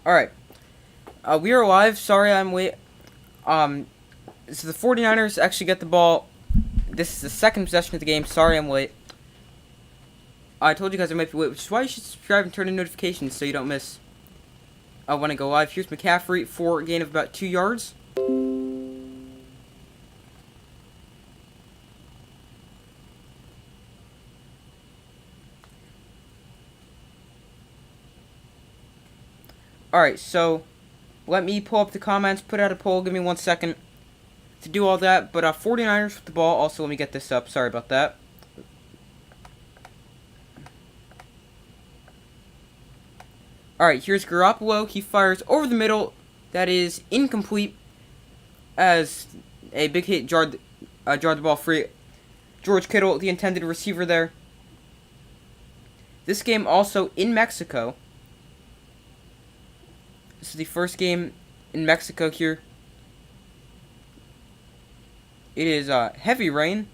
Alright. We are live. Sorry I'm late. So the 49ers actually get the ball. This is the second possession of the game. Sorry I'm late. I told you guys I might be late, which is why you should subscribe and turn on notifications so you don't miss when I go live. Here's McCaffrey for a gain of about 2 yards. Alright, so let me pull up the comments, put out a poll, give me 1 second to do all that. But 49ers with the ball. Also, let me get this up. Sorry about that. Alright, here's Garoppolo. He fires over the middle. That is incomplete, as a big hit jarred the ball free. George Kittle, the intended receiver there. This game also in Mexico. This is the first game in Mexico here. It is heavy rain.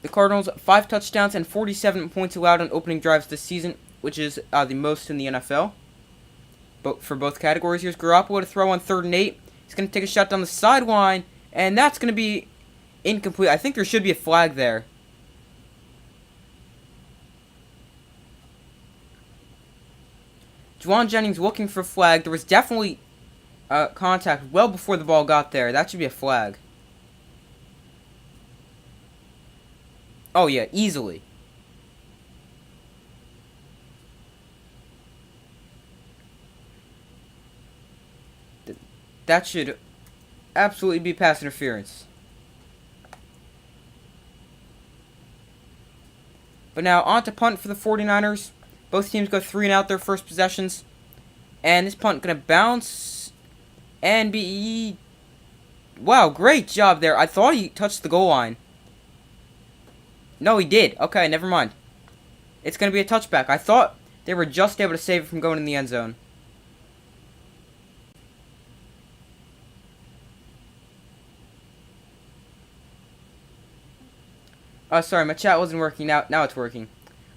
The Cardinals, 5 touchdowns and 47 points allowed on opening drives this season, which is the most in the NFL. But for both categories, here's Garoppolo to throw on 3rd and 8. He's going to take a shot down the sideline, and that's going to be incomplete. I think there should be a flag there. Juwan Jennings looking for a flag. There was definitely contact well before the ball got there. That should be a flag. Oh, yeah, easily. That should absolutely be pass interference. But now, on to punt for the 49ers. Both teams go 3 and out their first possessions. And this punt going to bounce and be... Wow, great job there. I thought he touched the goal line. No, he did. Okay, never mind. It's going to be a touchback. I thought they were just able to save it from going in the end zone. Sorry, my chat wasn't working. Now it's working.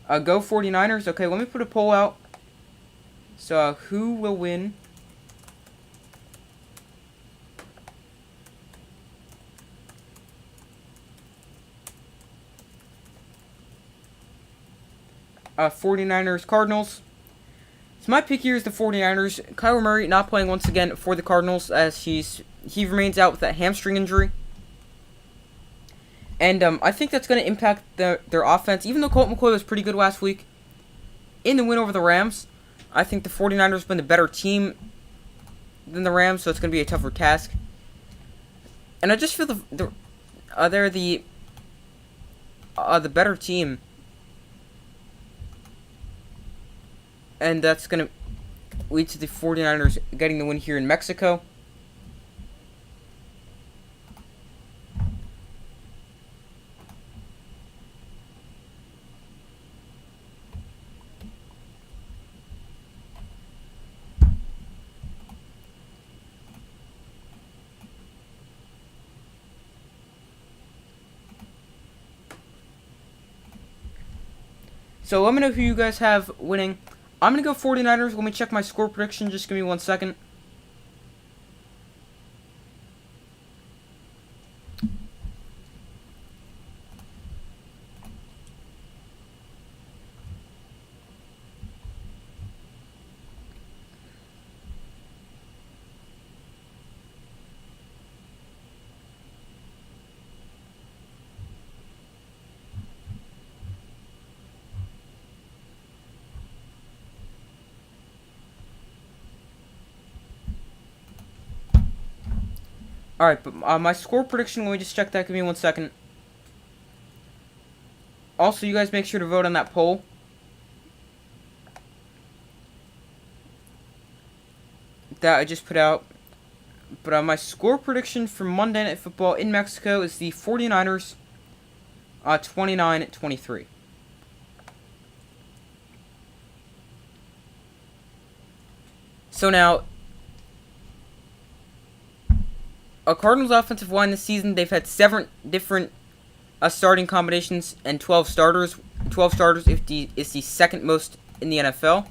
Go 49ers. Okay, let me put a poll out. So, who will win? 49ers, Cardinals. So my pick here is the 49ers. Kyler Murray not playing once again for the Cardinals, as he remains out with that hamstring injury. And I think that's going to impact their offense. Even though Colt McCoy was pretty good last week in the win over the Rams, I think the 49ers have been the better team than the Rams, so it's going to be a tougher task. And I just feel they're the better team. And that's going to lead to the 49ers getting the win here in Mexico. So let me know who you guys have winning. I'm going to go 49ers. Let me check my score prediction. Just give me 1 second. Alright, but my score prediction, let me just check that. Give me 1 second. Also, you guys make sure to vote on that poll. That I just put out. But my score prediction for Monday Night Football in Mexico is the 49ers 29-23. So now, a Cardinals offensive line this season, they've had 7 different starting combinations and 12 starters. 12 starters is the second most in the NFL.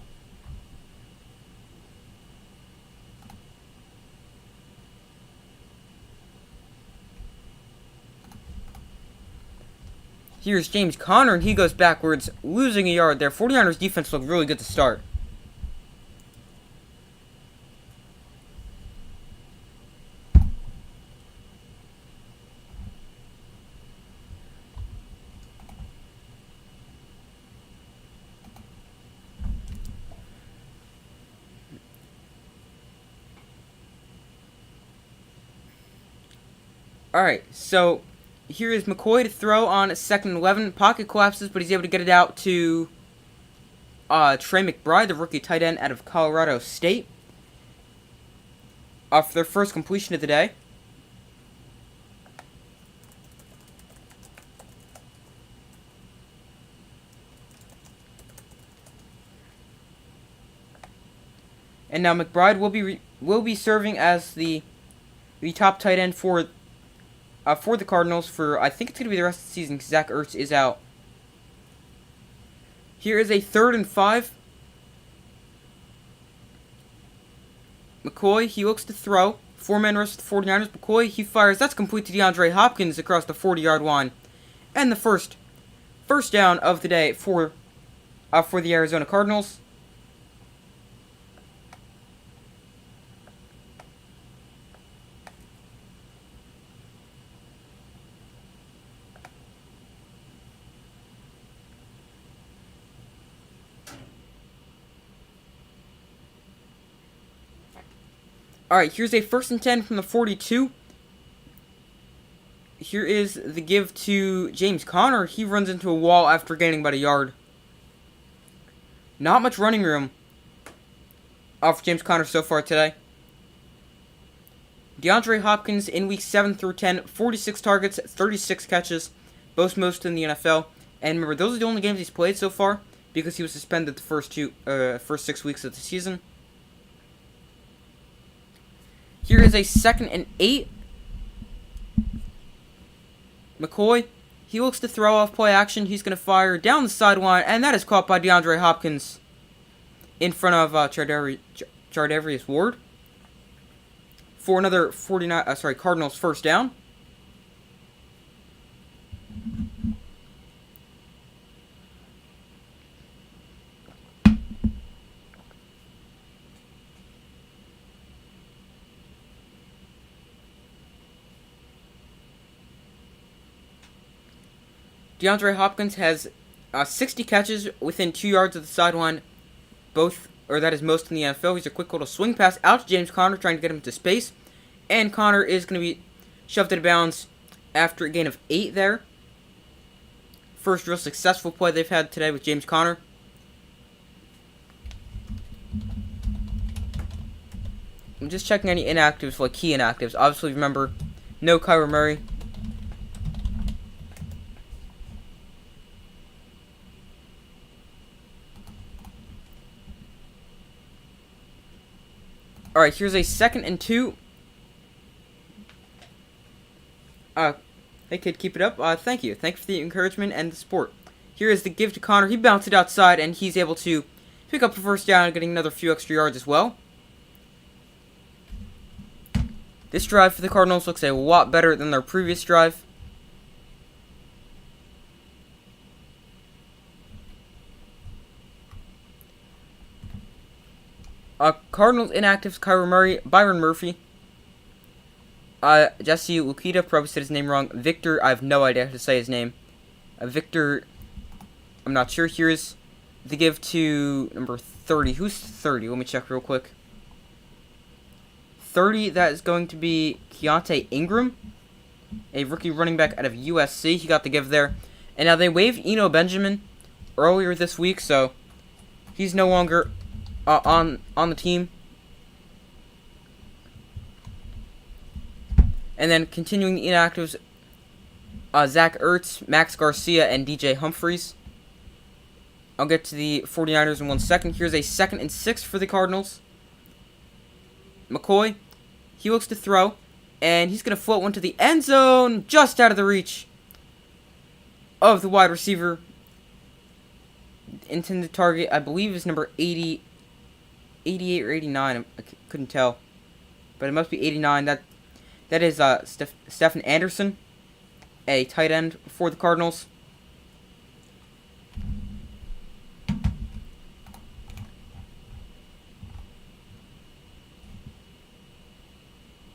Here's James Conner, and he goes backwards, losing a yard there. 49ers defense looked really good to start. Alright, so here is McCoy to throw on 2nd and 11. Pocket collapses, but he's able to get it out to Trey McBride, the rookie tight end out of Colorado State, for their first completion of the day. And now McBride will be serving as the top tight end for the Cardinals for, I think it's going to be the rest of the season because Zach Ertz is out. Here is a 3rd and 5. McCoy, he looks to throw. 4-man rush with the 49ers. McCoy, he fires. That's complete to DeAndre Hopkins across the 40-yard line. And the first down of the day for the Arizona Cardinals. Alright, here's a 1st and 10 from the 42. Here is the give to James Conner. He runs into a wall after gaining about a yard. Not much running room for James Conner so far today. DeAndre Hopkins in weeks 7 through 10, 46 targets, 36 catches, both most in the NFL. And remember, those are the only games he's played so far because he was suspended the first 6 weeks of the season. Here is a 2nd and 8. McCoy, he looks to throw off play action. He's going to fire down the sideline, and that is caught by DeAndre Hopkins in front of Charvarius Ward for another Cardinals first down. DeAndre Hopkins has 60 catches within 2 yards of the sideline. That is most in the NFL. He's a quick little swing pass out to James Conner, trying to get him to space. And Conner is going to be shoved out of bounds after a gain of 8 there. First real successful play they've had today with James Conner. I'm just checking any inactives, like key inactives. Obviously, remember, no Kyler Murray. Alright, here's a 2nd and 2. Hey kid, keep it up. Thank you. Thanks for the encouragement and the support. Here is the give to Conner. He bounced it outside, and he's able to pick up a first down and getting another few extra yards as well. This drive for the Cardinals looks a lot better than their previous drive. Cardinals inactives: Kyler Murray, Byron Murphy, Jesse Lukita, probably said his name wrong. Victor, I have no idea how to say his name. Victor, I'm not sure. Here's the give to number 30. Who's 30? Let me check real quick. 30, that is going to be Keontae Ingram, a rookie running back out of USC. He got the give there. And now they waived Eno Benjamin earlier this week, so he's no longer on the team. And then continuing the inactives, Zach Ertz, Max Garcia, and DJ Humphries. I'll get to the 49ers in 1 second. Here's a 2nd and 6 for the Cardinals. McCoy, he looks to throw, and he's going to float one to the end zone, just out of the reach of the wide receiver. Intended target, I believe, is number 80, 88 or 89. I couldn't tell, but it must be 89. That is Stephen Anderson, a tight end for the Cardinals.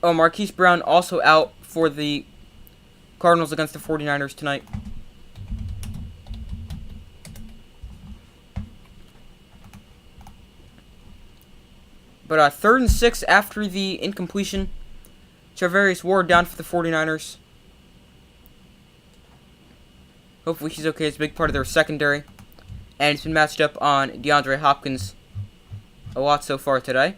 Oh, Marquise Brown also out for the Cardinals against the 49ers tonight. But 3rd and 6 after the incompletion. Charvarius Ward down for the 49ers. Hopefully he's okay. It's a big part of their secondary. And it's been matched up on DeAndre Hopkins a lot so far today.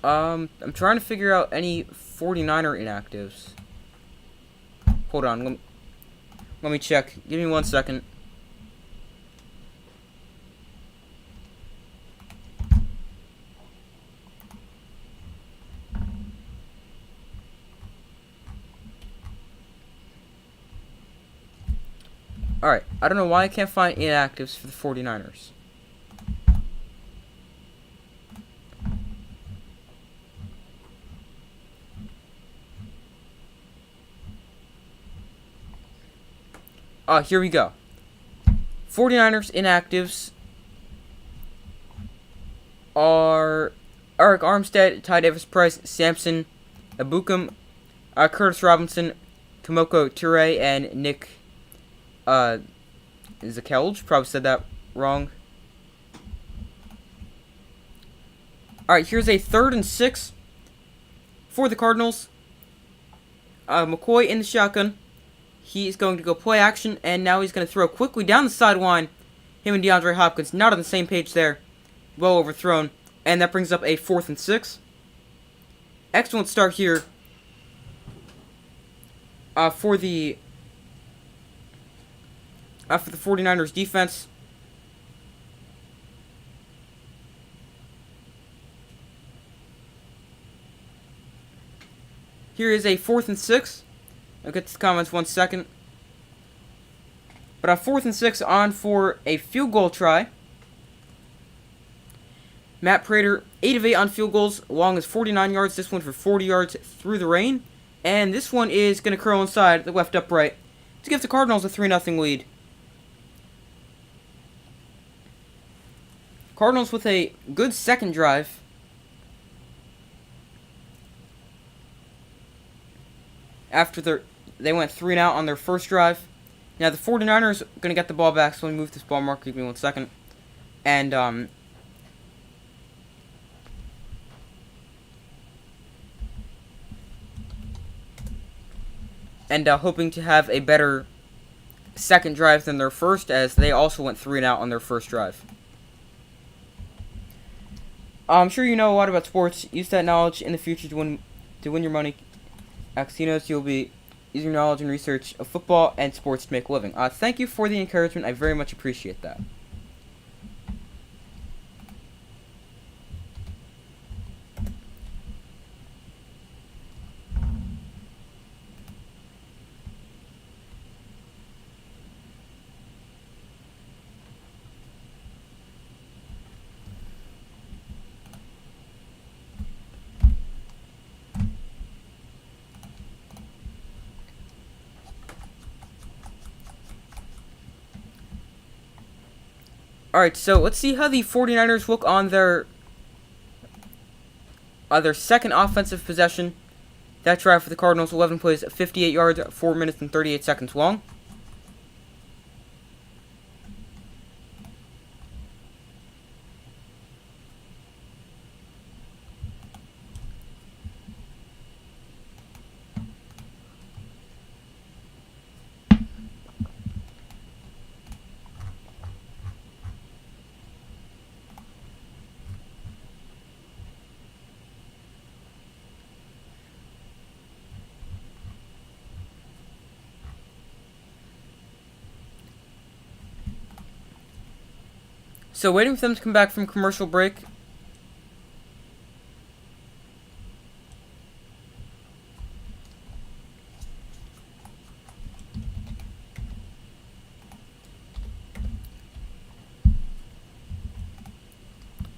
I'm trying to figure out any 49er inactives. Hold on, let me check. Give me 1 second. Alright, I don't know why I can't find inactives for the 49ers. Here we go. 49ers inactives are Eric Armstead, Ty Davis Price, Samson Abukum, Curtis Robinson, Tomoko Ture, and Nick Zakelj. Probably said that wrong. Alright, here's a 3rd and 6 for the Cardinals. McCoy in the shotgun. He's going to go play action, and now he's going to throw quickly down the sideline. Him and DeAndre Hopkins not on the same page there. Well overthrown. And that brings up a 4th and 6. Excellent start here for the 49ers defense. Here is a 4th and 6. I'll get to the comments 1 second. But 4th and 6 on for a field goal try. Matt Prater, 8 of 8 on field goals, long as 49 yards. This one for 40 yards through the rain. And this one is going to curl inside the left upright to give the Cardinals a 3-0 lead. Cardinals with a good second drive. After they went 3 and out on their first drive. Now the 49ers are going to get the ball back, so let me move this ball marker. Give me 1 second. And hoping to have a better second drive than their first, as they also went 3 and out on their first drive. I'm sure you know a lot about sports. Use that knowledge in the future to win your money. At casinos, you'll be using knowledge and research of football and sports to make a living. Thank you for the encouragement. I very much appreciate that. Alright, so let's see how the 49ers look on their second offensive possession. That drive for the Cardinals, 11 plays, 58 yards, 4 minutes and 38 seconds long. So waiting for them to come back from commercial break.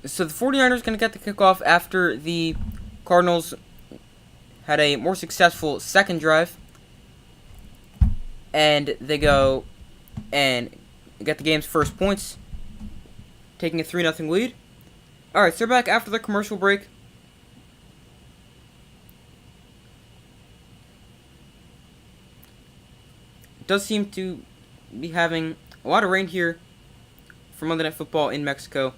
So the 49ers going to get the kickoff after the Cardinals had a more successful second drive. And they go and get the game's first points, taking a 3-0 lead. Alright, so they're back after the commercial break. It does seem to be having a lot of rain here for Monday Night Football in Mexico.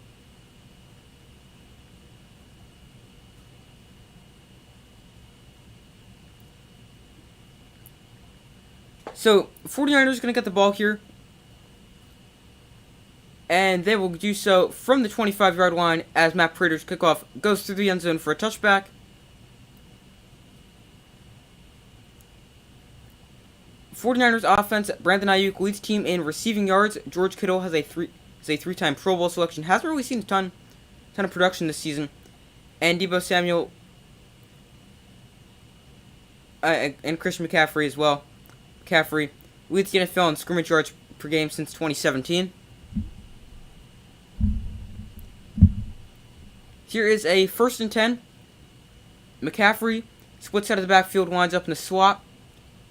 So, 49ers are going to get the ball here. And they will do so from the 25-yard line as Matt Prater's kickoff goes through the end zone for a touchback. 49ers offense, Brandon Ayuk leads team in receiving yards. George Kittle has a three-time Pro Bowl selection. Hasn't really seen a ton of production this season. And Deebo Samuel and Christian McCaffrey as well. McCaffrey leads the NFL in scrimmage yards per game since 2017. Here is a 1st and 10. McCaffrey splits out of the backfield, winds up in a slot.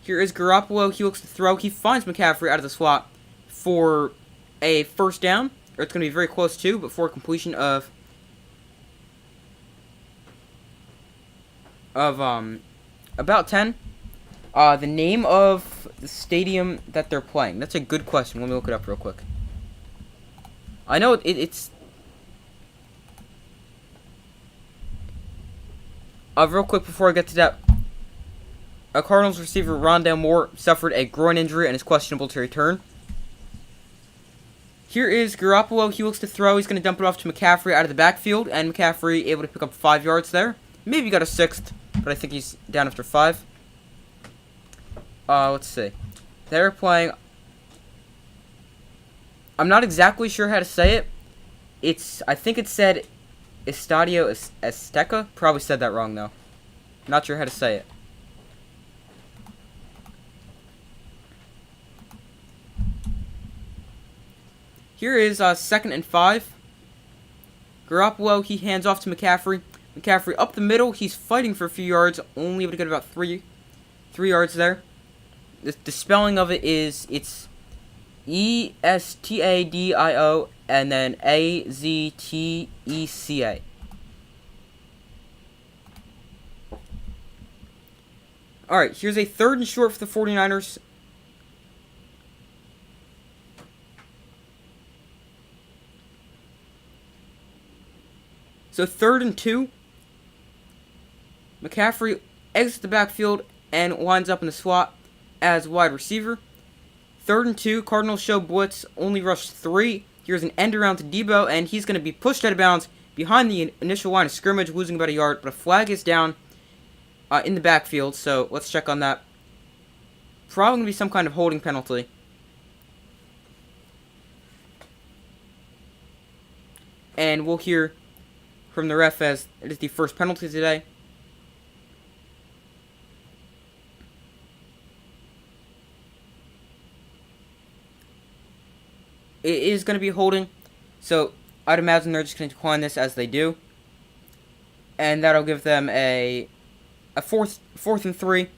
Here is Garoppolo. He looks to throw. He finds McCaffrey out of the slot for a first down. Or it's going to be very close to, but for completion of about 10. The name of the stadium that they're playing. That's a good question. Let me look it up real quick. I know it's... real quick before I get to that. Cardinals receiver Rondale Moore suffered a groin injury and is questionable to return. Here is Garoppolo. He looks to throw. He's going to dump it off to McCaffrey out of the backfield. And McCaffrey able to pick up 5 yards there. Maybe got a 6th, but I think he's down after 5. Let's see. They're playing... I'm not exactly sure how to say it. I think it said Estadio Azteca. Probably said that wrong, though. Not sure how to say it. Here is 2nd and 5. Garoppolo, he hands off to McCaffrey. McCaffrey up the middle. He's fighting for a few yards. Only able to get about 3 yards there. The spelling of it is, it's Estadio and then Azteca. Alright, here's a 3rd and short for the 49ers. So 3rd and 2. McCaffrey exits the backfield and winds up in the slot as wide receiver. 3rd and 2. Cardinals show blitz, only rush 3. Here's an end around to Deebo, and he's going to be pushed out of bounds behind the initial line of scrimmage, losing about a yard. But a flag is down in the backfield, so let's check on that. Probably going to be some kind of holding penalty. And we'll hear from the ref as it is the first penalty today. It is going to be holding, so I'd imagine they're just going to decline this as they do. And that'll give them a fourth and 3.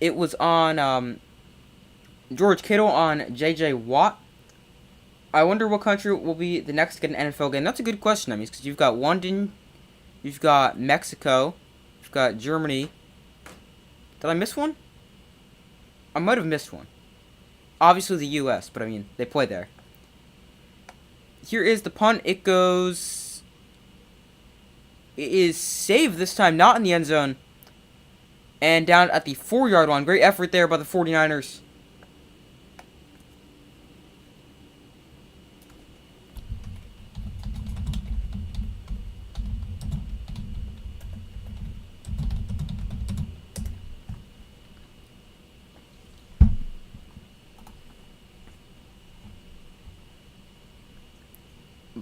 It was on George Kittle on J.J. Watt. I wonder what country will be the next to get an NFL game. That's a good question, I mean, because you've got London, you've got Mexico, you've got Germany. Did I miss one? I might have missed one. Obviously the U.S., but I mean, they play there. Here is the punt. It goes... It is saved this time, not in the end zone. And down at the 4-yard line. Great effort there by the 49ers.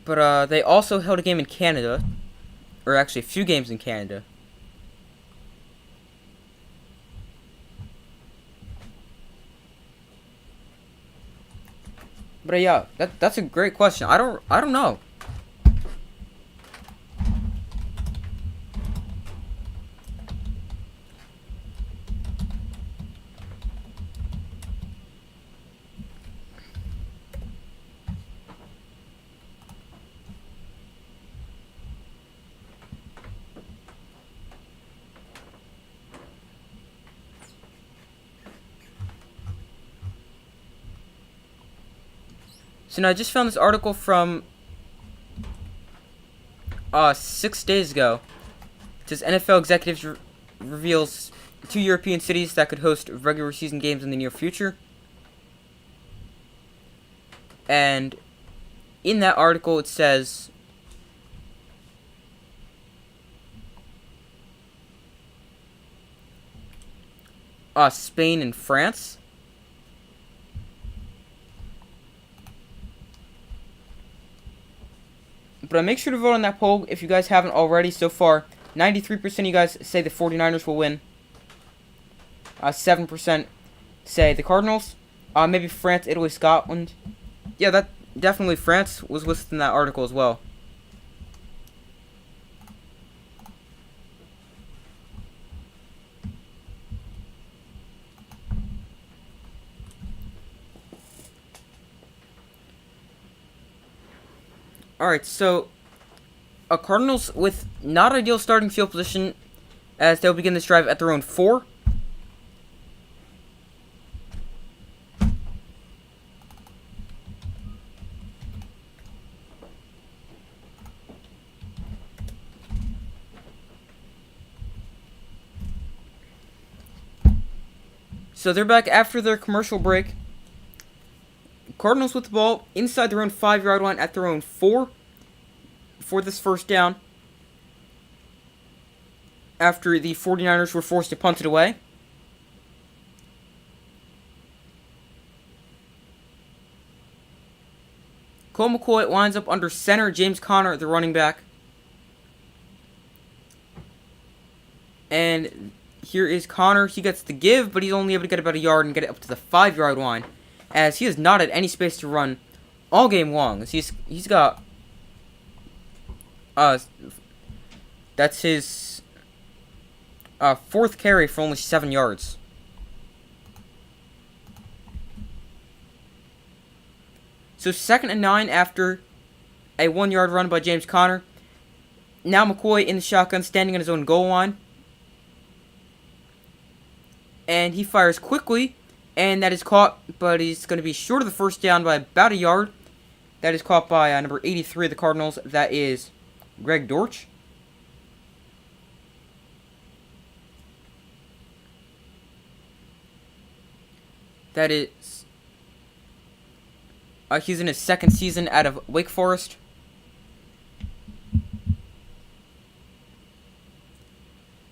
But they also held a game in Canada. Or actually a few games in Canada. But yeah, that's a great question. I don't know. So now I just found this article from 6 days ago. It says NFL executives reveals 2 European cities that could host regular season games in the near future. And in that article it says Spain and France. But make sure to vote on that poll if you guys haven't already. So far, 93% of you guys say the 49ers will win. 7% say the Cardinals. Maybe France, Italy, Scotland. Yeah, that definitely France was listed in that article as well. Alright, so Cardinals with not ideal starting field position as they'll begin this drive at their own 4. So they're back after their commercial break. Cardinals with the ball inside their own 5-yard line at their own 4 for this first down. After the 49ers were forced to punt it away. Cole McCoy lines up under center. James Conner, the running back. And here is Conner. He gets the give, but he's only able to get about a yard and get it up to the 5-yard line, as he has not had any space to run all game long. As he's got that's his 4th carry for only 7 yards. So 2nd and 9 after a 1-yard run by James Conner. Now McCoy in the shotgun, standing on his own goal line. And he fires quickly, and that is caught, but he's going to be short of the first down by about a yard. That is caught by number 83 of the Cardinals. That is Greg Dortch. That is... he's in his 2nd season out of Wake Forest.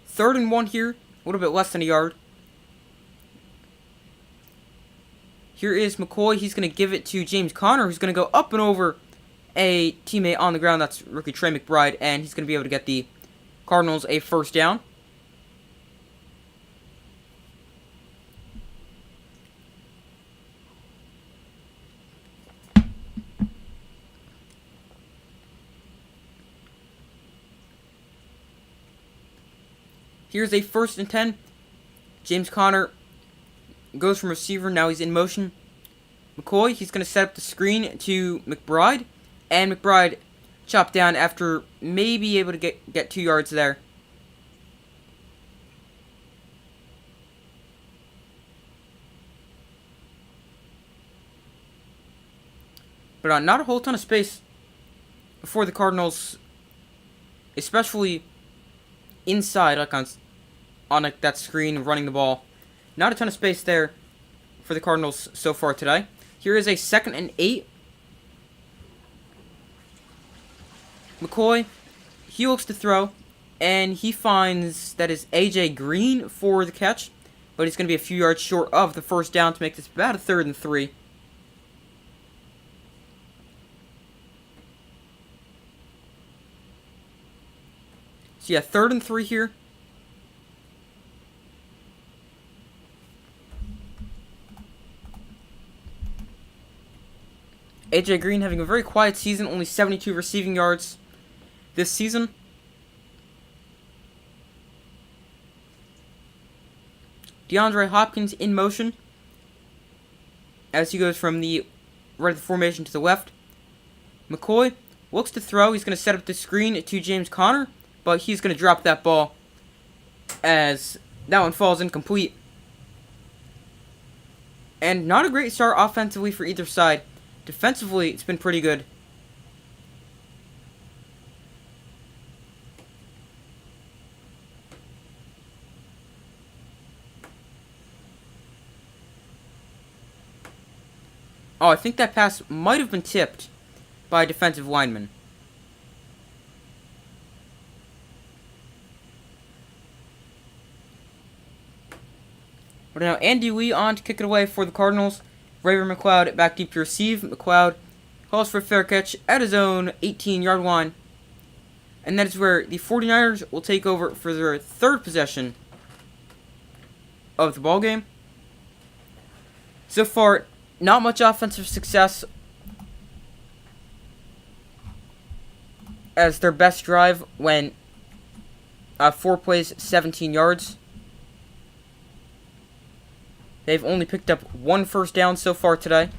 Third and 1 here. A little bit less than a yard. Here is McCoy. He's going to give it to James Conner, who's going to go up and over a teammate on the ground. That's rookie Trey McBride, and he's going to be able to get the Cardinals a first down. Here's a 1st and 10. James Conner goes from receiver. Now he's in motion. McCoy, he's going to set up the screen to McBride. And McBride chopped down after maybe able to get 2 yards there. But not a whole ton of space for the Cardinals, especially inside, like on like that screen running the ball. Not a ton of space there for the Cardinals so far today. Here is a 2nd and 8. McCoy, he looks to throw, and he finds that is A.J. Green for the catch, but he's going to be a few yards short of the first down to make this about a 3rd and 3. So yeah, 3rd and 3 here. AJ Green having a very quiet season, only 72 receiving yards this season. DeAndre Hopkins in motion as he goes from the right of the formation to the left. McCoy looks to throw. He's going to set up the screen to James Conner, but he's going to drop that ball as that one falls incomplete. And not a great start offensively for either side. Defensively, it's been pretty good. Oh, I think that pass might have been tipped by a defensive lineman. But now Andy Lee on to kick it away for the Cardinals. Raver McLeod back deep to receive. McLeod calls for a fair catch at his own 18-yard line. And that is where the 49ers will take over for their third possession of the ballgame. So far, not much offensive success, as their best drive went 4 plays, 17 yards. They've only picked up 1 first down so far today.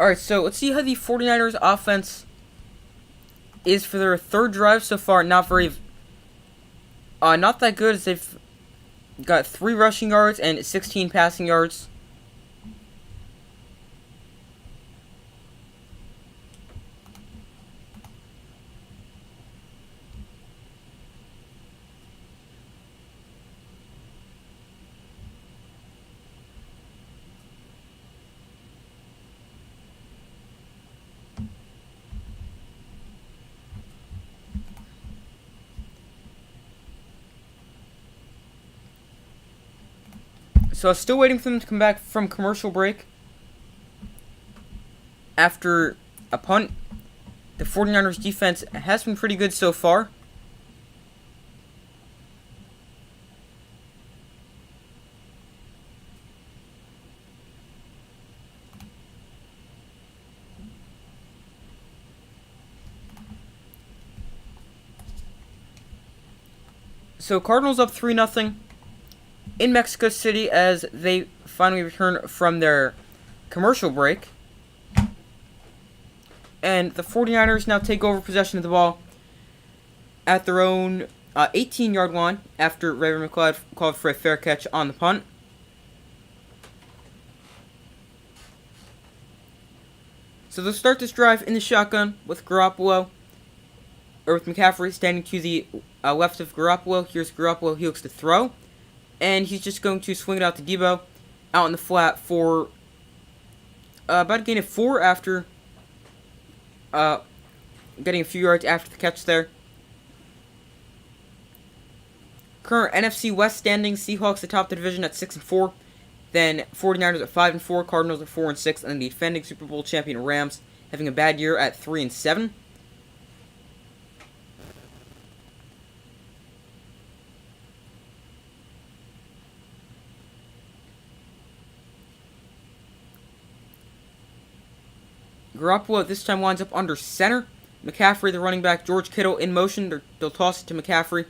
Alright, so let's see how the 49ers offense is for their third drive so far. Not that good, as they've got 3 rushing yards and 16 passing yards. So still waiting for them to come back from commercial break after a punt. The 49ers defense has been pretty good so far. So Cardinals up 3-0 in Mexico City as they finally return from their commercial break. And the 49ers now take over possession of the ball at their own 18-yard line after Raver McLeod called for a fair catch on the punt. So they'll start this drive in the shotgun with McCaffrey standing to the left of Garoppolo. Here's Garoppolo. He looks to throw. And he's just going to swing it out to Debo out in the flat for about a gain of 4 after getting a few yards after the catch there. Current NFC West standings: Seahawks atop the division at 6-4. Then 49ers at 5-4. Cardinals at 4-6. And the defending Super Bowl champion Rams having a bad year at 3-7. Garoppolo this time winds up under center. McCaffrey, the running back, George Kittle in motion. They'll toss it to McCaffrey,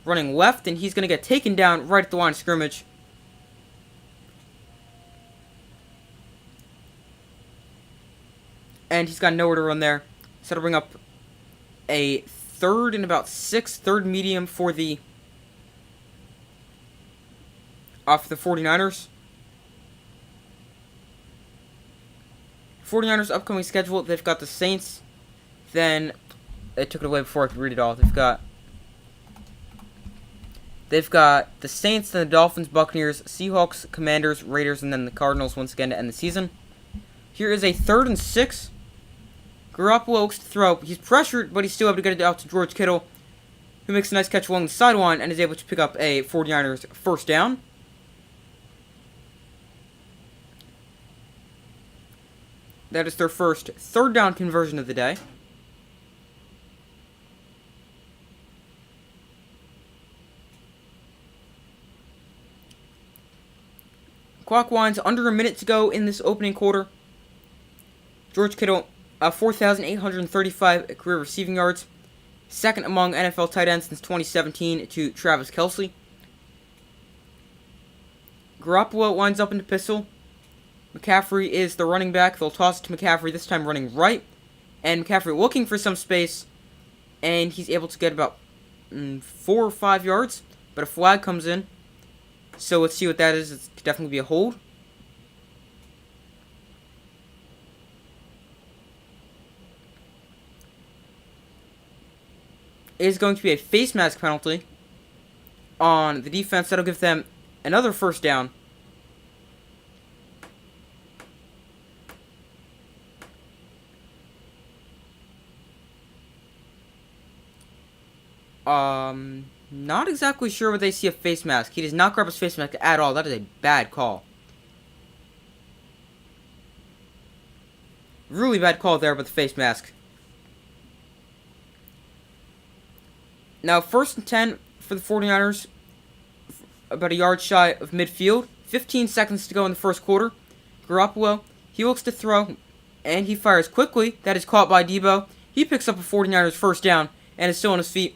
running left, and he's going to get taken down right at the line of scrimmage. And he's got nowhere to run there. So it'll bring up a third and about 6, third medium for the 49ers. 49ers upcoming schedule, they've got the Saints. Then, they took it away before I could read it all. They've got the Saints, then the Dolphins, Buccaneers, Seahawks, Commanders, Raiders, and then the Cardinals once again to end the season. Here is a 3rd and 6. Garoppolo looks to throw. He's pressured, but he's still able to get it out to George Kittle, who makes a nice catch along the sideline and is able to pick up a 49ers first down. That is their first 3rd down conversion of the day. Clock winds under a minute to go in this opening quarter. George Kittle, 4,835 career receiving yards. Second among NFL tight ends since 2017 to Travis Kelce. Garoppolo winds up in the pistol. McCaffrey is the running back. They'll toss it to McCaffrey, this time running right. And McCaffrey looking for some space. And he's able to get about 4 or 5 yards. But a flag comes in. So let's see what that is. It could definitely be a hold. It is going to be a face mask penalty on the defense. That'll give them another first down. Not exactly sure what they see a face mask. He does not grab his face mask at all. That is a bad call. Really bad call there with the face mask. Now, 1st and 10 for the 49ers. About a yard shy of midfield. 15 seconds to go in the first quarter. Garoppolo, he looks to throw, and he fires quickly. That is caught by Debo. He picks up a 49ers first down and is still on his feet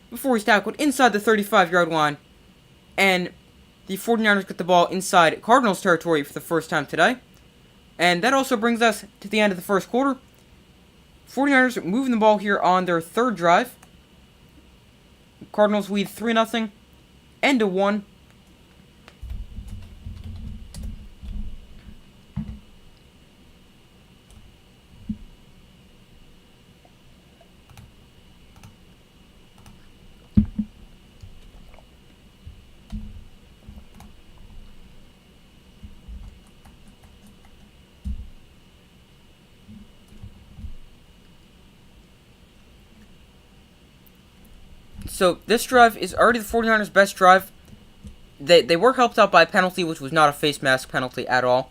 before he's tackled inside the 35-yard line. And the 49ers get the ball inside Cardinals territory for the first time today. And that also brings us to the end of the first quarter. 49ers moving the ball here on their 3rd drive. Cardinals lead 3-0 and a 1. So this drive is already the 49ers' best drive. They were helped out by a penalty, which was not a face mask penalty at all.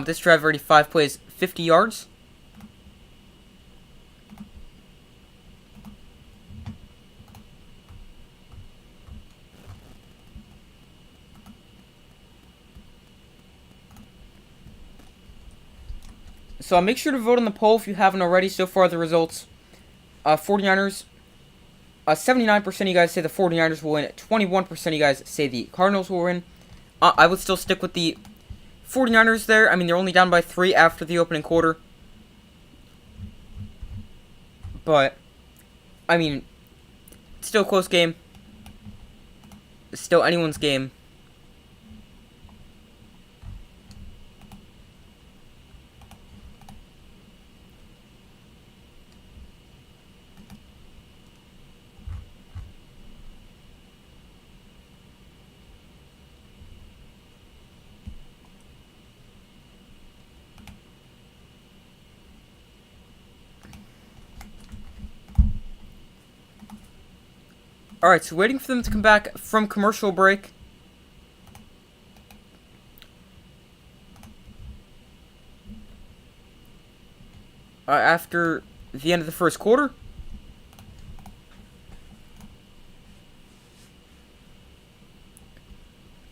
This drive already 5 plays, 50 yards. So make sure to vote on the poll if you haven't already. So far, the results: 49ers. 79% of you guys say the 49ers will win. 21% of you guys say the Cardinals will win. I would still stick with the 49ers there. I mean, they're only down by 3 after the opening quarter. But, I mean, it's still a close game. It's still anyone's game. Alright, so waiting for them to come back from commercial break. After the end of the first quarter.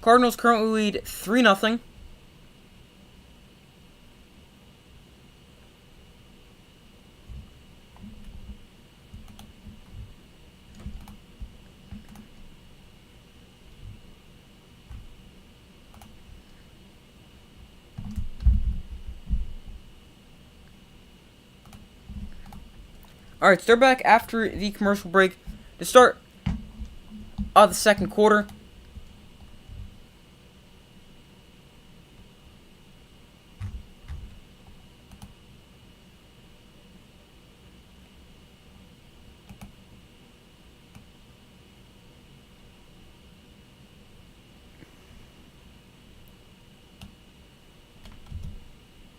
Cardinals currently lead 3-0. Alright, so they're back after the commercial break to start the second quarter.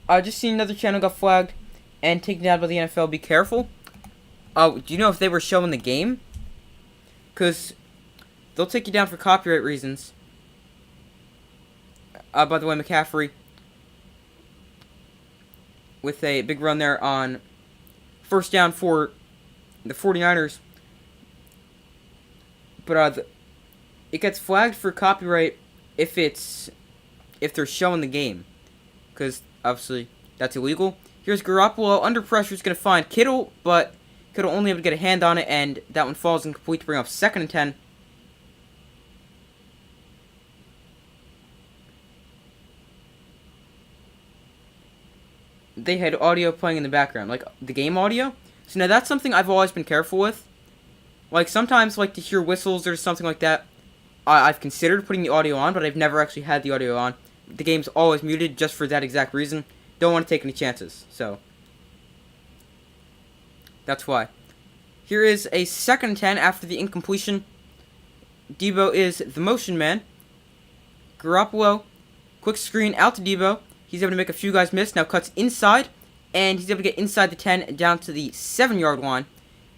I just seen another channel got flagged and taken down by the NFL. Be careful. Do you know if they were showing the game? Because they'll take you down for copyright reasons. By the way, McCaffrey with a big run there on first down for the 49ers. But it gets flagged for copyright if they're showing the game. Because obviously that's illegal. Here's Garoppolo under pressure. He's going to find Kittle, but Kittle only able to get a hand on it, and that one falls incomplete to bring up 2nd and 10. They had audio playing in the background, like the game audio. So now that's something I've always been careful with. Like sometimes, like to hear whistles or something like that, I've considered putting the audio on, but I've never actually had the audio on. The game's always muted just for that exact reason. Don't want to take any chances, so that's why. Here is a 2nd and 10 after the incompletion. Debo is the motion man. Garoppolo, quick screen out to Debo. He's able to make a few guys miss. Now cuts inside, and he's able to get inside the 10 down to the 7-yard line.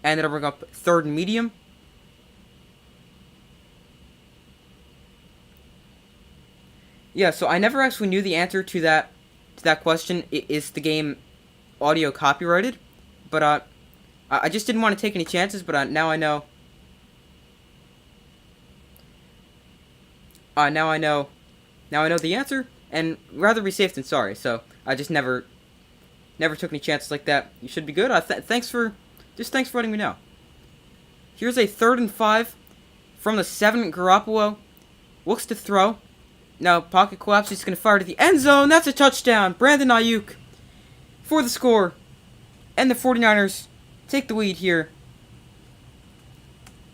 And that'll bring up 3rd and medium. Yeah, so I never actually knew the answer to that question. Is the game audio copyrighted? But I just didn't want to take any chances. But now I know. Now I know the answer, and rather be safe than sorry. So I just never took any chances like that. You should be good. Thanks for letting me know. Here's a 3rd and 5 from the 7. Garoppolo looks to throw. Now pocket collapse. He's going to fire to the end zone. That's a touchdown. Brandon Ayuk for the score, and the 49ers take the lead here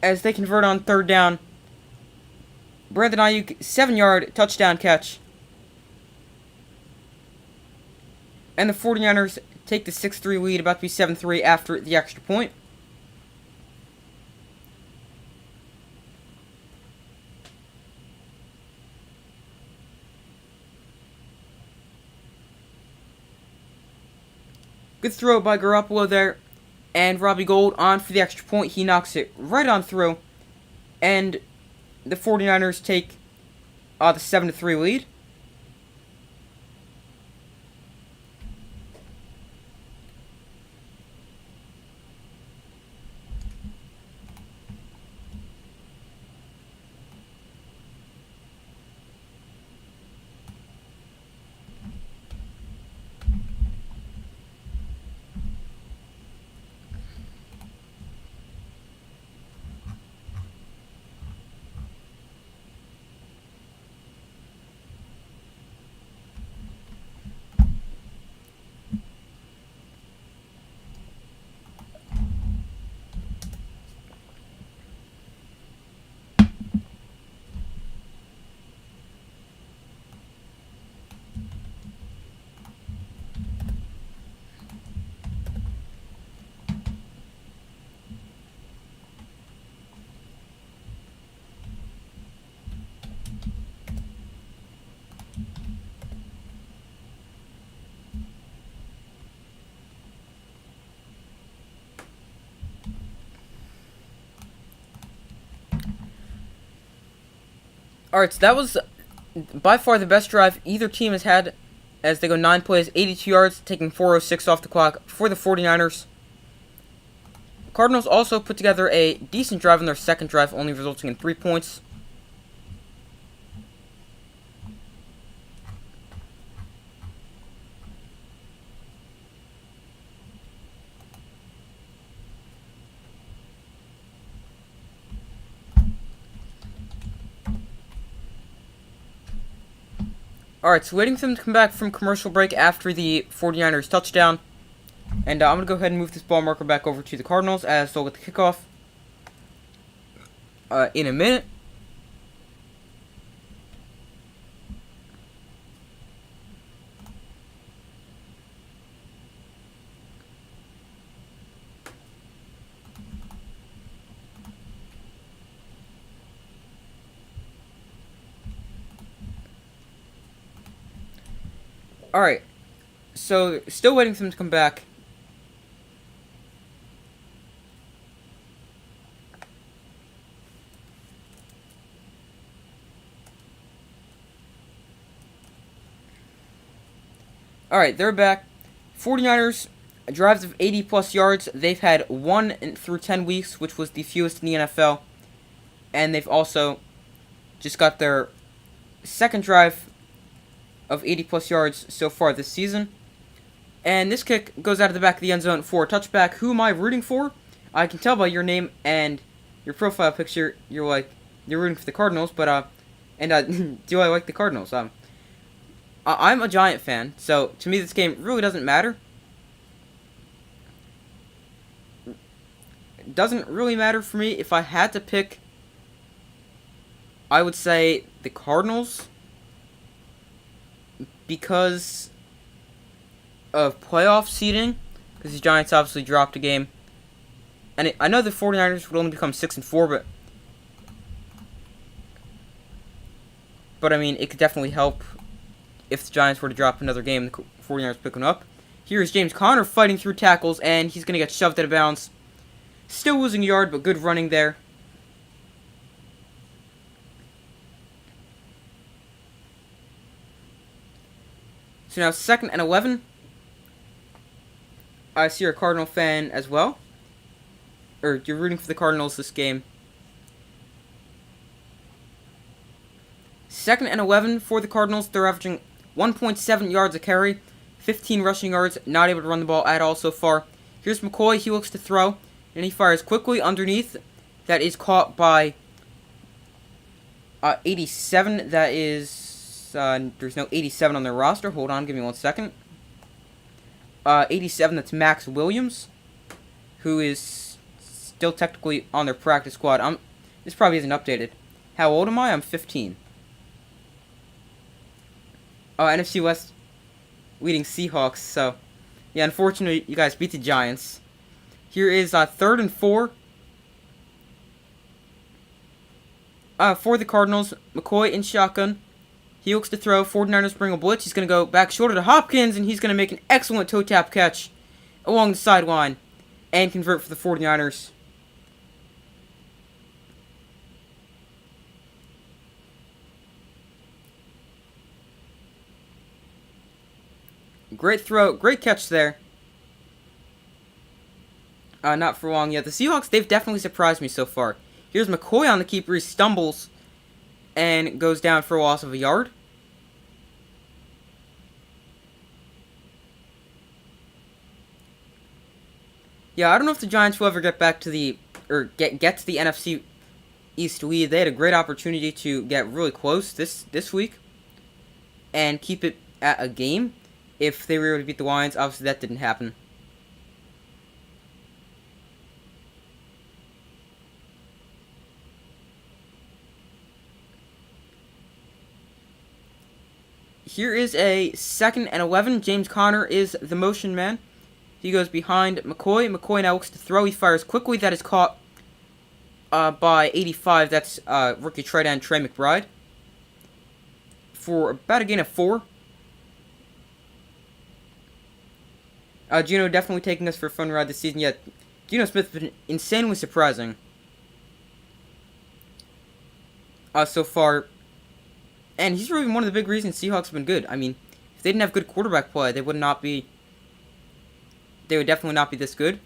as they convert on 3rd down. Brandon Ayuk, 7-yard touchdown catch. And the 49ers take the 6-3 lead, about to be 7-3 after the extra point. Good throw by Garoppolo there. And Robbie Gould on for the extra point. He knocks it right on through. And the 49ers take the 7-3 lead. Alright, so that was by far the best drive either team has had, as they go 9 plays, 82 yards, taking 4:06 off the clock for the 49ers. Cardinals also put together a decent drive on their second drive, only resulting in 3 points. Alright, so waiting for them to come back from commercial break after the 49ers touchdown. And I'm going to go ahead and move this ball marker back over to the Cardinals as they'll get the kickoff in a minute. Alright, so still waiting for them to come back. Alright, they're back. 49ers, drives of 80 plus yards. They've had 1 through 10 weeks, which was the fewest in the NFL. And they've also just got their second drive of 80 plus yards so far this season. And this kick goes out of the back of the end zone for a touchback. Who am I rooting for? I can tell by your name and your profile picture you're rooting for the Cardinals, but do I like the Cardinals? I'm a Giant fan, so to me this game really doesn't matter. It doesn't really matter for me. If I had to pick, I would say the Cardinals because of playoff seeding, because the Giants obviously dropped a game. And I know the 49ers would only become 6-4, but I mean, it could definitely help if the Giants were to drop another game, the 49ers pick them up. Here's James Conner fighting through tackles, and he's going to get shoved out of bounds. Still losing a yard, but good running there. So now 2nd and 11. I see you're a Cardinal fan as well. Or you're rooting for the Cardinals this game. 2nd and 11 for the Cardinals. They're averaging 1.7 yards a carry, 15 rushing yards, not able to run the ball at all so far. Here's McCoy, he looks to throw, and he fires quickly underneath. That is caught by 87. That is, there's no 87 on their roster. Hold on, give me 1 second. 87, that's Max Williams, who is still technically on their practice squad. This probably isn't updated. How old am I? I'm 15. NFC West leading Seahawks, so yeah, unfortunately, you guys beat the Giants. Here is 3rd and 4 for the Cardinals. McCoy in shotgun. He looks to throw. 49ers bring a blitz. He's going to go back shoulder to Hopkins, and he's going to make an excellent toe tap catch along the sideline and convert for the 49ers. Great throw, great catch there. Not for long yet. The Seahawks, they've definitely surprised me so far. Here's McCoy on the keeper. He stumbles and goes down for a loss of a yard. Yeah, I don't know if the Giants will ever get back to the, or get to the NFC East lead. They had a great opportunity to get really close this week and keep it at a game if they were able to beat the Lions. Obviously, that didn't happen. Here is a 2nd and 11. James Conner is the motion man. He goes behind McCoy. McCoy now looks to throw. He fires quickly. That is caught by 85. That's rookie tight end Trey McBride for about a gain of 4. Geno definitely taking us for a fun ride this season. Yet Geno Smith's been insanely surprising so far. And he's really one of the big reasons Seahawks have been good. I mean, if they didn't have good quarterback play, they would definitely not be this good.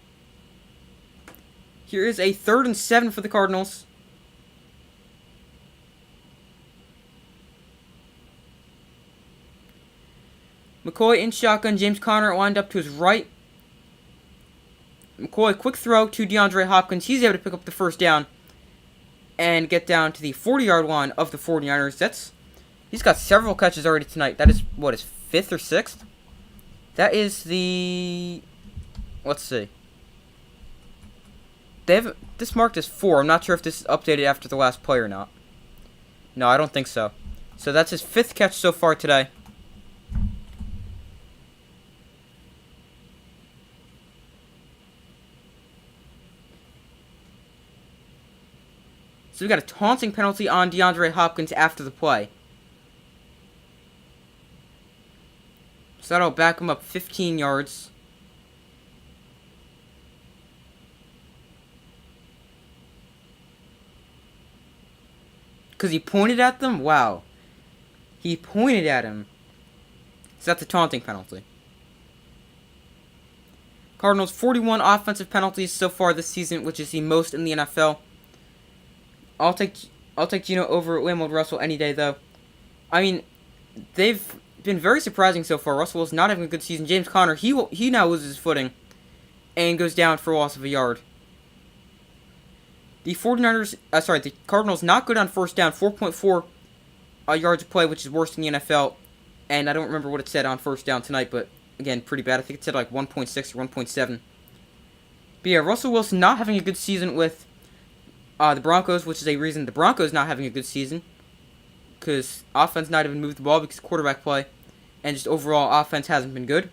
Here is a 3rd and 7 for the Cardinals. McCoy in shotgun. James Conner lined up to his right. McCoy, quick throw to DeAndre Hopkins. He's able to pick up the first down and get down to the 40-yard line of the 49ers. He's got several catches already tonight. That is, what, his 5th or 6th? That is the Let's see. They have this marked as 4. I'm not sure if this is updated after the last play or not. No, I don't think so. So that's his 5th catch so far today. So we got a taunting penalty on DeAndre Hopkins after the play. So that'll back him up 15 yards. Because he pointed at them? Wow. He pointed at him. So that's a taunting penalty. Cardinals 41 offensive penalties so far this season, which is the most in the NFL. I'll take Geno over Lemuel Russell any day, though. I mean, they've been very surprising so far. Russell is not having a good season. James Conner, he now loses his footing and goes down for a loss of a yard. The Cardinals not good on first down, 4.4 yards a play, which is worse than the NFL. And I don't remember what it said on first down tonight, but again, pretty bad. I think it said like 1.6 or 1.7. But yeah, Russell Wilson not having a good season with the Broncos, which is a reason the Broncos not having a good season. Because offense not even moved the ball because quarterback play. And just overall offense hasn't been good.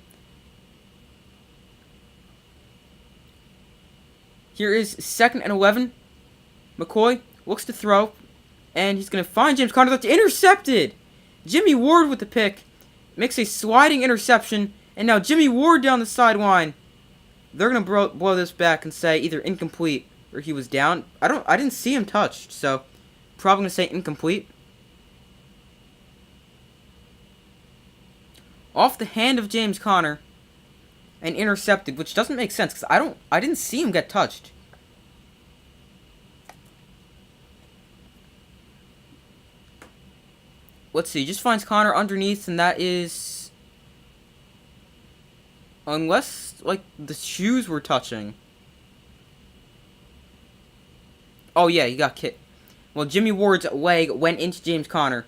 Here is 2nd and 11. McCoy looks to throw. And he's going to find James Conner. That's intercepted! Jimmy Ward with the pick. Makes a sliding interception. And now Jimmy Ward down the sideline. They're going to blow this back and say either incomplete or he was down. I didn't see him touched, so probably going to say incomplete. Off the hand of James Conner and intercepted, which doesn't make sense because I didn't see him get touched. Let's see, just finds Conner underneath, and that is, unless like the shoes were touching. Oh yeah, he got kicked. Well, Jimmy Ward's leg went into James Conner.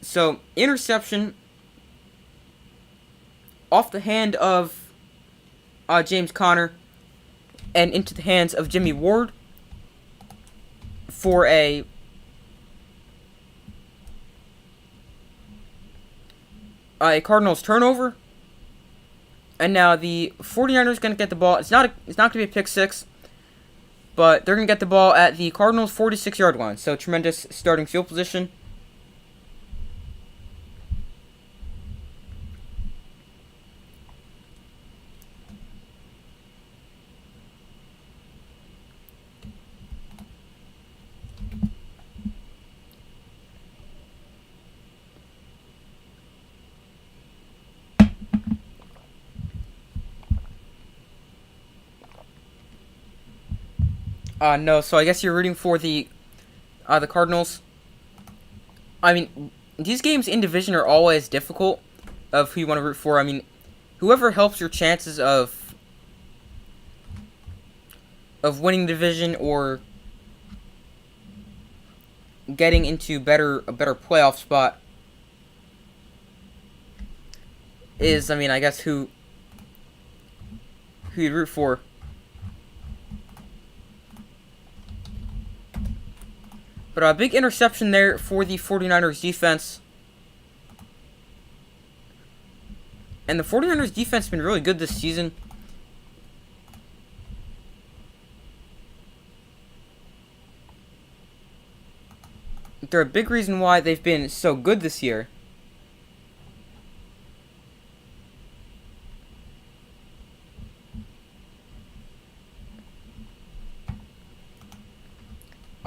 So, interception off the hand of James Conner and into the hands of Jimmy Ward for a Cardinals turnover. And now the 49ers going to get the ball. It's not going to be a pick six, but they're going to get the ball at the Cardinals 46-yard line. So, tremendous starting field position. No, so I guess you're rooting for the Cardinals. I mean, these games in division are always difficult of who you want to root for. I mean, whoever helps your chances of winning division or getting into a better playoff spot is, I mean, I guess who you'd root for. But a big interception there for the 49ers defense. And the 49ers defense has been really good this season. They're a big reason why they've been so good this year.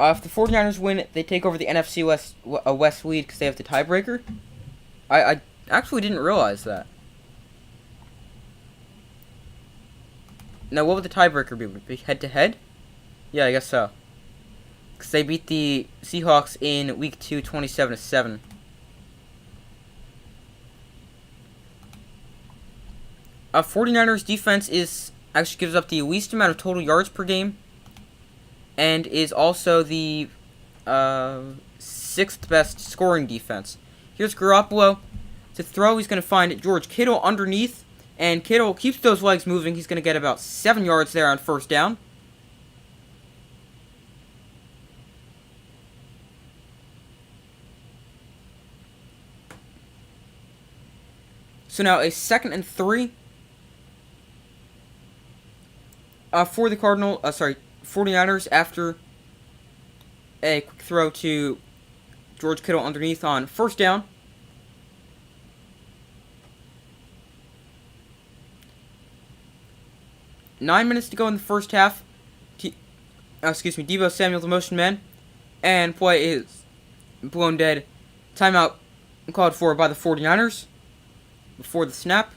If the 49ers win, they take over the NFC West lead because they have the tiebreaker. I actually didn't realize that. Now, what would the tiebreaker be? Would it be head-to-head? Yeah, I guess so. Because they beat the Seahawks in Week 2, 27-7. 49ers defense actually gives up the least amount of total yards per game. And is also the 6th best scoring defense. Here's Garoppolo to throw. He's going to find George Kittle underneath. And Kittle keeps those legs moving. He's going to get about 7 yards there on first down. So now a 2nd and 3 for the 49ers after a quick throw to George Kittle underneath on first down. Nine minutes to go in the first half. Deebo Samuel, the motion man, and play is blown dead. Timeout called for by the 49ers before the snap.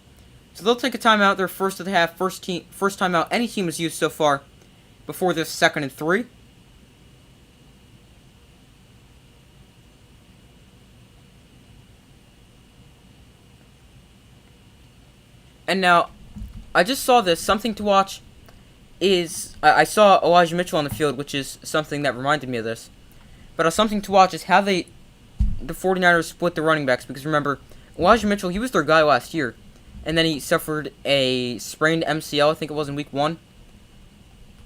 So they'll take a timeout, their first of the half, first timeout any team has used so far before this 2nd and 3. And now, I just saw this. Something to watch is... I saw Elijah Mitchell on the field, which is something that reminded me of this. But something to watch is how the 49ers split the running backs. Because remember, Elijah Mitchell, he was their guy last year. And then he suffered a sprained MCL, I think it was in week 1.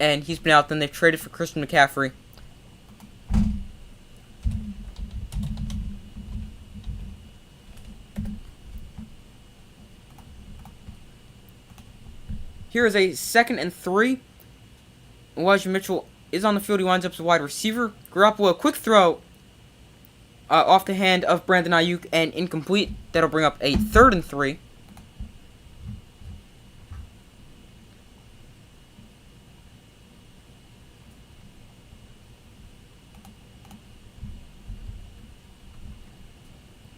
And he's been out. Then they've traded for Christian McCaffrey. Here is a 2nd and 3. Elijah Mitchell is on the field. He winds up as a wide receiver. Garoppolo, a quick throw off the hand of Brandon Ayuk and incomplete. That'll bring up a 3rd and 3.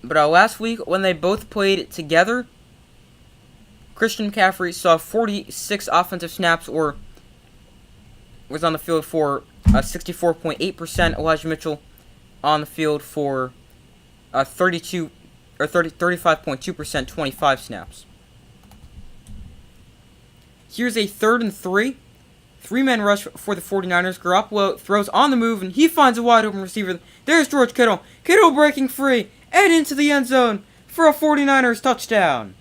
But last week, when they both played together, Christian McCaffrey saw 46 offensive snaps, or was on the field for 64.8%. Elijah Mitchell on the field for 35.2%, 25 snaps. Here's a 3rd and 3. 3-man rush for the 49ers. Garoppolo throws on the move, and he finds a wide open receiver. There's George Kittle. Kittle breaking free and into the end zone for a 49ers touchdown.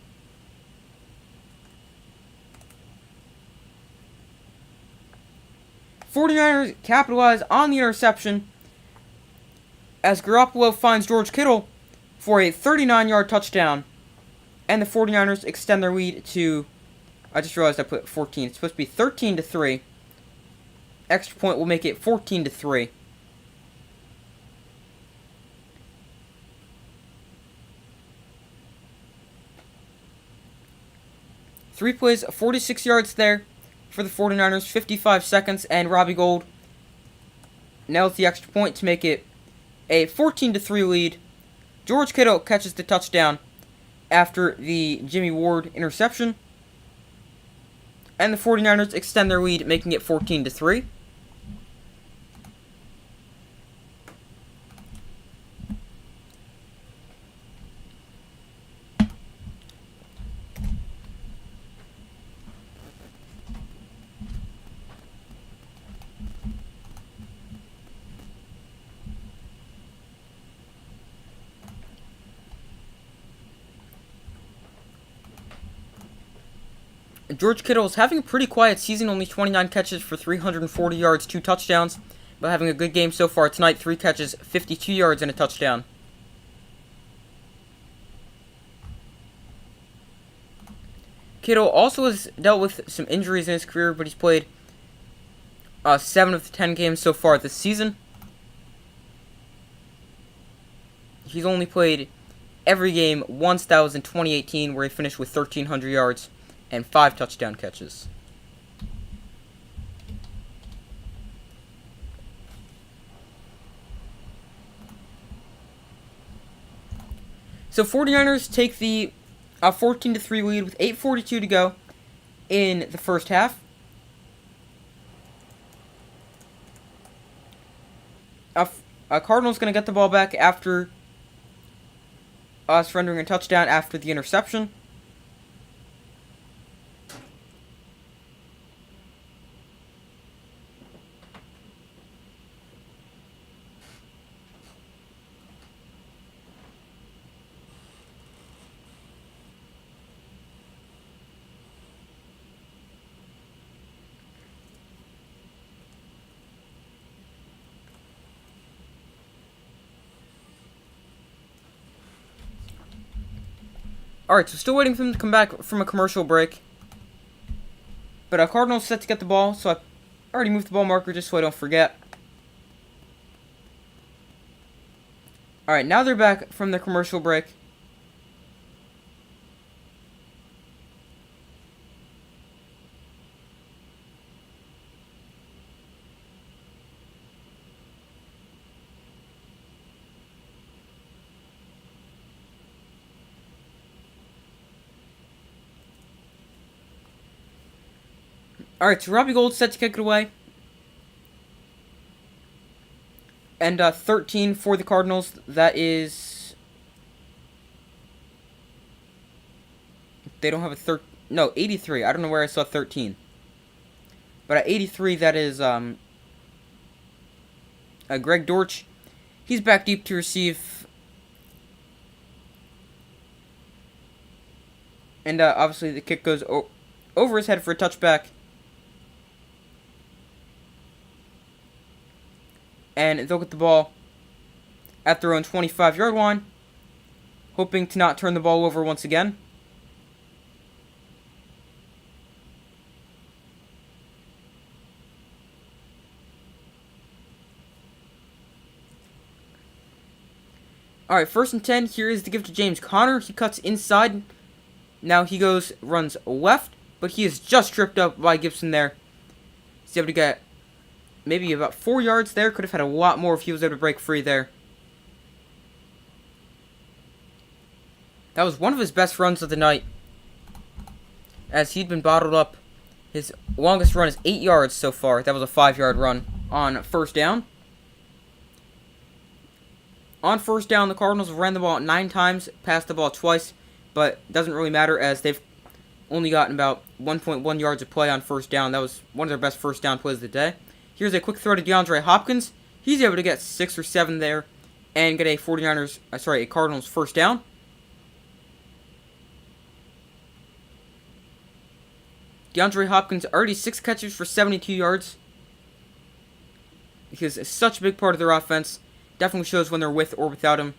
'49ers capitalize on the interception as Garoppolo finds George Kittle for a 39-yard touchdown. And the 49ers extend their lead to... I just realized I put 14. It's supposed to be 13-3. Extra point will make it 14-3. Three plays, 46 yards there for the 49ers, 55 seconds, and Robbie Gould nails the extra point to make it a 14-3 lead. George Kittle catches the touchdown after the Jimmy Ward interception, and the 49ers extend their lead, making it 14-3. George Kittle is having a pretty quiet season, only 29 catches for 340 yards, 2 touchdowns, but having a good game so far tonight, 3 catches, 52 yards, and a touchdown. Kittle also has dealt with some injuries in his career, but he's played 7 of the 10 games so far this season. He's only played every game once. That was in 2018, where he finished with 1,300 yards and 5 touchdown catches. So 49ers take the 14-3 lead with 8:42 to go in the first half. Cardinals going to get the ball back after surrendering a touchdown after the interception. Alright, so still waiting for them to come back from a commercial break. But Cardinals set to get the ball, so I already moved the ball marker just so I don't forget. Alright, now they're back from the commercial break. Alright, so Robbie Gold's set to kick it away. And 13 for the Cardinals. That is... They don't have a no, 83. I don't know where I saw 13. But at 83, that is Greg Dortch. He's back deep to receive. And obviously the kick goes over his head for a touchback. And they'll get the ball at their own 25-yard line, hoping to not turn the ball over once again. Alright, 1st and 10. Here is the give to James Conner. He cuts inside. Now he runs left, but he is just tripped up by Gibson there. He's able to get maybe about 4 yards there. Could have had a lot more if he was able to break free there. That was one of his best runs of the night, as he'd been bottled up. His longest run is 8 yards so far. That was a 5-yard run on 1st down. On 1st down, the Cardinals ran the ball 9 times, passed the ball twice, but it doesn't really matter as they've only gotten about 1.1 yards of play on 1st down. That was one of their best 1st down plays of the day. Here's a quick throw to DeAndre Hopkins. He's able to get 6 or 7 there and get a Cardinals 1st down. DeAndre Hopkins already 6 catches for 72 yards. Because it's such a big part of their offense. Definitely shows when they're with or without him,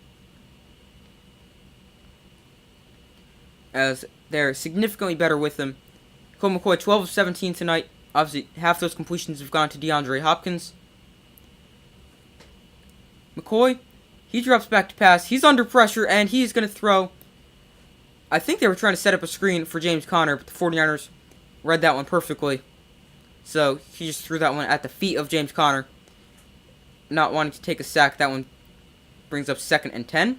as they're significantly better with him. Cole McCoy, 12 of 17 tonight. Obviously, half those completions have gone to DeAndre Hopkins. McCoy, he drops back to pass. He's under pressure, and he's going to throw. I think they were trying to set up a screen for James Conner, but the 49ers read that one perfectly. So, he just threw that one at the feet of James Conner. Not wanting to take a sack. That one brings up 2nd and 10.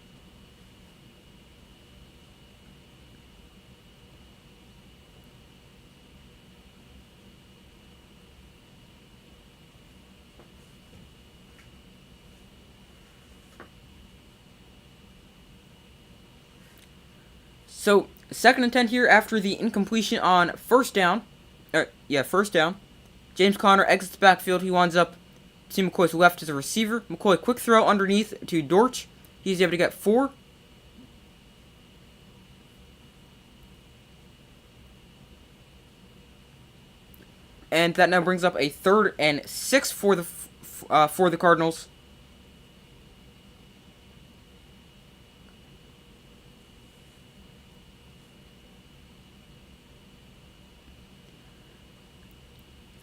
So, 2nd and 10 here after the incompletion on 1st down. 1st down. James Conner exits the backfield. He winds up to McCoy's left as a receiver. McCoy, quick throw underneath to Dortch. He's able to get 4. And that now brings up a 3rd and 6 for the Cardinals.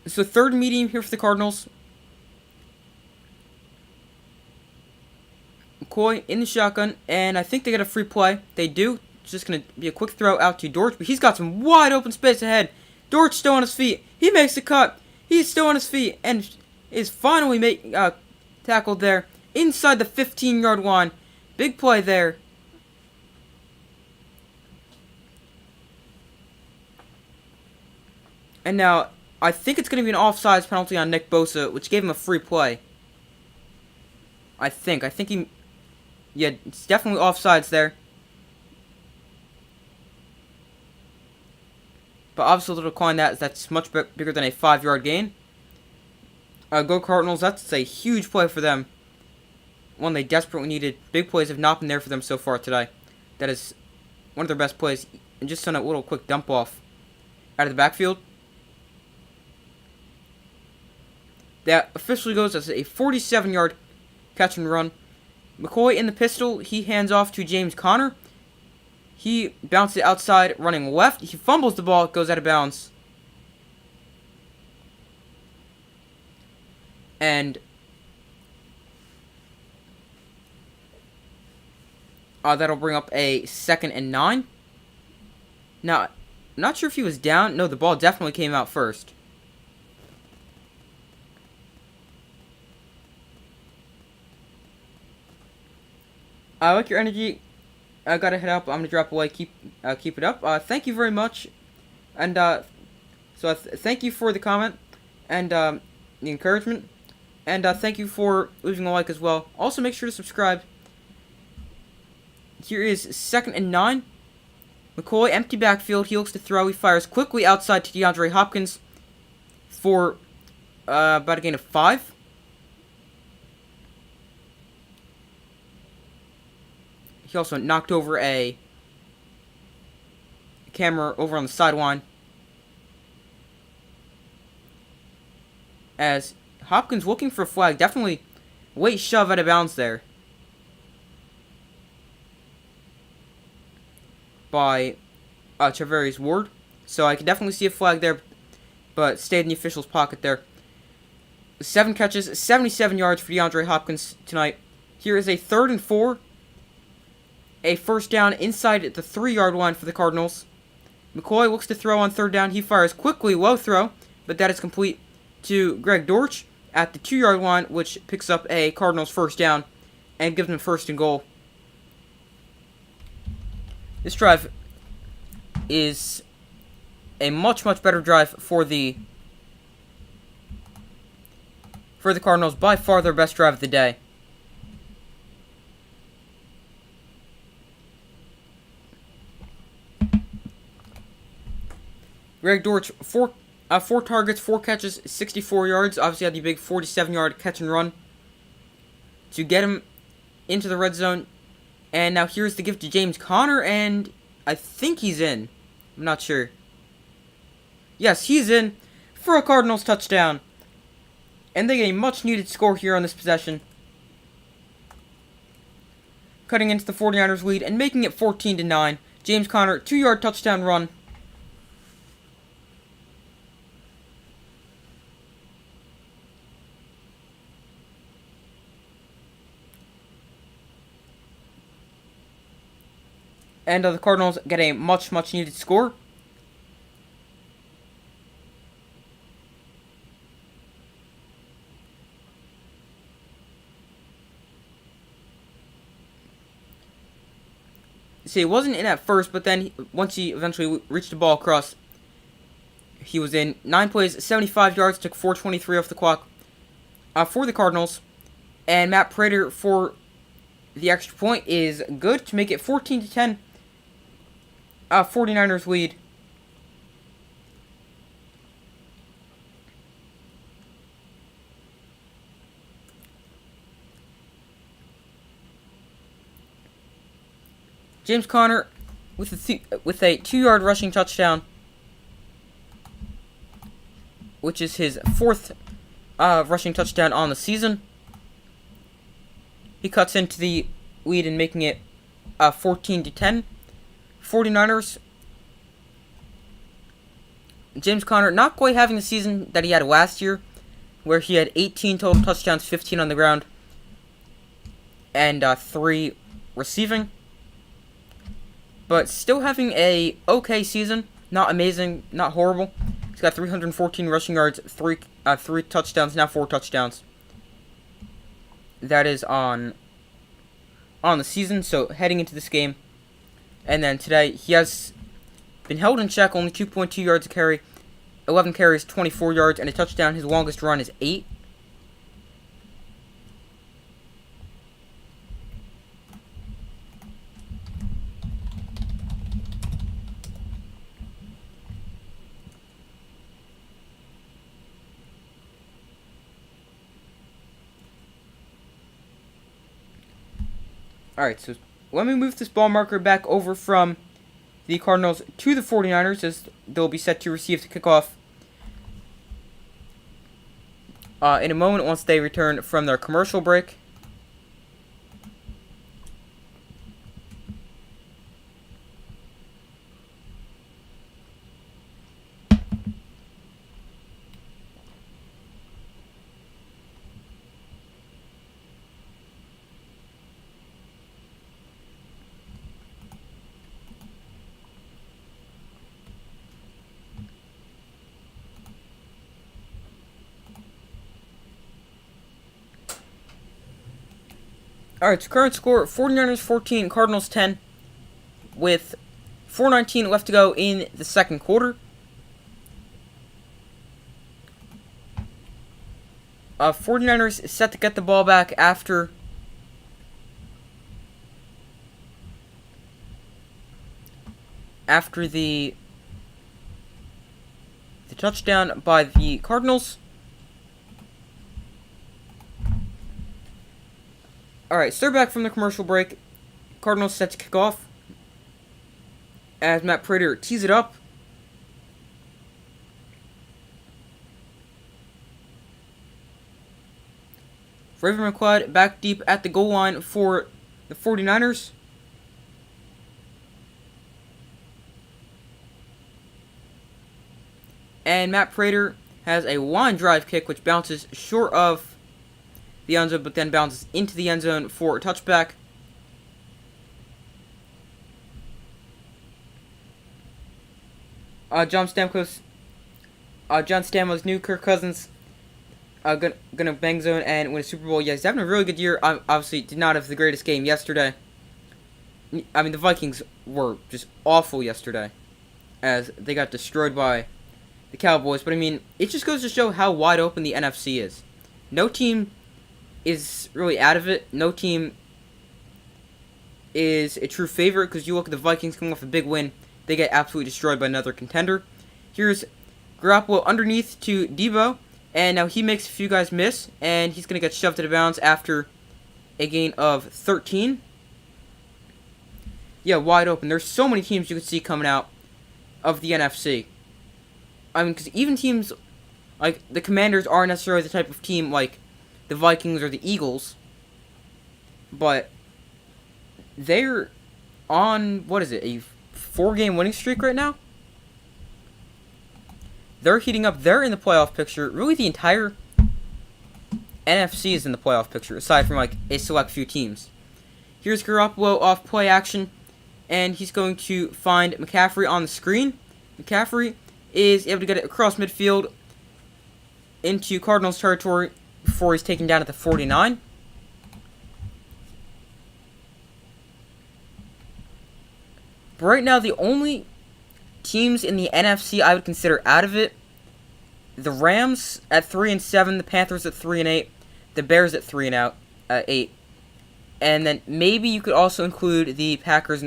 So 3rd and medium here for the Cardinals. McCoy in the shotgun, and I think they get a free play. They do. It's just going to be a quick throw out to Dortch, but he's got some wide open space ahead. Dortch still on his feet. He makes the cut. He's still on his feet and is finally tackled there inside the 15-yard line. Big play there. And now, I think it's going to be an offsides penalty on Nick Bosa, which gave him a free play. I think he... Yeah, it's definitely offsides there. But obviously they'll decline that, as that's much bigger than a 5-yard gain. Go Cardinals, that's a huge play for them. One they desperately needed. Big plays have not been there for them so far today. That is one of their best plays. And just on a little quick dump off out of the backfield. That officially goes as a 47-yard catch and run. McCoy in the pistol. He hands off to James Conner. He bounces it outside, running left. He fumbles the ball, goes out of bounds. And that'll bring up a 2nd and 9. Now, I'm not sure if he was down. No, the ball definitely came out first. I like your energy. I gotta head up. I'm gonna drop away. Keep it up. Thank you very much. And thank you for the comment and the encouragement. And thank you for leaving a like as well. Also, make sure to subscribe. Here is 2nd and 9. McCoy, empty backfield. He looks to throw. He fires quickly outside to DeAndre Hopkins for about a gain of 5. He also knocked over a camera over on the sideline. As Hopkins looking for a flag. Definitely late shove out of bounds there by Charvarius Ward. So I can definitely see a flag there, but stayed in the official's pocket there. 7 catches, 77 yards for DeAndre Hopkins tonight. Here is a 3rd and 4. A first down inside the 3-yard line for the Cardinals. McCoy looks to throw on 3rd down. He fires quickly, low throw, but that is complete to Greg Dortch at the 2-yard line, which picks up a Cardinals first down and gives them 1st and goal. This drive is a much better drive for the Cardinals. By far their best drive of the day. Greg Dortch, 4 targets, 4 catches, 64 yards. Obviously had the big 47-yard catch and run to get him into the red zone. And now here's the gift to James Conner, and I think he's in. I'm not sure. Yes, he's in for a Cardinals touchdown. And they get a much-needed score here on this possession, cutting into the 49ers lead and making it 14-9. James Conner, 2-yard touchdown run. And the Cardinals get a much needed score. See, it wasn't in at first, but then once he eventually reached the ball across, he was in. 9 plays, 75 yards, took 4:23 off the clock for the Cardinals. And Matt Prater for the extra point is good to make it 14-10. 49ers lead. James Conner with a 2-yard rushing touchdown, which is his 4th rushing touchdown on the season. He cuts into the lead and making it 14-10. 49ers. James Conner not quite having the season that he had last year, where he had 18 total touchdowns, 15 on the ground, and 3 receiving. But still having a okay season. Not amazing, not horrible. He's got 314 rushing yards, 3 touchdowns, now 4 touchdowns. That is on the season, so heading into this game. And then today, he has been held in check, only 2.2 yards a carry, 11 carries, 24 yards, and a touchdown. His longest run is 8. Alright, so let me move this ball marker back over from the Cardinals to the 49ers, as they'll be set to receive the kickoff in a moment once they return from their commercial break. Alright, so current score, 49ers 14, Cardinals 10, with 4:19 left to go in the second quarter. 49ers is set to get the ball back after the touchdown by the Cardinals. Alright, so they're back from the commercial break. Cardinals set to kick off as Matt Prater tees it up. Raven McQuaid back deep at the goal line for the 49ers. And Matt Prater has a line drive kick which bounces short of the end zone, but then bounces into the end zone for a touchback. John Stamkos knew Kirk Cousins gonna bang zone and win a Super Bowl. Yeah, he's having a really good year. Obviously did not have the greatest game yesterday. I mean, the Vikings were just awful yesterday, as they got destroyed by the Cowboys. But I mean, it just goes to show how wide open the NFC is. No team is really out of it. No team is a true favorite, because you look at the Vikings coming off a big win. They get absolutely destroyed by another contender. Here's Garoppolo underneath to Debo, and now he makes a few guys miss, and he's going to get shoved out of bounds after a gain of 13. Yeah, wide open. There's so many teams you could see coming out of the NFC. I mean, because even teams like the Commanders aren't necessarily the type of team like the Vikings or the Eagles, but they're on, what is it, a 4-game winning streak right now? They're heating up. They're in the playoff picture. Really, the entire NFC is in the playoff picture, aside from like a select few teams. Here's Garoppolo off play action, and he's going to find McCaffrey on the screen. McCaffrey is able to get it across midfield into Cardinals territory before he's taken down at the 49. But right now, the only teams in the NFC I would consider out of it: the Rams at 3-7, the Panthers at 3-8, the Bears at 3-8, and then maybe you could also include the Packers.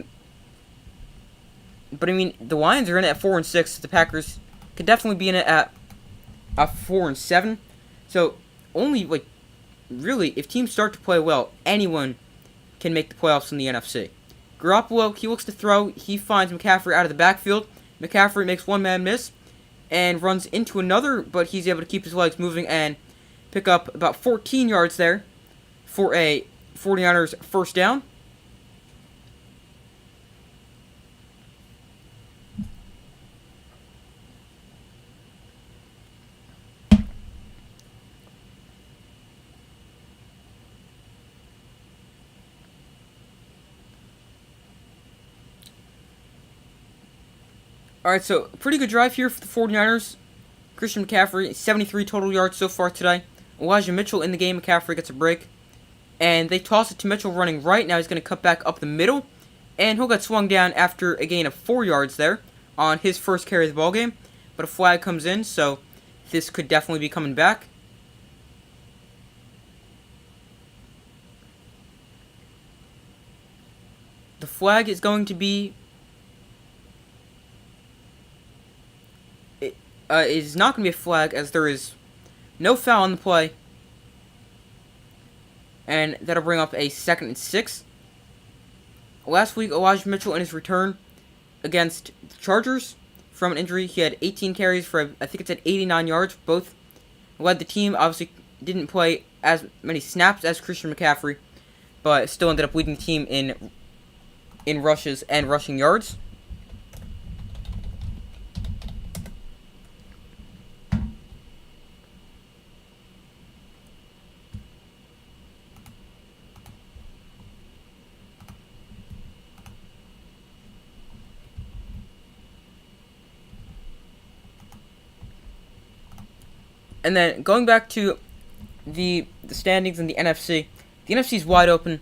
But I mean, the Lions are in it at 4-6. So the Packers could definitely be in it at 4-7. So only, like, really, if teams start to play well, anyone can make the playoffs in the NFC. Garoppolo, he looks to throw. He finds McCaffrey out of the backfield. McCaffrey makes one man miss and runs into another, but he's able to keep his legs moving and pick up about 14 yards there for a 49ers first down. Alright, so pretty good drive here for the 49ers. Christian McCaffrey, 73 total yards so far today. Elijah Mitchell in the game. McCaffrey gets a break. And they toss it to Mitchell running right. Now he's going to cut back up the middle. And he'll get swung down after a gain of 4 yards there on his first carry of the ballgame. But a flag comes in, so this could definitely be coming back. The flag is going to be... It is not going to be a flag, as there is no foul on the play. And that'll bring up a 2nd and 6. Last week, Elijah Mitchell in his return against the Chargers from an injury, he had 18 carries for, I think it said 89 yards. Both led the team. Obviously didn't play as many snaps as Christian McCaffrey, but still ended up leading the team in rushes and rushing yards. And then going back to the standings in the NFC is wide open.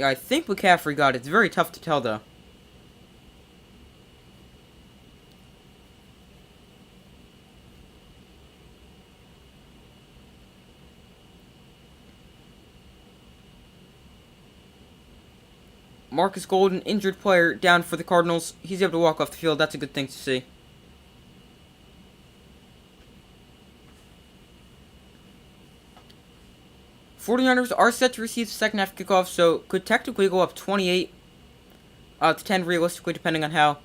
Yeah, I think McCaffrey got it. It's very tough to tell, though. Marcus Golden, injured player, down for the Cardinals. He's able to walk off the field. That's a good thing to see. '49ers are set to receive the second half kickoff, so could technically go up 28 to 10 realistically, depending on how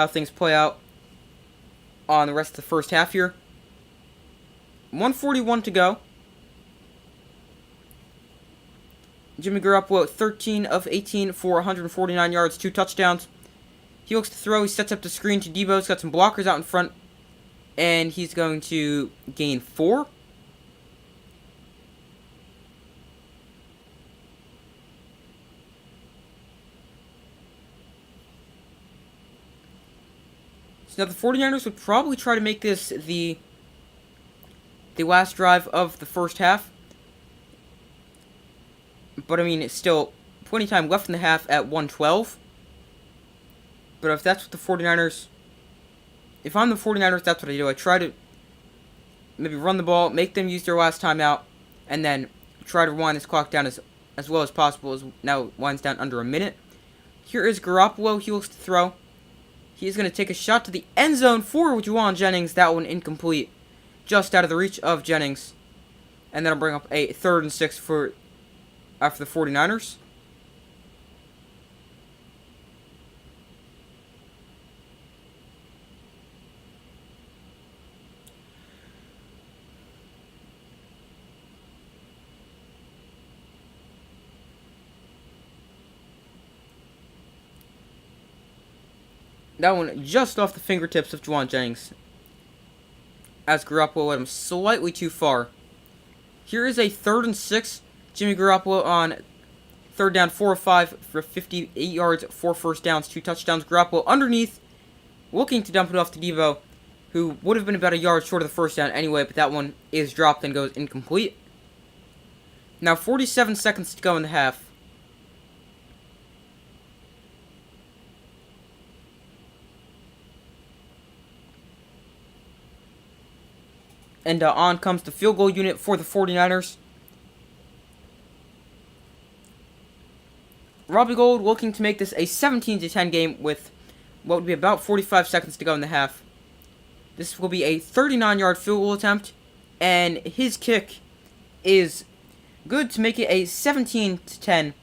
things play out on the rest of the first half here. 1:41 to go. Jimmy Garoppolo, 13 of 18 for 149 yards, 2 touchdowns. He looks to throw. He sets up the screen to Debo. He's got some blockers out in front, and he's going to gain 4. So now the 49ers would probably try to make this the last drive of the first half. But, I mean, it's still plenty of time left in the half at 1:12. But if that's what the 49ers... If I'm the 49ers, that's what I do. I try to maybe run the ball, make them use their last timeout, and then try to wind this clock down as well as possible. As now it winds down under a minute. Here is Garoppolo. He looks to throw. He's going to take a shot to the end zone for Juwan Jennings. That one incomplete. Just out of the reach of Jennings. And that'll bring up a 3rd and 6 for the 49ers. That one just off the fingertips of Juwan Jennings, as Garoppolo led him slightly too far. Here is a 3rd and 6. Jimmy Garoppolo on 3rd down, 4 of 5 for 58 yards, 4 first downs, 2 touchdowns. Garoppolo underneath, looking to dump it off to Debo, who would have been about a yard short of the first down anyway, but that one is dropped and goes incomplete. Now 47 seconds to go in the half. And on comes the field goal unit for the 49ers. Robbie Gould looking to make this a 17-10 game with what would be about 45 seconds to go in the half. This will be a 39-yard field goal attempt, and his kick is good to make it a 17-10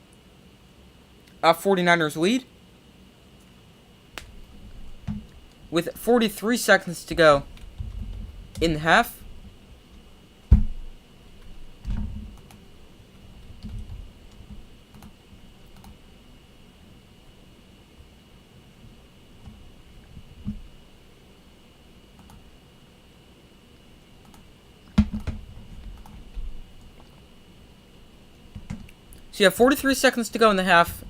49ers lead. With 43 seconds to go in the half. So you have 43 seconds to go in the half.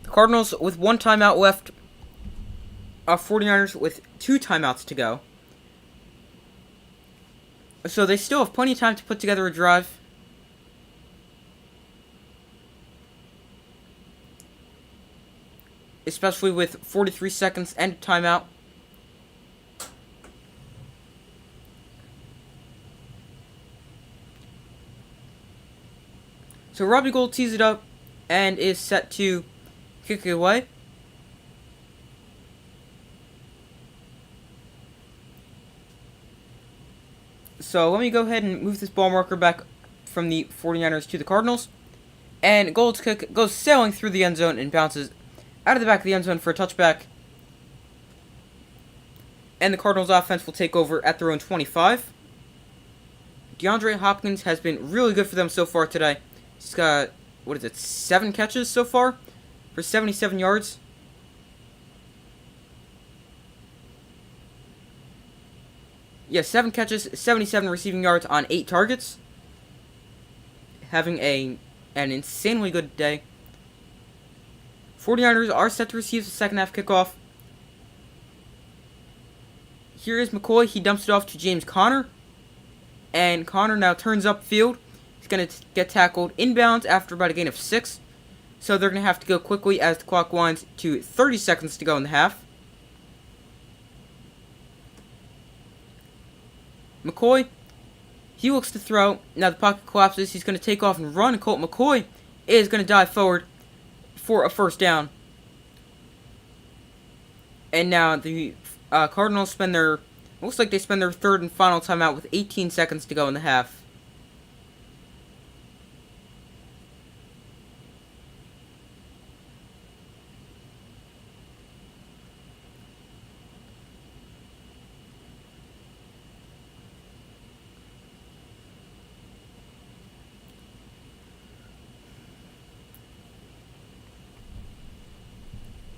The Cardinals with 1 timeout left. 49ers with 2 timeouts to go. So they still have plenty of time to put together a drive. Especially with 43 seconds and a timeout. So Robbie Gould tees it up and is set to kick it away. So let me go ahead and move this ball marker back from the 49ers to the Cardinals. And Gould's kick goes sailing through the end zone and bounces out of the back of the end zone for a touchback. And the Cardinals offense will take over at their own 25. DeAndre Hopkins has been really good for them so far today. He's got, 7 catches so far for 77 yards. Yeah, 7 catches, 77 receiving yards on 8 targets. Having an insanely good day. 49ers are set to receive the second half kickoff. Here is McCoy. He dumps it off to James Conner. And Conner now turns upfield. He's going to get tackled inbounds after about a gain of 6. So they're going to have to go quickly as the clock winds to 30 seconds to go in the half. McCoy, he looks to throw. Now the pocket collapses. He's going to take off and run. Colt McCoy is going to dive forward for a first down. And now the Cardinals looks like they spend their third and final timeout with 18 seconds to go in the half.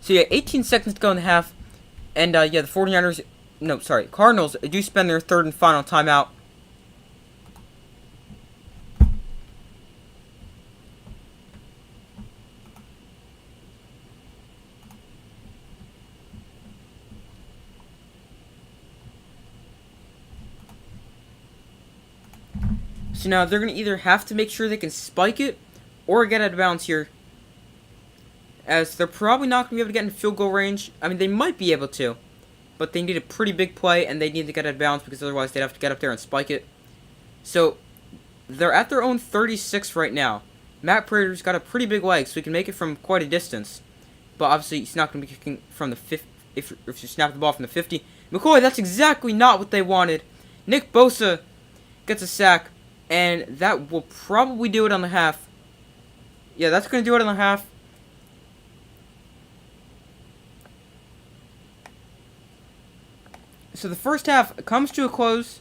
So yeah, 18 seconds to go in the half. And yeah, the Cardinals do spend their third and final timeout. So now they're going to either have to make sure they can spike it or get out of bounds here, as they're probably not going to be able to get in field goal range. I mean, they might be able to, but they need a pretty big play, and they need to get out of bounds because otherwise they'd have to get up there and spike it. So they're at their own 36 right now. Matt Prater's got a pretty big leg, so he can make it from quite a distance. But obviously, he's not going to be kicking from the 50 if you snap the ball from the 50. McCoy, that's exactly not what they wanted. Nick Bosa gets a sack, and that will probably do it on the half. Yeah, that's going to do it on the half. So the first half comes to a close.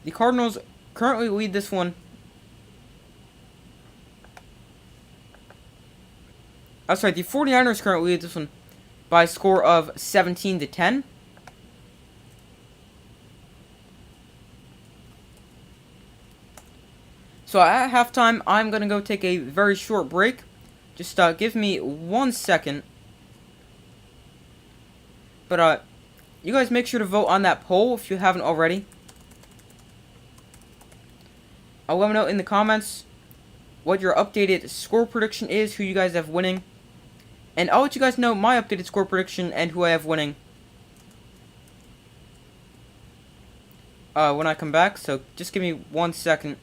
The Cardinals currently lead this one. I'm sorry, the 49ers currently lead this one by a score of 17-10. So at halftime, I'm going to go take a very short break. Just give me 1 second. But you guys make sure to vote on that poll if you haven't already. Let me know in the comments what your updated score prediction is, who you guys have winning. And I'll let you guys know my updated score prediction and who I have winning when I come back. So just give me 1 second.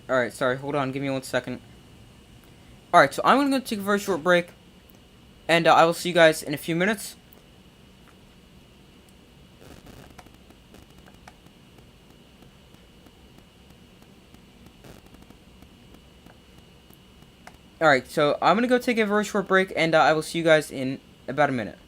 Alright, sorry, hold on, give me 1 second. Alright, so I'm going to take a very short break, and I will see you guys in a few minutes. Alright, so I'm going to go take a very short break, and I will see you guys in about a minute.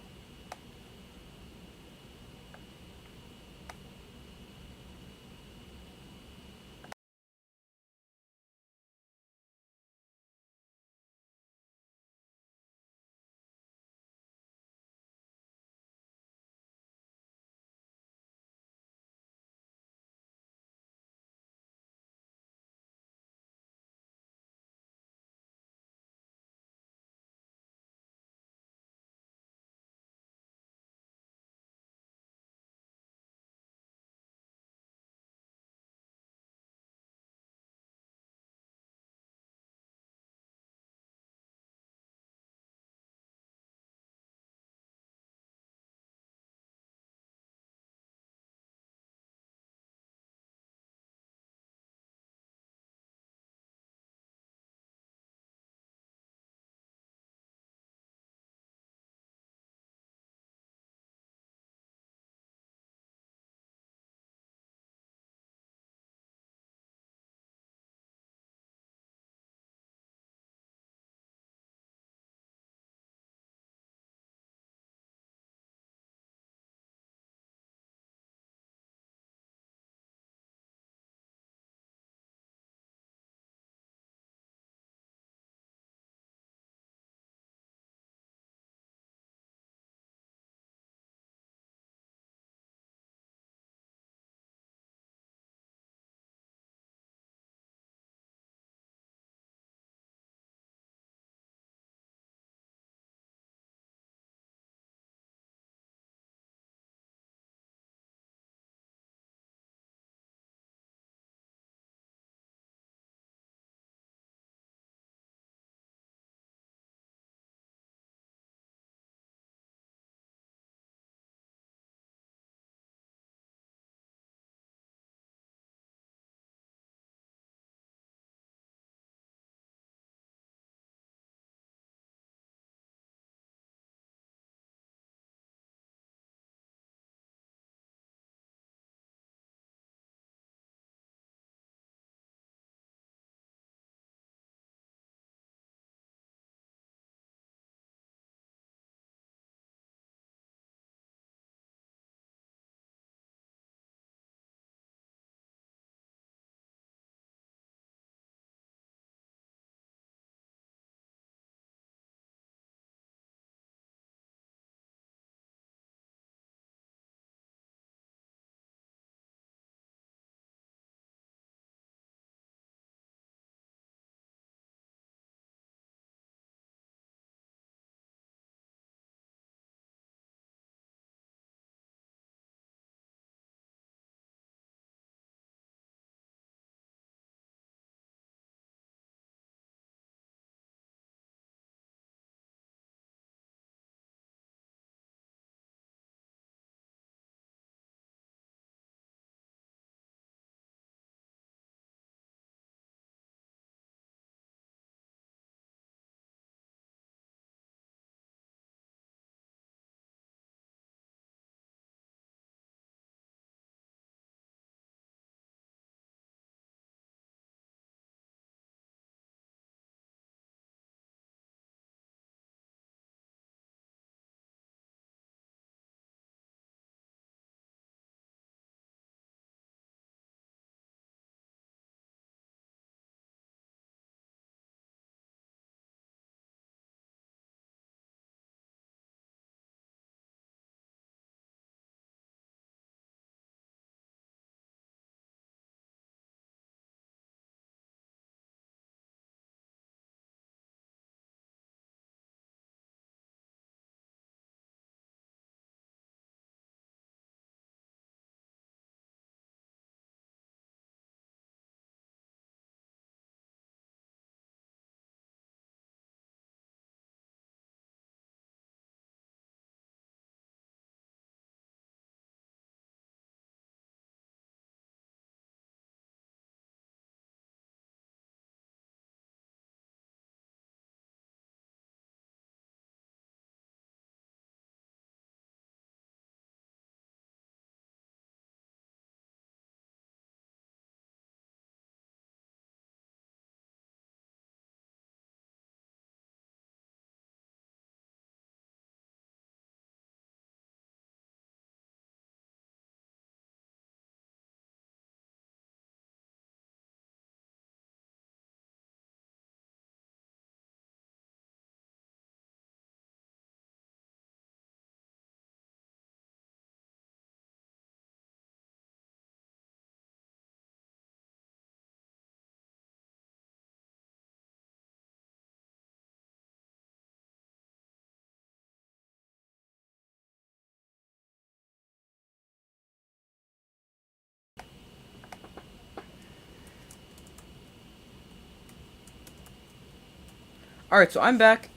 Alright, so I'm back.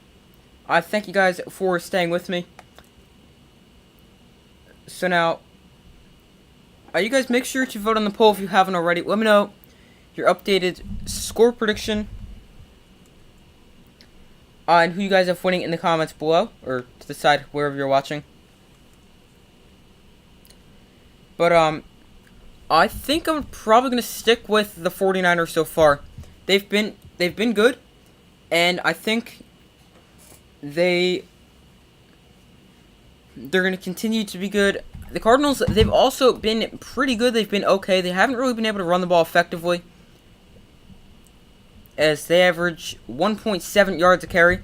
I thank you guys for staying with me. So now, you guys make sure to vote on the poll if you haven't already. Let me know your updated score prediction. And who you guys have winning in the comments below, or to the side, wherever you're watching. But, I think I'm probably going to stick with the 49ers so far. They've been good, and I think they're going to continue to be good. The Cardinals, they've also been pretty good. They've been okay. They haven't really been able to run the ball effectively, as they average 1.7 yards a carry.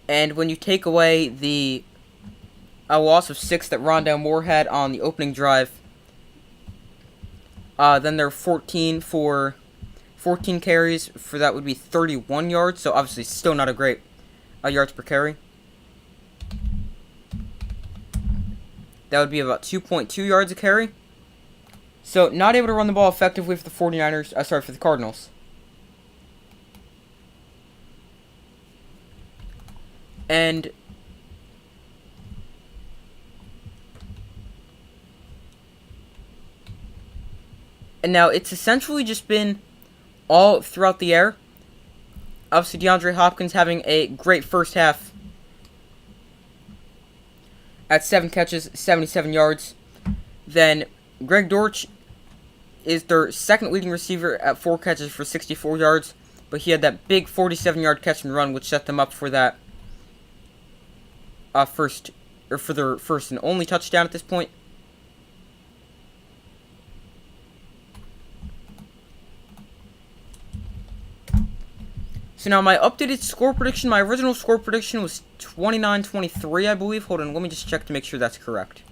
And when you take away the loss of 6 that Rondale Moore had on the opening drive, then they're 14 carries. For that would be 31 yards. So obviously still not a great yards per carry. That would be about 2.2 yards a carry. So not able to run the ball effectively for the 49ers. For the Cardinals. And now it's essentially just been all throughout the air. Obviously, DeAndre Hopkins having a great first half at 7 catches, 77 yards. Then Greg Dortch is their second leading receiver at 4 catches for 64 yards. But he had that big 47-yard catch and run, which set them up for that for their first and only touchdown at this point. So now my updated score prediction, my original score prediction was 29-23, I believe. Hold on, let me just check to make sure that's correct.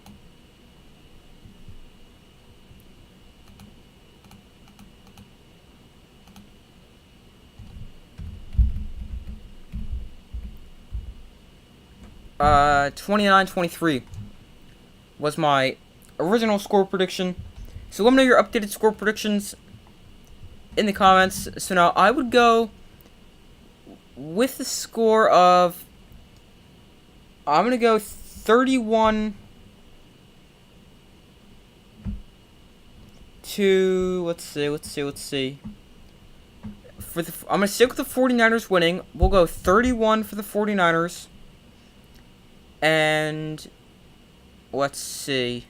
Uh, 29-23 was my original score prediction. So let me know your updated score predictions in the comments. So now I would go with the score of, I'm going to go 31 to, let's see. I'm going to stick with the 49ers winning. We'll go 31 for the 49ers. And let's see.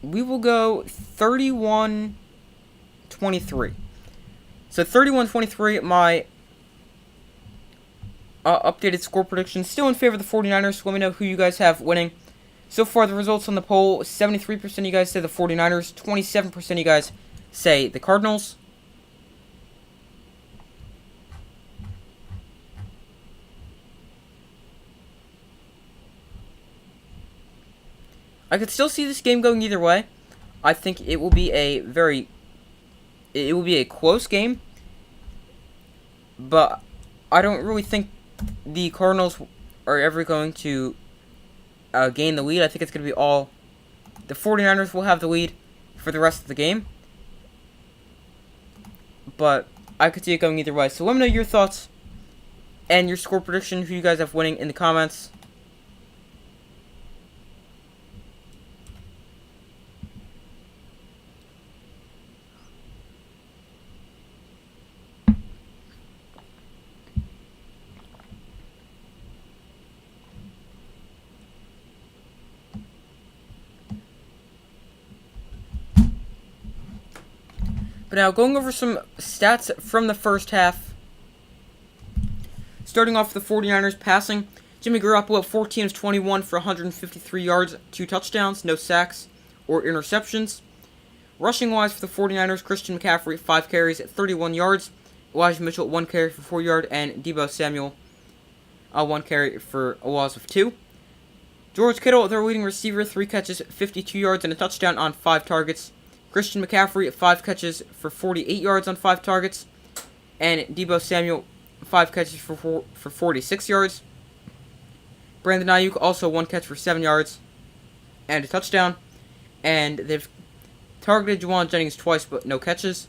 We will go 31-23. So 31-23, my updated score prediction. Still in favor of the 49ers. So let me know who you guys have winning. So far, the results on the poll, 73% of you guys say the 49ers, 27% of you guys say the Cardinals. I could still see this game going either way. I think it will be a close game. But I don't really think the Cardinals are ever going to gain the lead. I think it's going to be all the 49ers will have the lead for the rest of the game. But I could see it going either way. So let me know your thoughts and your score prediction, who you guys have winning, in the comments. But now, going over some stats from the first half. Starting off with the 49ers passing. Jimmy Garoppolo, 14 of 21 for 153 yards, 2 touchdowns, no sacks or interceptions. Rushing-wise for the 49ers, Christian McCaffrey, 5 carries at 31 yards. Elijah Mitchell, 1 carry for 4 yards. And Deebo Samuel, 1 carry for a loss of 2. George Kittle, their leading receiver, 3 catches, 52 yards, and a touchdown on 5 targets. Christian McCaffrey, 5 catches for 48 yards on 5 targets. And Deebo Samuel, 5 catches for 46 yards. Brandon Ayuk, also 1 catch for 7 yards. and a touchdown. And they've targeted Juwan Jennings twice, but no catches.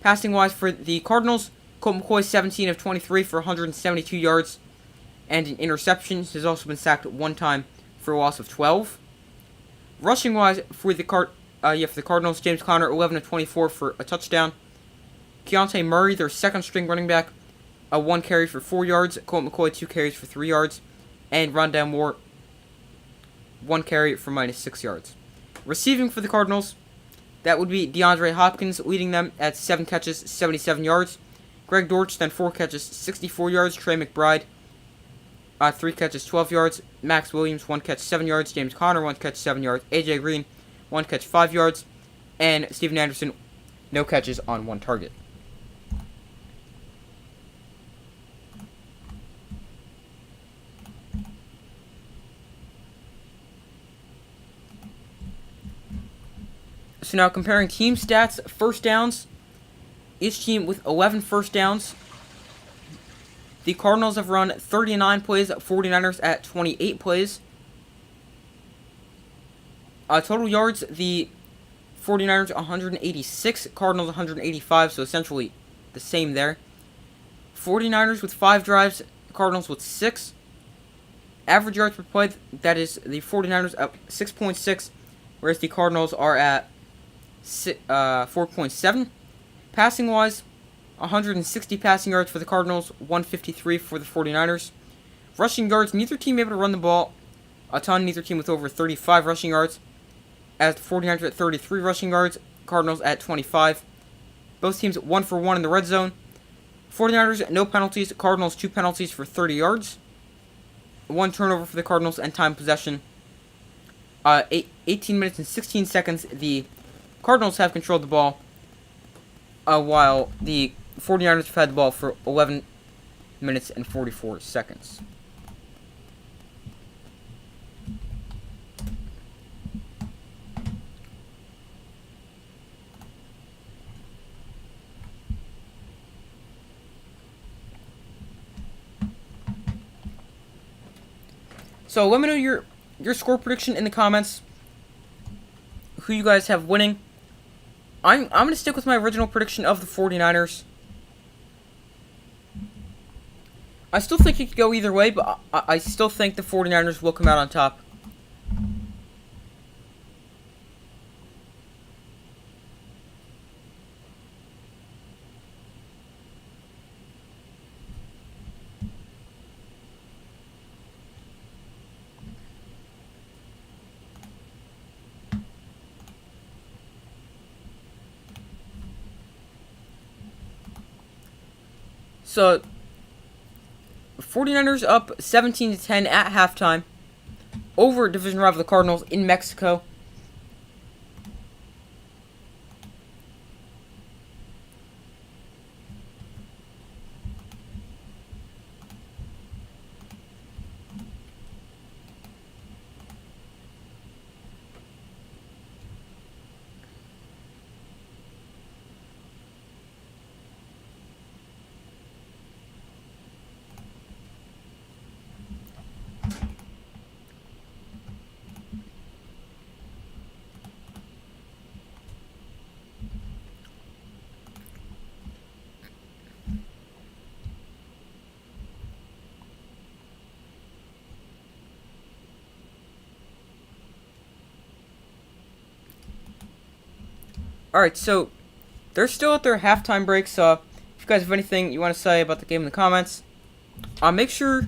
Passing wise for the Cardinals, Colt McCoy 17 of 23 for 172 yards and an interception. He's also been sacked one time for a loss of 12. Rushing wise for the Cardinals, James Conner 11 of 24 for a touchdown. Keontae Murray, their second string running back, 1 carry for 4 yards. Colt McCoy 2 carries for 3 yards, and Rondale Moore 1 carry for -6 yards. Receiving for the Cardinals, that would be DeAndre Hopkins leading them at 7 catches, 77 yards. Greg Dortch then 4 catches, 64 yards. Trey McBride 3 catches, 12 yards. Max Williams 1 catch, 7 yards. James Conner 1 catch, 7 yards. AJ Green 1 catch, 5 yards. And Steven Anderson no catches on 1 target. So now comparing team stats, first downs, each team with 11 first downs. The Cardinals have run 39 plays, 49ers at 28 plays. Total yards, the 49ers 186, Cardinals 185, so essentially the same there. 49ers with 5 drives, Cardinals with 6. Average yards per play, that is the 49ers at 6.6, whereas the Cardinals are at 4.7. Passing wise, 160 passing yards for the Cardinals, 153 for the 49ers. Rushing yards, neither team able to run the ball a ton, neither team with over 35 rushing yards. As the 49ers at 33 rushing yards, Cardinals at 25. Both teams 1 for 1 in the red zone. 49ers, no penalties, Cardinals 2 penalties for 30 yards. 1 turnover for the Cardinals, and time possession 18 minutes and 16 seconds. The Cardinals have controlled the ball, while the 49ers have had the ball for 11 minutes and 44 seconds. So let me know your score prediction in the comments. Who you guys have winning. I'm going to stick with my original prediction of the 49ers. I still think it could go either way, but I still think the 49ers will come out on top. So, 49ers up 17-10 at halftime over division rival the Cardinals in Mexico. Alright, so they're still at their halftime break, so if you guys have anything you want to say about the game in the comments, make sure to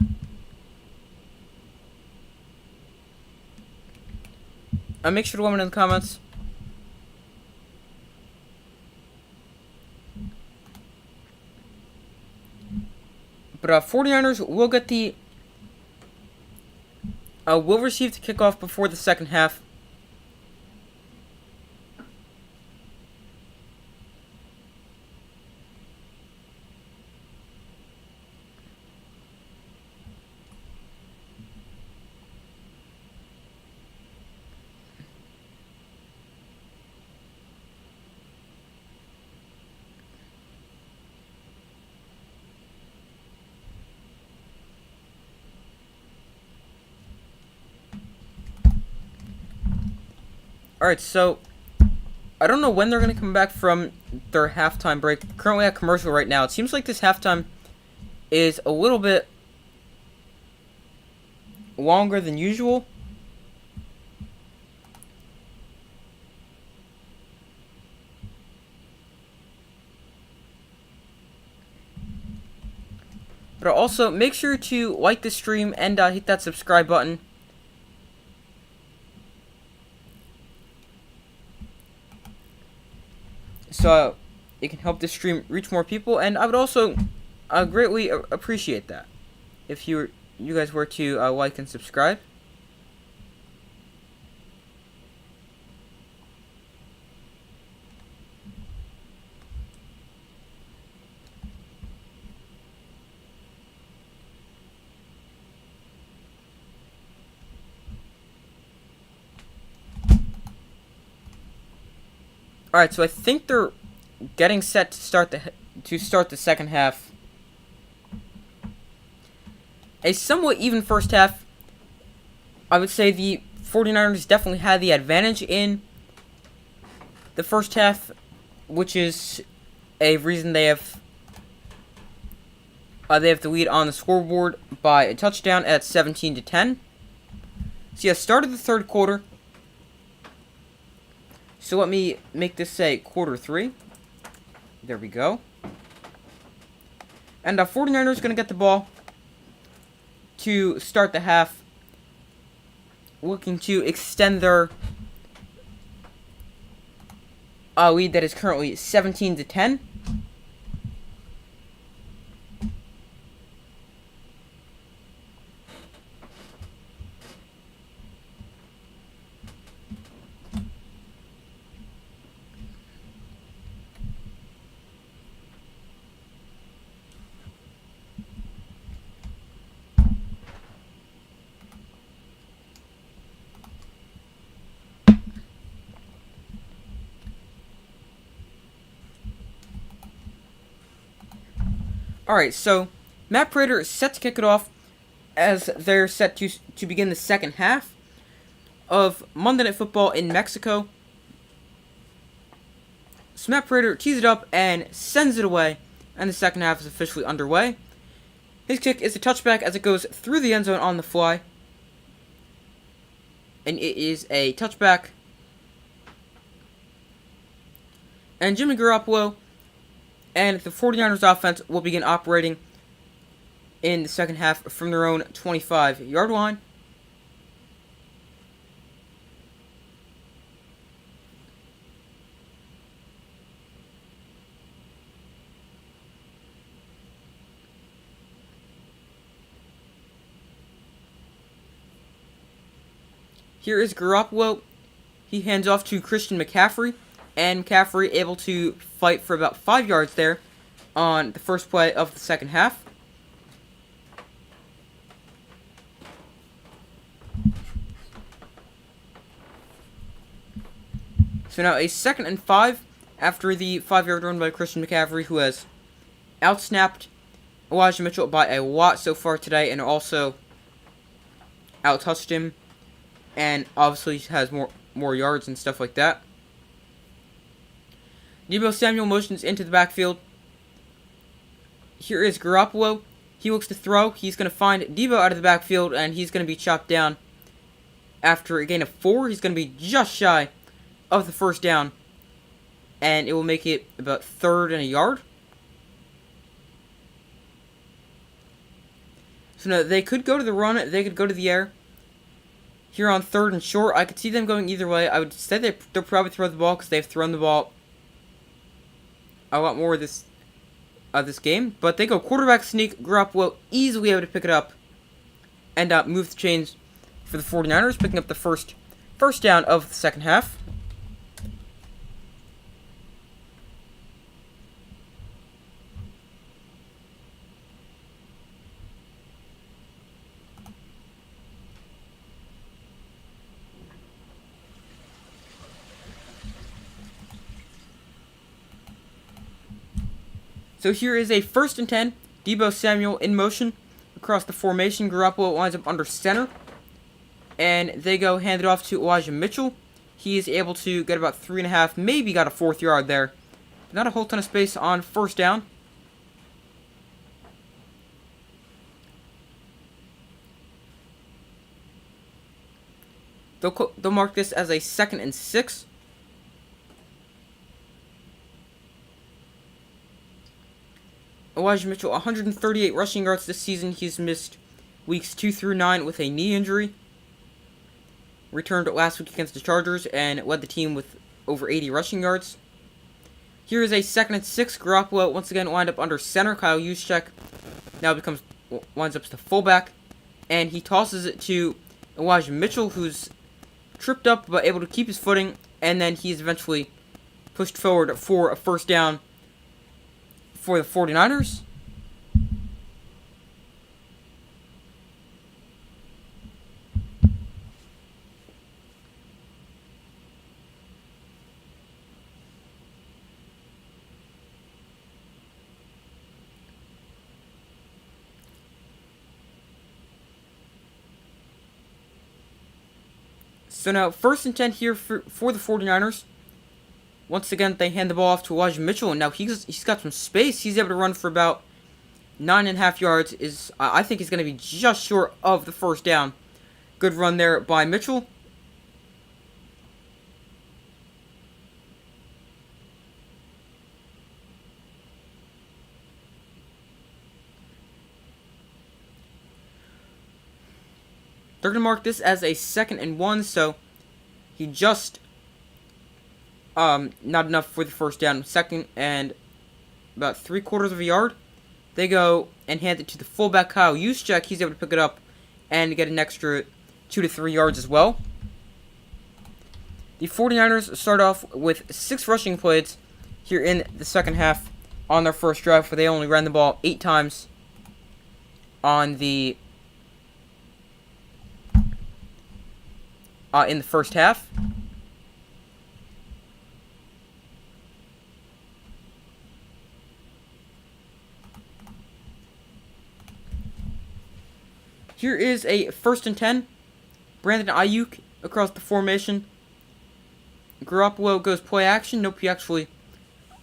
let me know in the comments. But 49ers will get will receive the kickoff before the second half. Alright, so I don't know when they're going to come back from their halftime break. Currently at commercial right now. It seems like this halftime is a little bit longer than usual. But also, make sure to like the stream and hit that subscribe button. So it can help the stream reach more people. And I would also greatly appreciate that if you guys were to like and subscribe. Alright, so I think they're getting set to start the second half. A somewhat even first half. I would say the 49ers definitely had the advantage in the first half, which is a reason they have the lead on the scoreboard by a touchdown at 17-10. So yeah, started the third quarter. So let me make this say quarter 3. There we go. And 49ers going to get the ball to start the half, looking to extend their lead that is currently 17-10. Alright, so Matt Prater is set to kick it off as they're set to begin the second half of Monday Night Football in Mexico. So Matt Prater tees it up and sends it away, and the second half is officially underway. His kick is a touchback as it goes through the end zone on the fly. And it is a touchback. And Jimmy Garoppolo and the 49ers offense will begin operating in the second half from their own 25-yard line. Here is Garoppolo. He hands off to Christian McCaffrey. And McCaffrey able to fight for about 5 yards there on the first play of the second half. So now a 2nd and 5 after the 5-yard run by Christian McCaffrey, who has outsnapped Elijah Mitchell by a lot so far today and also outtouched him. And obviously has more yards and stuff like that. Deebo Samuel motions into the backfield. Here is Garoppolo. He looks to throw. He's going to find Deebo out of the backfield, and he's going to be chopped down. After a gain of 4, he's going to be just shy of the first down. And it will make it about 3rd and a yard. So now they could go to the run. They could go to the air. Here on 3rd and short, I could see them going either way. I would say they'll probably throw the ball because they've thrown the ball a lot more this game. But they go quarterback sneak. Garoppolo easily able to pick it up and move the chains for the 49ers, picking up the first down of the second half. So here is a 1st and 10. Deebo Samuel in motion across the formation. Garoppolo winds up under center. And they go hand it off to Elijah Mitchell. he is able to get about 3.5, maybe got a 4th yard there. Not a whole ton of space on first down. They'll mark this as a 2nd and 6. Elijah Mitchell, 138 rushing yards this season. He's missed weeks 2 through 9 with a knee injury. Returned last week against the Chargers and led the team with over 80 rushing yards. Here is a 2nd and 6. Garoppolo once again lined up under center. Kyle Juszczyk now winds up as the fullback. And he tosses it to Elijah Mitchell, who's tripped up but able to keep his footing. And then he's eventually pushed forward for a first down for the 49ers. So now, 1st and 10 here for the 49ers. Once again, they hand the ball off to Elijah Mitchell, and now he's got some space. He's able to run for about 9.5 yards. I think he's going to be just short of the first down. Good run there by Mitchell. They're going to mark this as a 2nd and 1, so he just not enough for the first down. 2nd and about 3/4 of a yard. They go and hand it to the fullback, Kyle Juszczyk. He's able to pick it up and get an extra 2 to 3 yards as well. The 49ers start off with 6 rushing plays here in the second half on their first drive, where they only ran the ball 8 times on the in the first half. Here is a 1st and 10. Brandon Ayuk across the formation. Garoppolo goes play action. Nope, he actually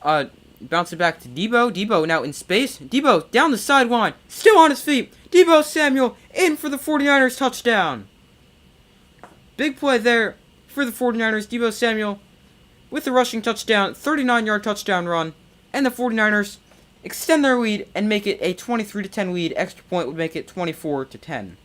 bounces it back to Debo. Debo now in space. Debo down the sideline. Still on his feet. Debo Samuel in for the 49ers touchdown. Big play there for the 49ers. Debo Samuel with the rushing touchdown. 39-yard touchdown run. And the 49ers extend their lead and make it a 23-10 lead. Extra point would make it 24-10.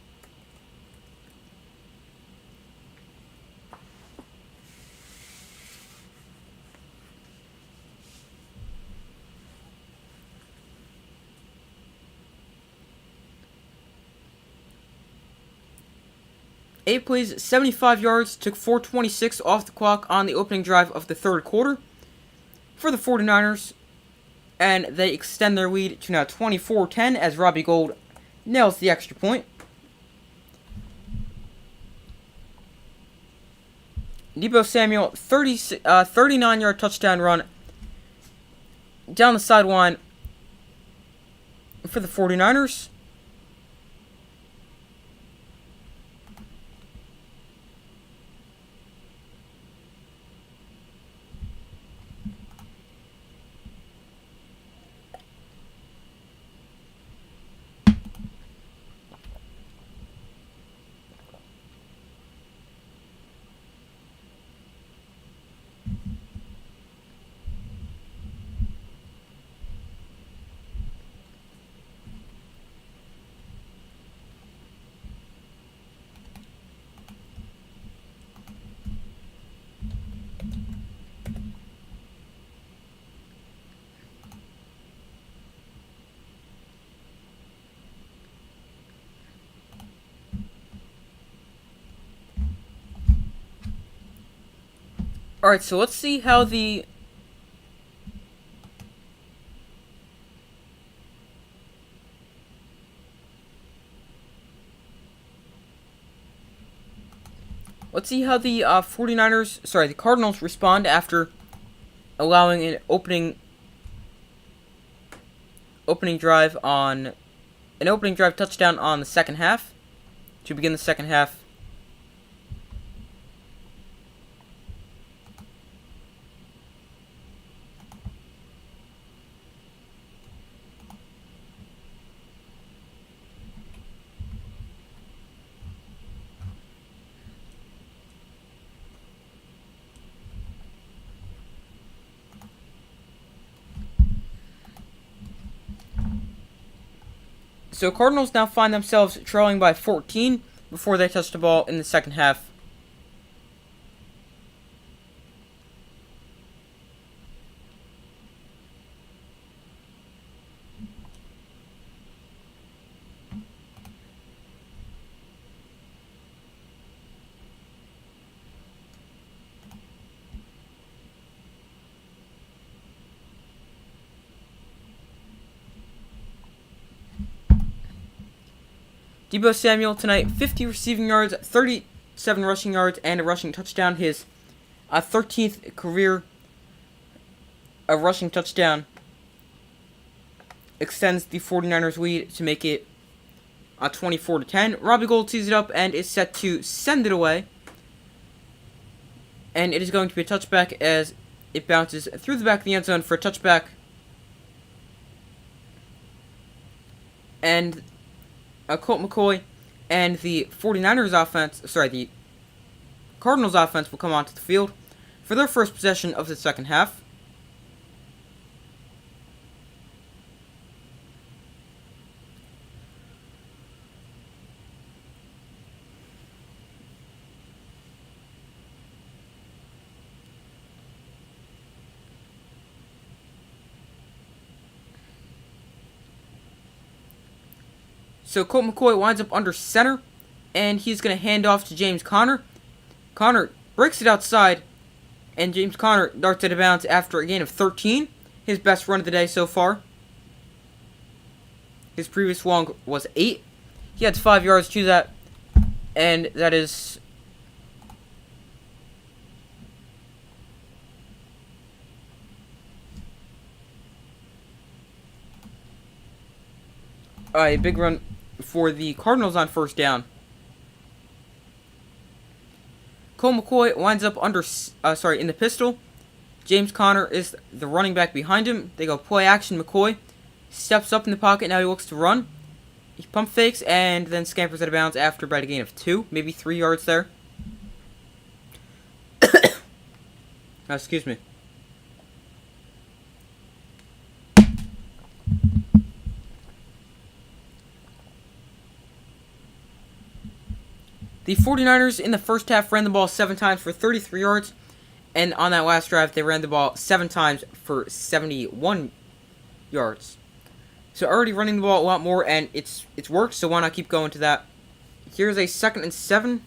Eight plays, 75 yards, took 4:26 off the clock on the opening drive of the third quarter for the 49ers. And they extend their lead to now 24-10 as Robbie Gould nails the extra point. Debo Samuel, 39-yard touchdown run down the sideline for the 49ers. Alright, so let's see how the the Cardinals respond after allowing an opening drive touchdown on the second half to begin the second half. So Cardinals now find themselves trailing by 14 before they touch the ball in the second half. Deebo Samuel tonight, 50 receiving yards, 37 rushing yards, and a rushing touchdown. His 13th career rushing touchdown extends the 49ers lead to make it 24-10. Robbie Gould sees it up and is set to send it away. And it is going to be a touchback as it bounces through the back of the end zone for a touchback. And Colt McCoy and the 49ers offense, the Cardinals offense will come onto the field for their first possession of the second half. So Colt McCoy winds up under center, and he's going to hand off to James Conner. Conner breaks it outside, and James Conner darts out of bounds after a gain of 13. His best run of the day so far. His previous long was 8. He adds 5 yards to that, and that is a big run for the Cardinals on first down. Colt McCoy winds up in the pistol. James Conner is the running back behind him. They go play action. McCoy steps up in the pocket. Now he looks to run. He pump fakes and then scampers out of bounds after about a gain of 2, maybe 3 yards there. Excuse me. The 49ers in the first half ran the ball 7 times for 33 yards, and on that last drive, they ran the ball 7 times for 71 yards. So already running the ball a lot more, and it's worked, so why not keep going to that? Here's a 2nd and 7.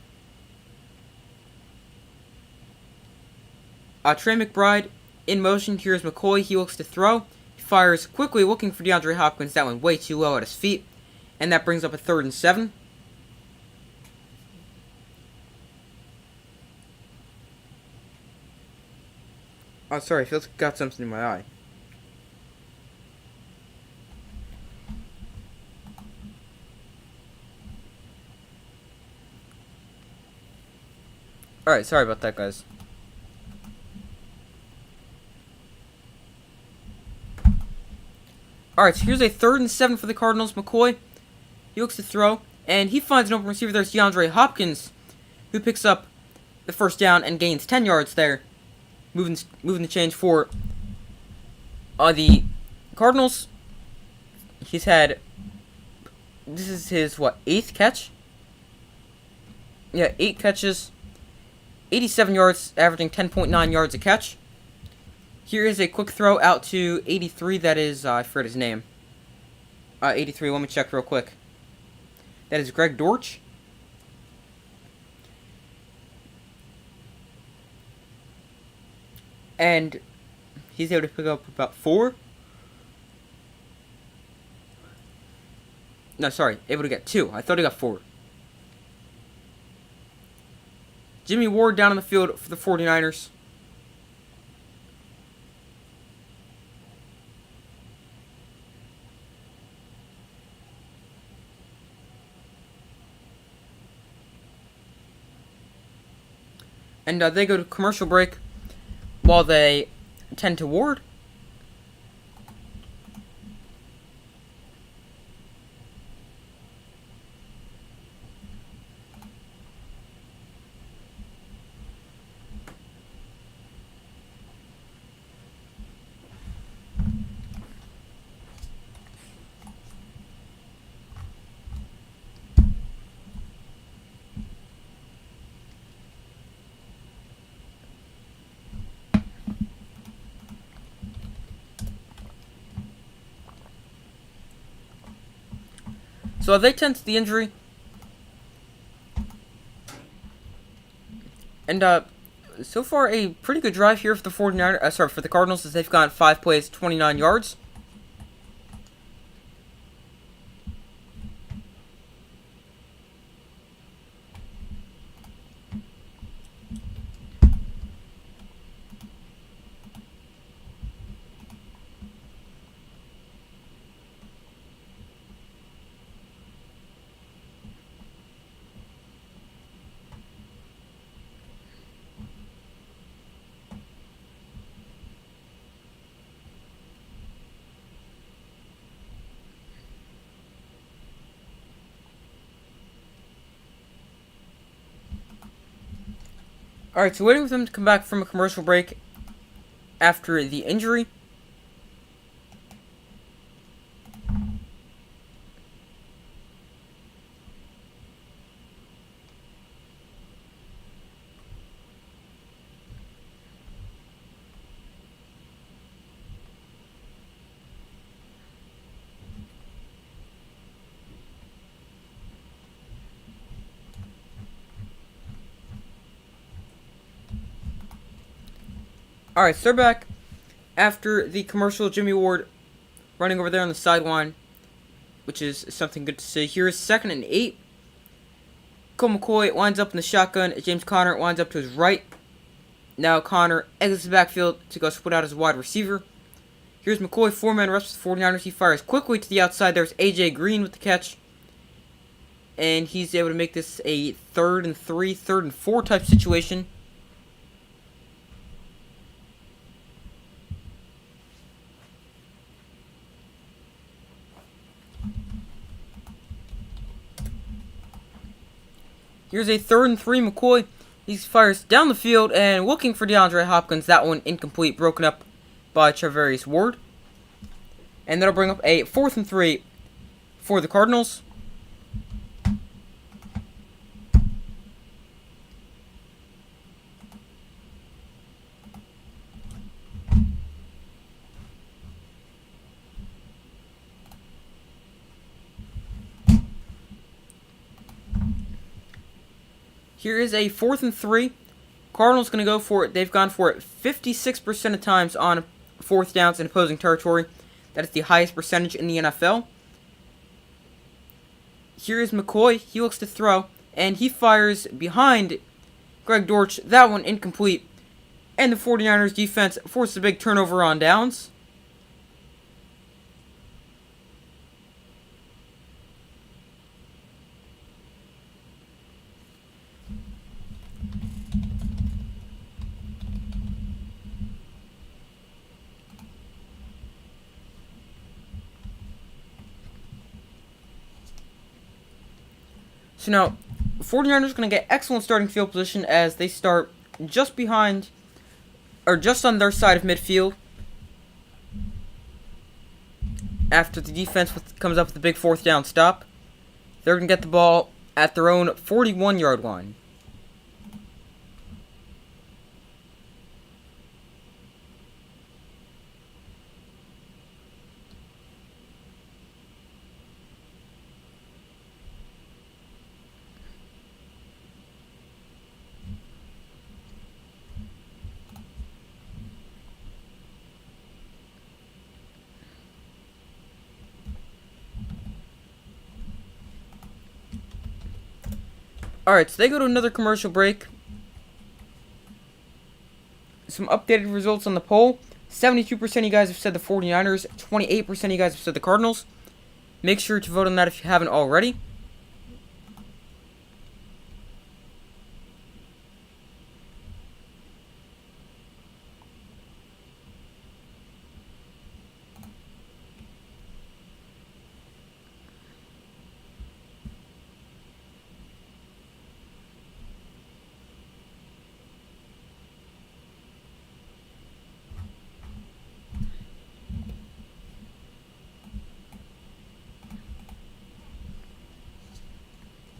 Trey McBride in motion. Here's McCoy. He looks to throw. He fires quickly, looking for DeAndre Hopkins. That went way too low at his feet, and that brings up a 3rd and 7. Oh, sorry, I feel like I got something in my eye. Alright, sorry about that, guys. Alright, so here's a 3rd and 7 for the Cardinals. McCoy, he looks to throw, and he finds an open receiver. There's DeAndre Hopkins, who picks up the first down and gains 10 yards there. Moving the change for the Cardinals. He's had, this is his, 8th catch? Yeah, 8 catches, 87 yards, averaging 10.9 yards a catch. Here is a quick throw out to 83, that is, I forgot his name. 83, let me check real quick. That is Greg Dortch. And he's able to pick up about 4. No, sorry, able to get 2. I thought he got 4. Jimmy Ward down on the field for the 49ers. And they go to commercial break while they tend to Ward. So they tend to the injury. And so far a pretty good drive here for the 49ers, for the Cardinals, as they've gone 5 plays, 29 yards. Alright, so waiting for them to come back from a commercial break after the injury. Alright, so they're back after the commercial. Jimmy Ward running over there on the sideline, which is something good to see. Here's 2nd and 8. Cole McCoy winds up in the shotgun. James Conner winds up to his right. Now Conner exits the backfield to go split out as a wide receiver. Here's McCoy, 4-man rush with the 49ers. He fires quickly to the outside. There's A.J. Green with the catch. And he's able to make this a 3rd and 3, 3rd and 4 type situation. Here's a 3rd and 3, McCoy. He fires down the field and looking for DeAndre Hopkins. That one incomplete, broken up by Charvarius Ward. And that'll bring up a 4th and 3 for the Cardinals. Here is a 4th and 3. Cardinals going to go for it. They've gone for it 56% of times on 4th downs in opposing territory. That is the highest percentage in the NFL. Here is McCoy. He looks to throw, and he fires behind Greg Dortch. That one incomplete. And the 49ers defense forces a big turnover on downs. So now, 49ers are going to get excellent starting field position as they start just behind, or just on their side of midfield. After the defense comes up with a big 4th down stop, they're going to get the ball at their own 41-yard line. Alright, so they go to another commercial break. Some updated results on the poll. 72% of you guys have said the 49ers. 28% of you guys have said the Cardinals. Make sure to vote on that if you haven't already.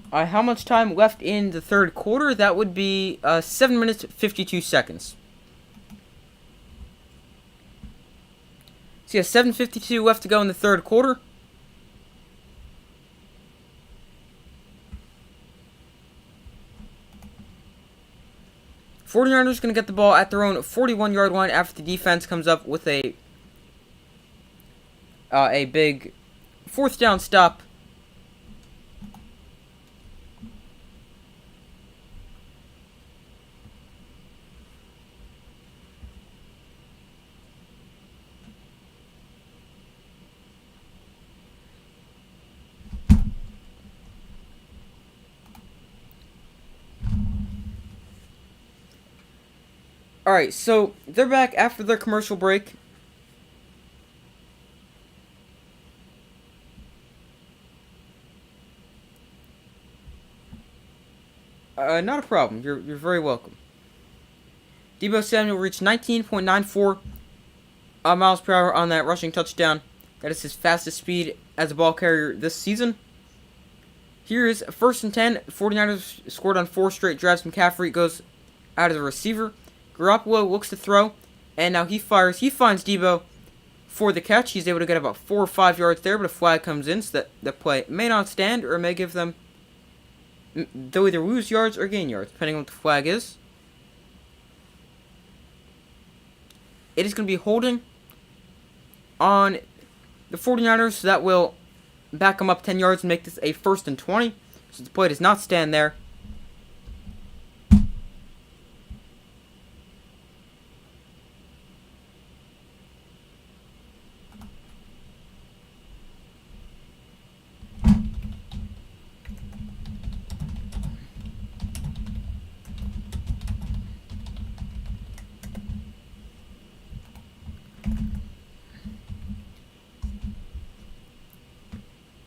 How much time left in the 3rd quarter? That would be 7 minutes 52 seconds. So yeah, 7:52 left to go in the 3rd quarter. 49ers going to get the ball at their own 41-yard line after the defense comes up with a big fourth down stop. Alright, so they're back after their commercial break. Not a problem. You're very welcome. Deebo Samuel reached 19.94 miles per hour on that rushing touchdown. That is his fastest speed as a ball carrier this season. Here is 1st and 10. 49ers scored on 4 straight drives. McCaffrey goes out as a receiver. Garoppolo looks to throw, and now he fires. He finds Deebo for the catch. He's able to get about 4 or 5 yards there, but a flag comes in, so that the play may not stand, or may give them... They'll either lose yards or gain yards, depending on what the flag is. It is going to be holding on the 49ers, so that will back them up 10 yards and make this a 1st and 20. So the play does not stand there.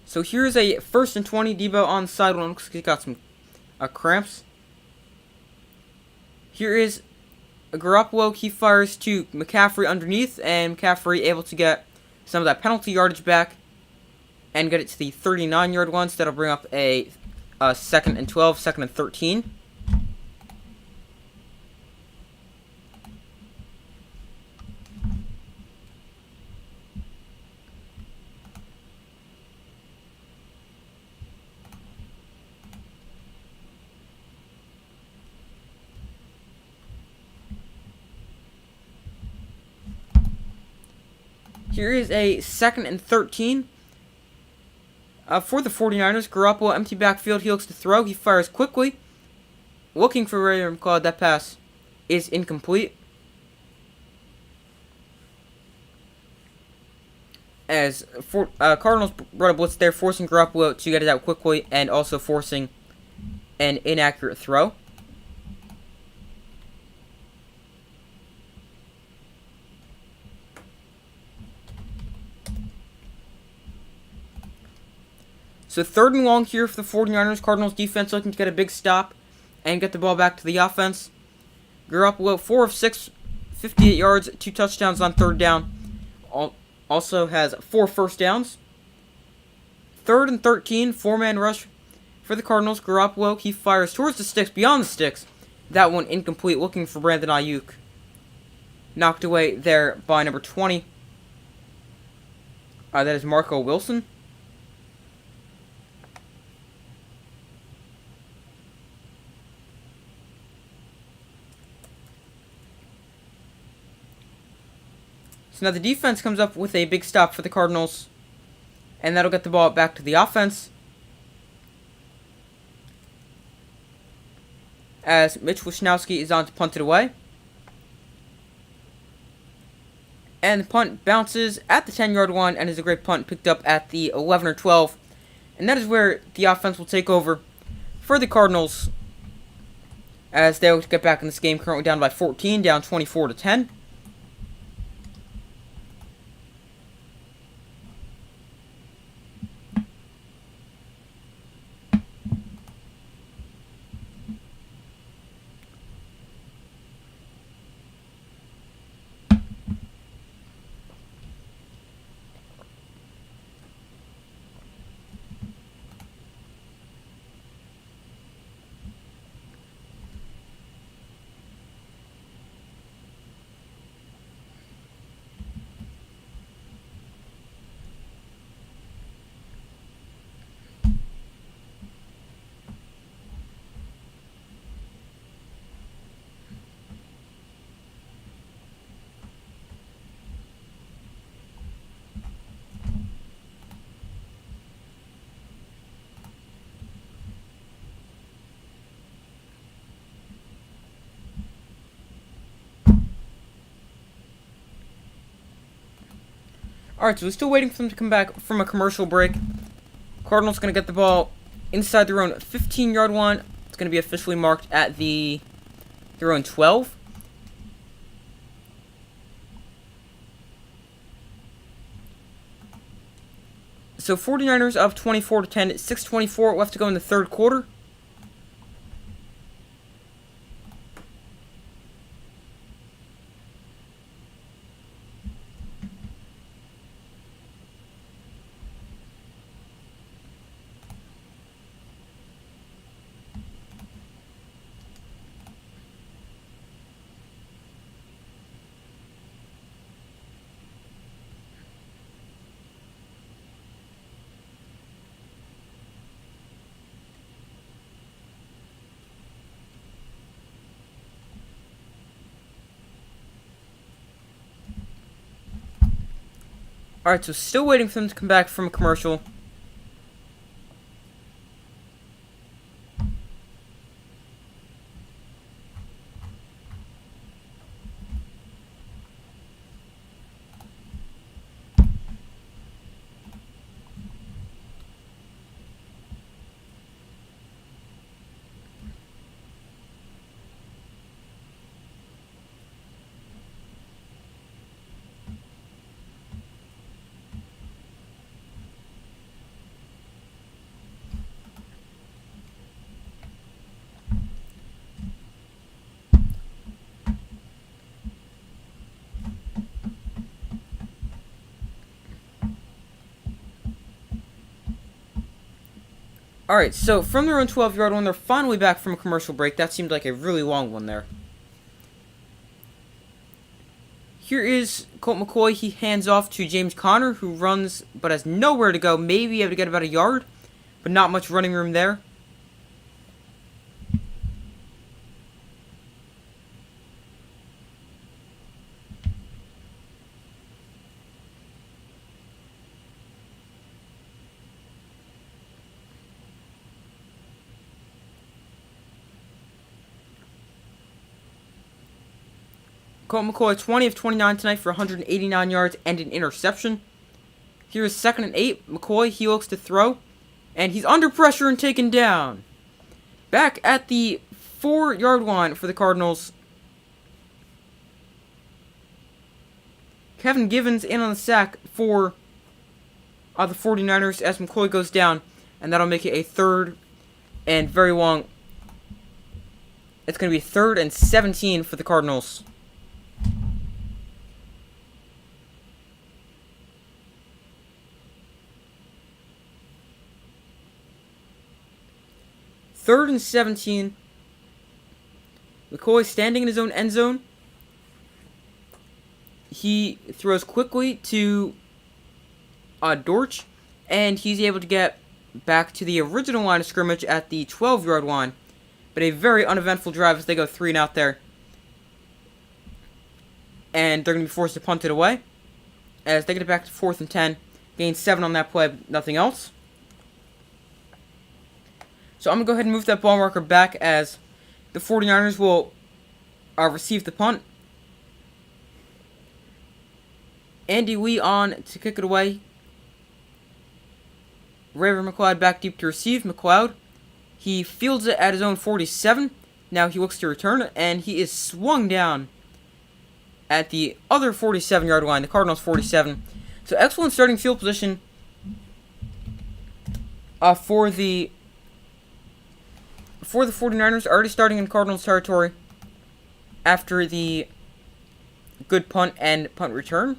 So here's a 1st and 20. Deebo on the sideline. Looks like he got some cramps. Here is Garoppolo. He fires to McCaffrey underneath, and McCaffrey able to get some of that penalty yardage back and get it to the 39-yard line. So that'll bring up a 2nd and 12, 2nd and 13. Here is a 2nd and 13 for the 49ers. Garoppolo, empty backfield. He looks to throw. He fires quickly. Looking for Ray McCloud. That pass is incomplete. As Cardinals run a blitz there, forcing Garoppolo to get it out quickly and also forcing an inaccurate throw. So 3rd and long here for the 49ers. Cardinals defense looking to get a big stop and get the ball back to the offense. Garoppolo, 4 of 6, 58 yards, 2 touchdowns on 3rd down. Also has 4 first downs. 3rd and 13, 4-man rush for the Cardinals. Garoppolo, he fires towards the sticks, beyond the sticks. That one incomplete, looking for Brandon Ayuk. Knocked away there by number 20. That is Marco Wilson. So now the defense comes up with a big stop for the Cardinals, and that'll get the ball back to the offense. As Mitch Wishnowsky is on to punt it away. And the punt bounces at the 10-yard line and is a great punt picked up at the 11 or 12. And that is where the offense will take over for the Cardinals as they will get back in this game, currently down by 14, down 24 to 10. Alright, so we're still waiting for them to come back from a commercial break. Cardinals going to get the ball inside their own 15-yard line. It's going to be officially marked at their own 12. So 49ers up 24-10, 6:24 left to go in the third quarter. Alright, so still waiting for them to come back from a commercial. Alright, so from their own 12-yard line, they're finally back from a commercial break. That seemed like a really long one there. Here is Colt McCoy. He hands off to James Conner, who runs but has nowhere to go. Maybe able to get about a yard, but not much running room there. Colt McCoy, 20 of 29 tonight for 189 yards and an interception. Here is 2nd and 8. McCoy, he looks to throw. And he's under pressure and taken down. Back at the 4-yard line for the Cardinals. Kevin Givens in on the sack for the 49ers as McCoy goes down. And that'll make it a 3rd and very long. It's going to be 3rd and 17 for the Cardinals. Third and 17. McCoy standing in his own end zone. He throws quickly to Dortch, and he's able to get back to the original line of scrimmage at the 12-yard line. But a very uneventful drive as they go 3 and out there. And they're going to be forced to punt it away as they get it back to 4th and 10. Gain 7 on that play, but nothing else. So I'm going to go ahead and move that ball marker back as the 49ers will receive the punt. Andy Lee on to kick it away. Raver McLeod back deep to receive. McLeod, he fields it at his own 47. Now he looks to return it, and he is swung down at the other 47-yard line, the Cardinals 47. So excellent starting field position for the 49ers, already starting in Cardinals territory after the good punt and punt return.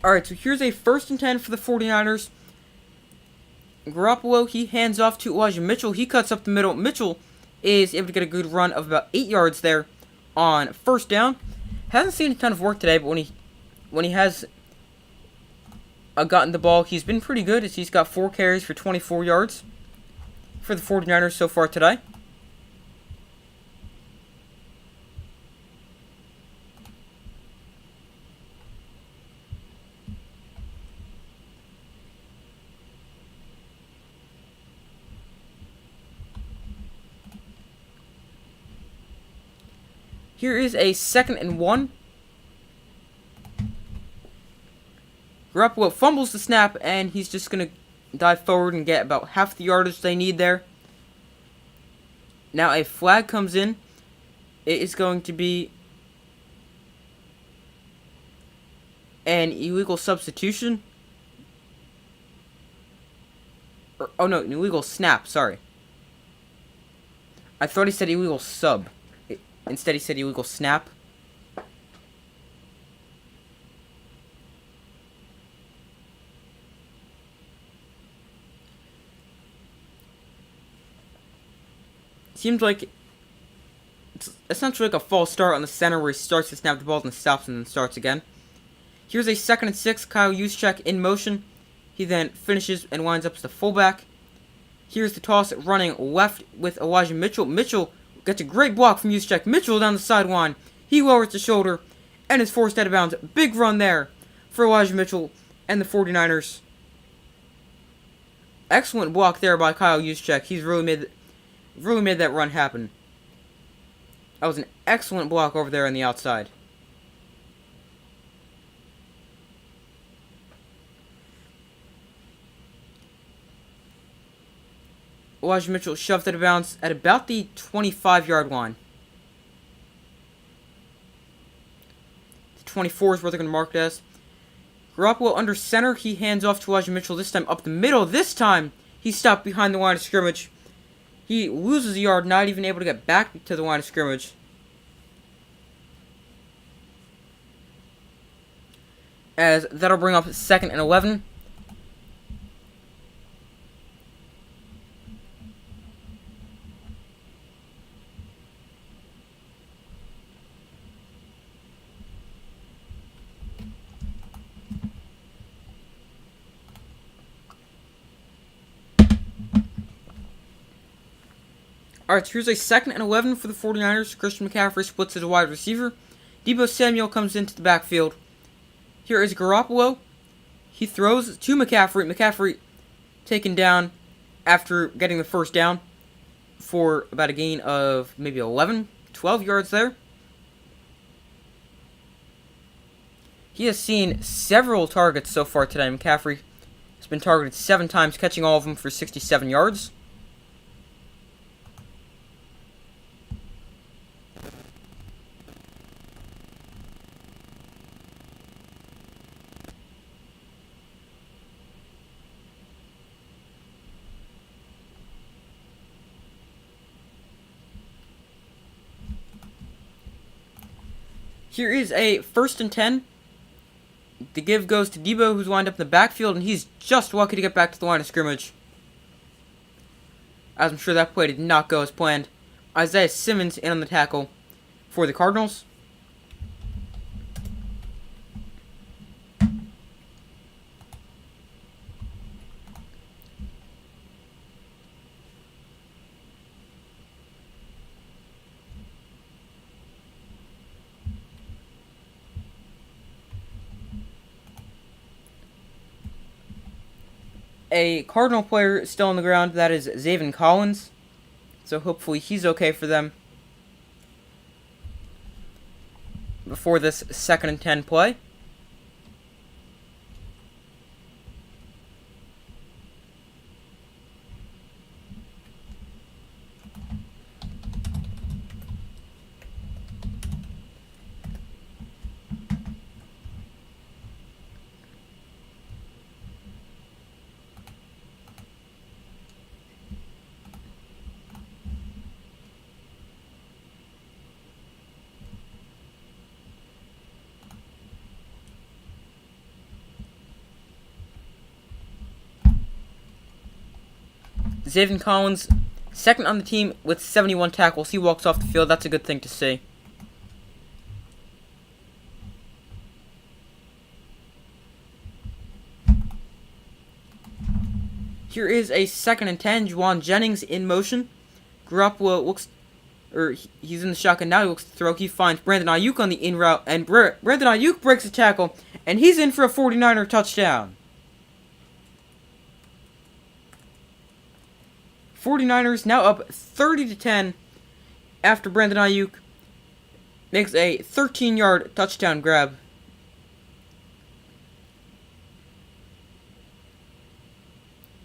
Alright, so here's a 1st and 10 for the 49ers. Garoppolo, he hands off to Elijah Mitchell. He cuts up the middle. Mitchell is able to get a good run of about 8 yards there on first down. Hasn't seen a ton of work today, but when he has gotten the ball, he's been pretty good as he's got 4 carries for 24 yards for the 49ers so far today. Here is a 2nd and 1. Garoppolo fumbles the snap, and he's just going to dive forward and get about half the yardage they need there. Now a flag comes in. It is going to be an illegal substitution. Oh no, an illegal snap, sorry. I thought he said illegal sub. Instead he said illegal snap. Seems like it's essentially like a false start on the center where he starts to snap the ball and stops and then starts again. Here's a 2nd and 6. Kyle Juszczyk in motion. He then finishes and winds up as the fullback. Here's the toss running left with Elijah Mitchell. Mitchell gets a great block from Juszczyk. Mitchell down the sideline. He lowers the shoulder and is forced out of bounds. Big run there for Elijah Mitchell and the 49ers. Excellent block there by Kyle Juszczyk. He's really made that run happen. That was an excellent block over there on the outside. Elijah Mitchell shoved out of bounds at about the 25-yard line. The 24 is where they're going to mark it as. Garoppolo under center. He hands off to Elijah Mitchell, this time up the middle. This time, he stopped behind the line of scrimmage. He loses a yard, not even able to get back to the line of scrimmage. As that'll bring up 2nd and 11. Alright, so here's a 2nd and 11 for the 49ers. Christian McCaffrey splits as a wide receiver. Deebo Samuel comes into the backfield. Here is Garoppolo. He throws to McCaffrey. McCaffrey taken down after getting the first down for about a gain of maybe 11, 12 yards there. He has seen several targets so far today. McCaffrey has been targeted 7 times, catching all of them for 67 yards. Here is a 1st and 10. The give goes to Deebo, who's lined up in the backfield, and he's just lucky to get back to the line of scrimmage. As I'm sure that play did not go as planned. Isaiah Simmons in on the tackle for the Cardinals. A Cardinal player still on the ground. That is Zaven Collins. So hopefully he's okay for them before this 2nd and 10 play. Zaven Collins, second on the team with 71 tackles. He walks off the field. That's a good thing to see. Here is a 2nd and 10. Juwan Jennings in motion. Garoppolo looks, he's in the shotgun now. He looks to throw. He finds Brandon Ayuk on the in route, and Brandon Ayuk breaks a tackle, and he's in for a 49er touchdown. 49ers now up 30-10 after Brandon Ayuk makes a 13-yard touchdown grab.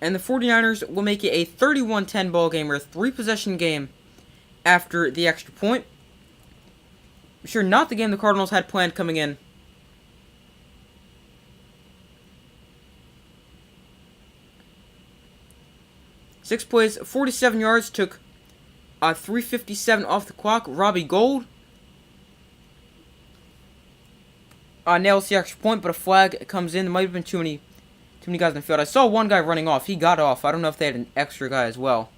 And the 49ers will make it a 31-10 ball game, or a 3-possession game after the extra point. I'm sure not the game the Cardinals had planned coming in. Six plays, 47 yards, took 3:57 off the clock. Robbie Gould nails the extra point, but a flag comes in. There might have been too many guys in the field. I saw one guy running off. He got off. I don't know if they had an extra guy as well.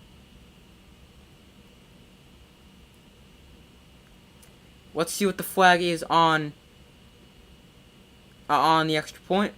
Let's see what the flag is on the extra point.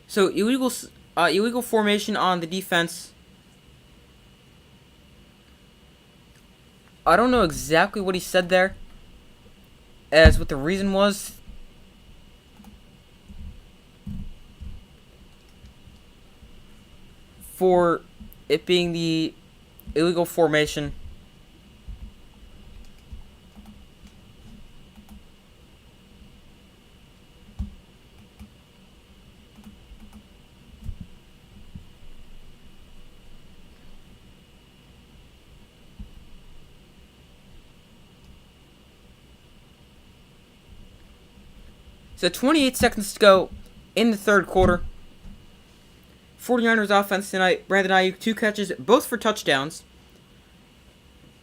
So illegal formation on the defense. I don't know exactly what he said there, as what the reason was. For it being the illegal formation. So 28 seconds to go in the third quarter. 49ers offense tonight. Brandon Ayuk, 2 catches, both for touchdowns.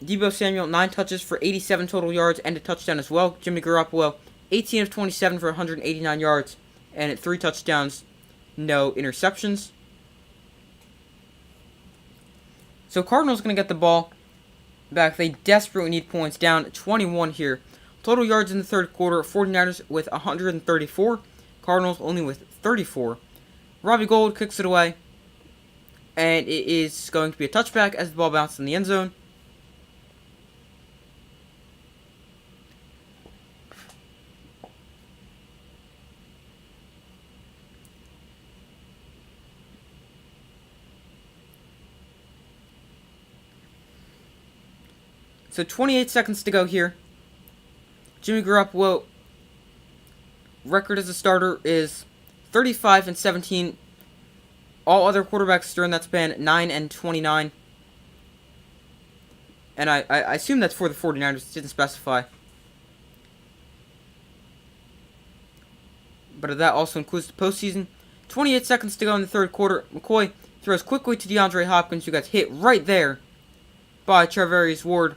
Deebo Samuel, 9 touches for 87 total yards and a touchdown as well. Jimmy Garoppolo, 18 of 27 for 189 yards and 3 touchdowns, no interceptions. So Cardinals going to get the ball back. They desperately need points, down 21 here. Total yards in the third quarter, 49ers with 134, Cardinals only with 34. Robbie Gould kicks it away, and it is going to be a touchback as the ball bounces in the end zone. So 28 seconds to go here. Jimmy Garoppolo record as a starter is 35-17. All other quarterbacks during that span 9-29. And I assume that's for the 49ers. It didn't specify. But that also includes the postseason. 28 seconds to go in the third quarter. McCoy throws quickly to DeAndre Hopkins, who got hit right there by Charvarius Ward.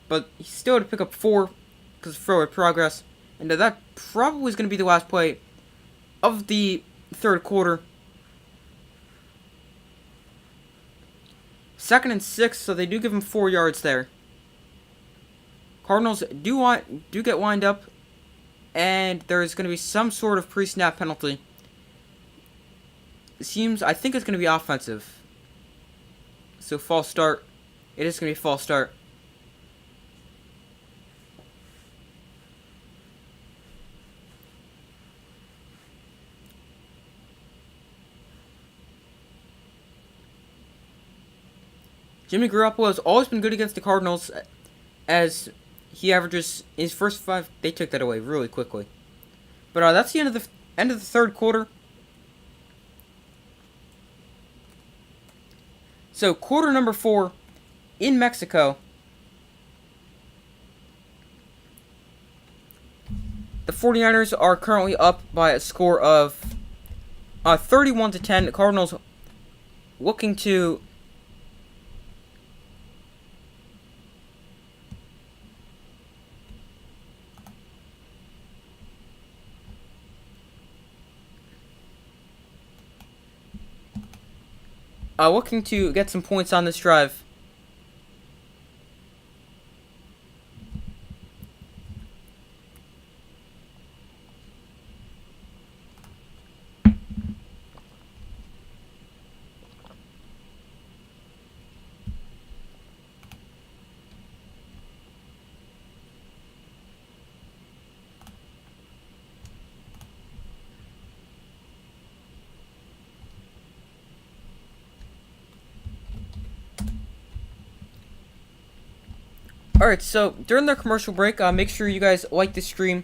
But he still had to pick up 4 because of forward progress. And that probably is going to be the last play of the third quarter. 2nd and 6, so they do give him 4 yards there. Cardinals do get lined up, and there's going to be some sort of pre-snap penalty. I think it's going to be offensive. So false start. It is going to be a false start. Jimmy Garoppolo has always been good against the Cardinals, as he averages his first 5. They took that away really quickly. But that's the end of the third quarter. So quarter number 4 in Mexico. The 49ers are currently up by a score of 31-10. The Cardinals looking to get some points on this drive. Alright, so during the commercial break, make sure you guys like the stream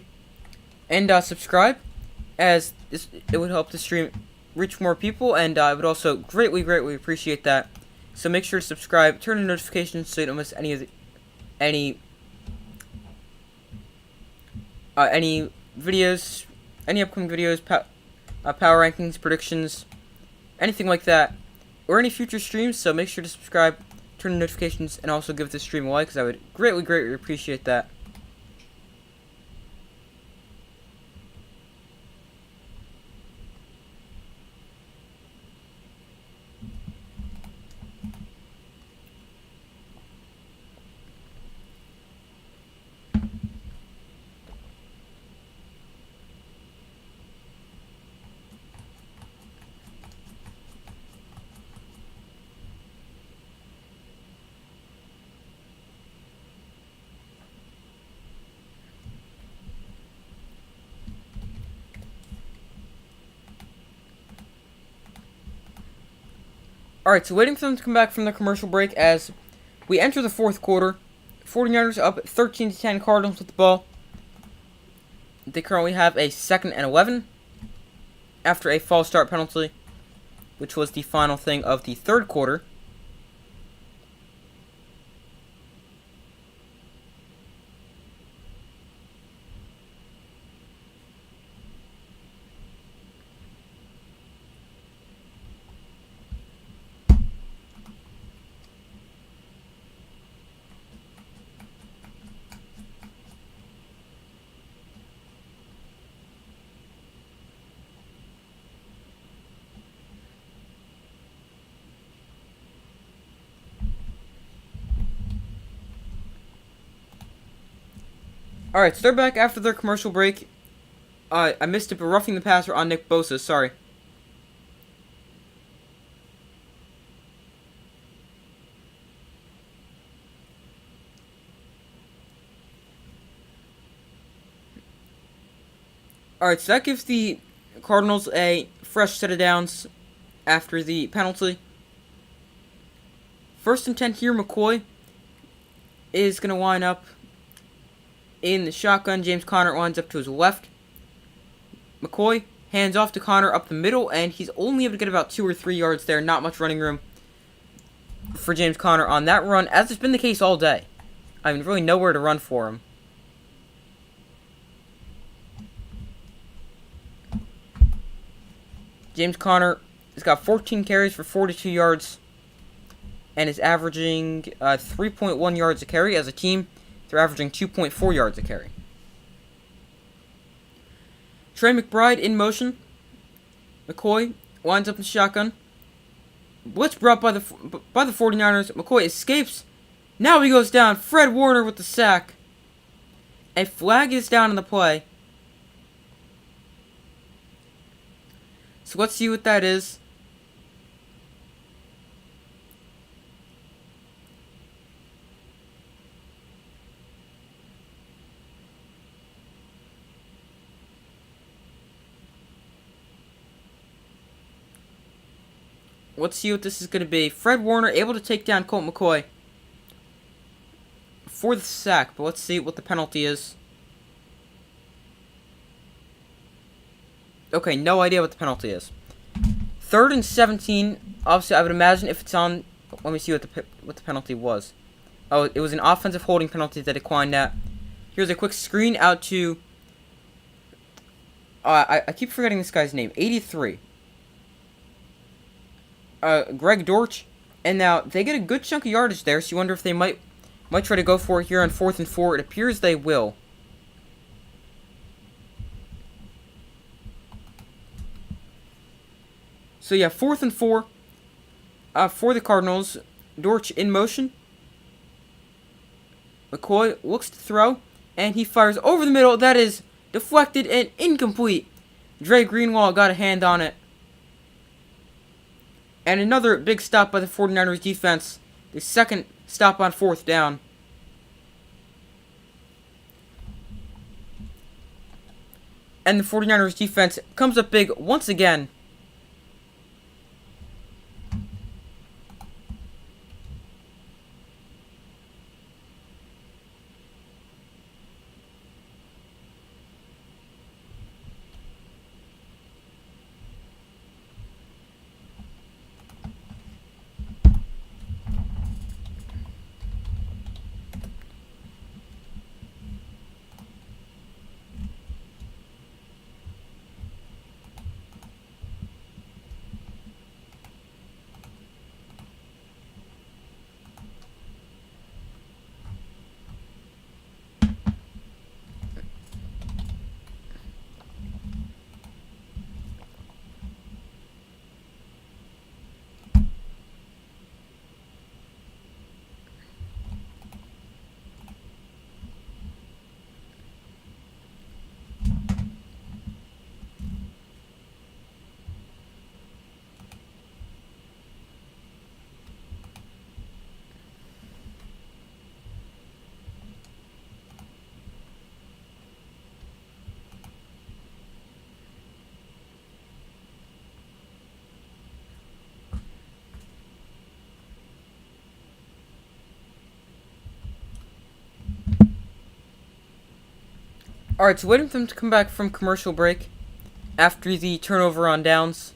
and subscribe, as it would help the stream reach more people, and I would also greatly appreciate that. So make sure to subscribe, turn on notifications so you don't miss any videos, any upcoming videos, power rankings, predictions, anything like that, or any future streams. So make sure to subscribe, turn on notifications, and also give this stream a like, because I would greatly appreciate that. Alright, so waiting for them to come back from the commercial break as we enter the fourth quarter. 49ers up 13-10, Cardinals with the ball. They currently have a 2nd and 11 after a false start penalty, which was the final thing of the third quarter. Alright, so they're back after their commercial break. I missed it, but roughing the passer on Nick Bosa, sorry. Alright, so that gives the Cardinals a fresh set of downs after the penalty. 1st and 10 here, McCoy is going to line up in the shotgun. James Conner lines up to his left. McCoy hands off to Conner up the middle, and he's only able to get about 2 or 3 yards there. Not much running room for James Conner on that run, as has been the case all day. I mean, really nowhere to run for him. James Conner has got 14 carries for 42 yards and is averaging 3.1 yards a carry. As a team, they're averaging 2.4 yards a carry. Trey McBride in motion. McCoy lines up in shotgun. Blitz brought by the 49ers. McCoy escapes. Now he goes down. Fred Warner with the sack. A flag is down in the play. So let's see what that is. Let's see what this is going to be. Fred Warner able to take down Colt McCoy for the sack, but let's see what the penalty is. Okay, no idea what the penalty is. 3rd and 17. Obviously, I would imagine if it's on. Let me see what the penalty was. Oh, it was an offensive holding penalty that declined that. Here's a quick screen out to. I keep forgetting this guy's name. 83. Greg Dortch. And now they get a good chunk of yardage there, so you wonder if they might try to go for it here on 4th and 4. It appears they will. So yeah, 4th and 4 for the Cardinals. Dortch in motion. McCoy looks to throw, and he fires over the middle. That is deflected and incomplete. Dre Greenlaw got a hand on it. And another big stop by the 49ers defense. The second stop on 4th down. And the 49ers defense comes up big once again. Alright, so waiting for them to come back from commercial break after the turnover on downs.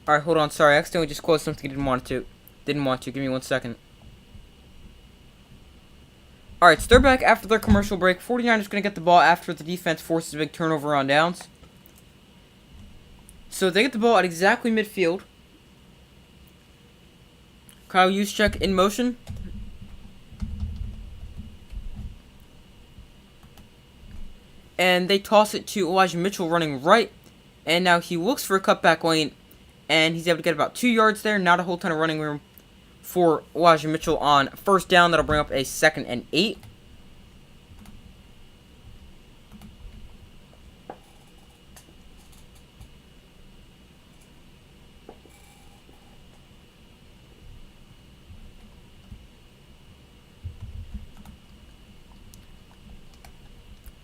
Alright, hold on, sorry, I accidentally just closed something I didn't want to. Give me 1 second. Alright, so they're back after their commercial break. 49ers going to get the ball after the defense forces a big turnover on downs. So they get the ball at exactly midfield. Kyle Juszczyk in motion. And they toss it to Elijah Mitchell running right. And now he looks for a cutback lane. And he's able to get about 2 yards there. Not a whole ton of running room for Elijah Mitchell on first down. That'll bring up a 2nd and 8.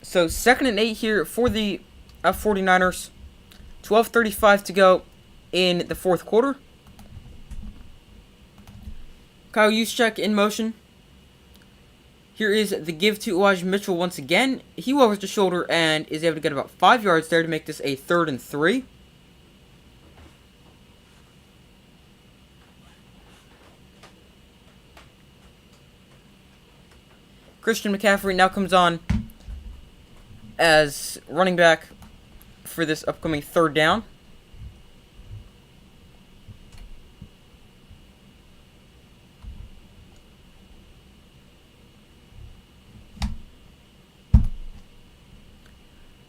So 2nd and 8 here for the 49ers. 12:35 to go in the 4th quarter. Kyle Juszczyk in motion. Here is the give to Elijah Mitchell once again. He lowers the shoulder and is able to get about 5 yards there to make this a 3rd and 3. Christian McCaffrey now comes on as running back for this upcoming 3rd down.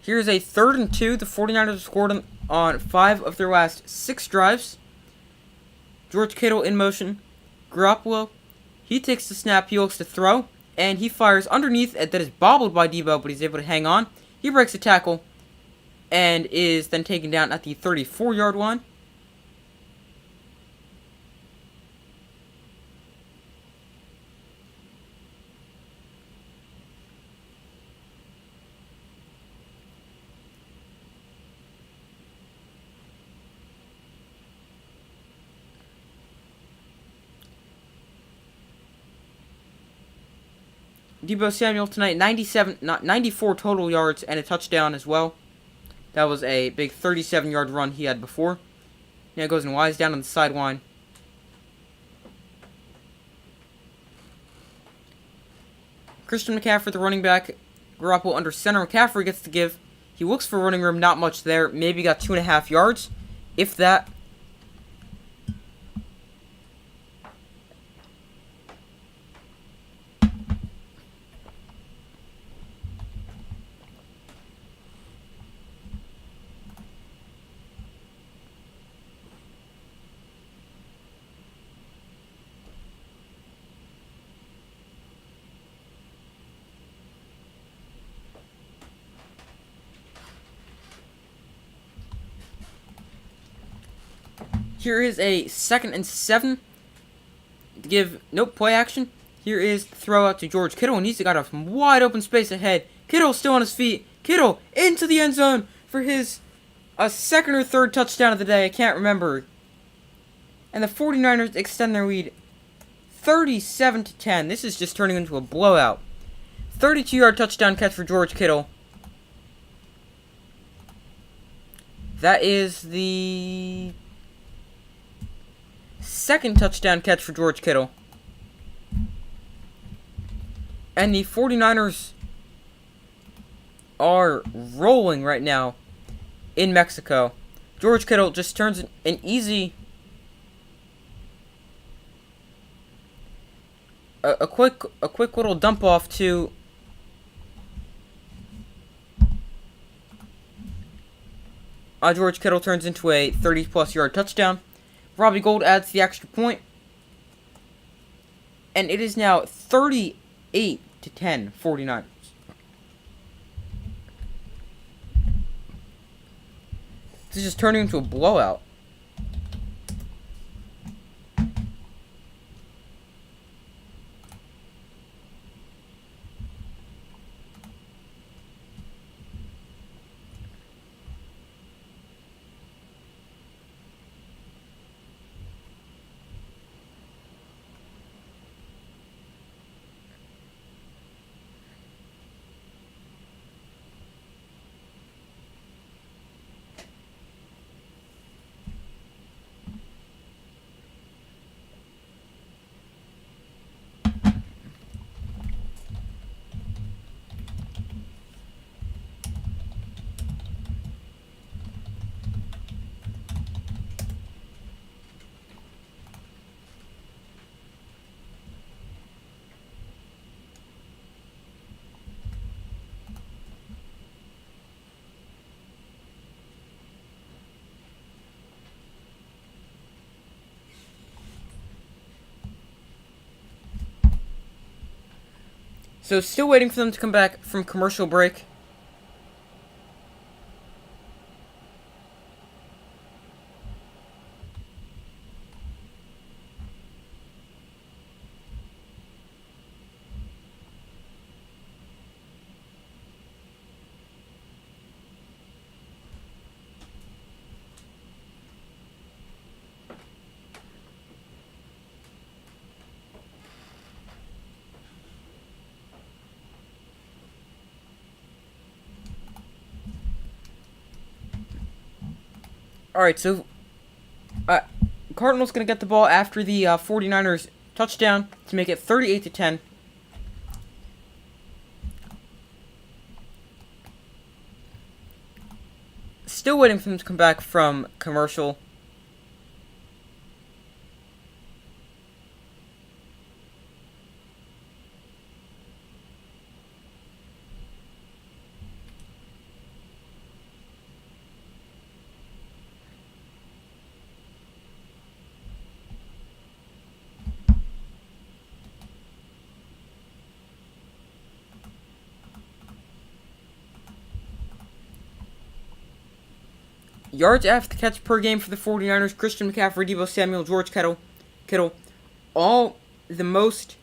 Here's a 3rd and 2. The 49ers have scored on 5 of their last 6 drives. George Kittle in motion. Garoppolo, he takes the snap, he looks to throw, and he fires underneath. That is bobbled by Debo, but he's able to hang on. He breaks the tackle and is then taken down at the 34-yard line. Deebo Samuel tonight, 94 total yards and a touchdown as well. That was a big 37-yard run he had before. Now goes and wides down on the sideline. Christian McCaffrey, the running back. Garoppolo under center. McCaffrey gets the give. He looks for running room, not much there. Maybe got 2.5 yards, if that. Here is a 2nd and 7 to give. Nope, play action. Here is the throw out to George Kittle, and he's got a wide open space ahead. Kittle still on his feet. Kittle into the end zone for his second or third touchdown of the day. I can't remember. And the 49ers extend their lead 37-10. This is just turning into a blowout. 32-yard touchdown catch for George Kittle. That is the second touchdown catch for George Kittle. And the 49ers are rolling right now in Mexico. George Kittle just turns an easy... A quick little dump off to... George Kittle turns into a 30-plus yard touchdown. Robbie Gould adds the extra point. And it is now 38-10, 49ers. This is just turning into a blowout. So still waiting for them to come back from commercial break. Alright, so Cardinals going to get the ball after the 49ers touchdown to make it 38-10. Still waiting for them to come back from commercial. Yards after the catch per game for the 49ers, Christian McCaffrey, Deebo Samuel, George Kittle, all the most,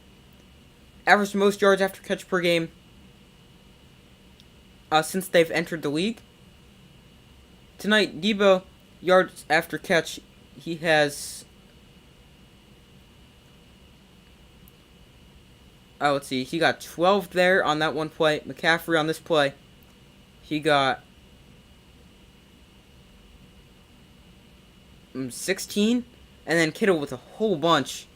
averaged most yards after catch per game since they've entered the league. Tonight, Deebo, yards after catch, he has let's see. He got 12 there on that one play. McCaffrey on this play, he got 16. And then Kittle with a whole bunch.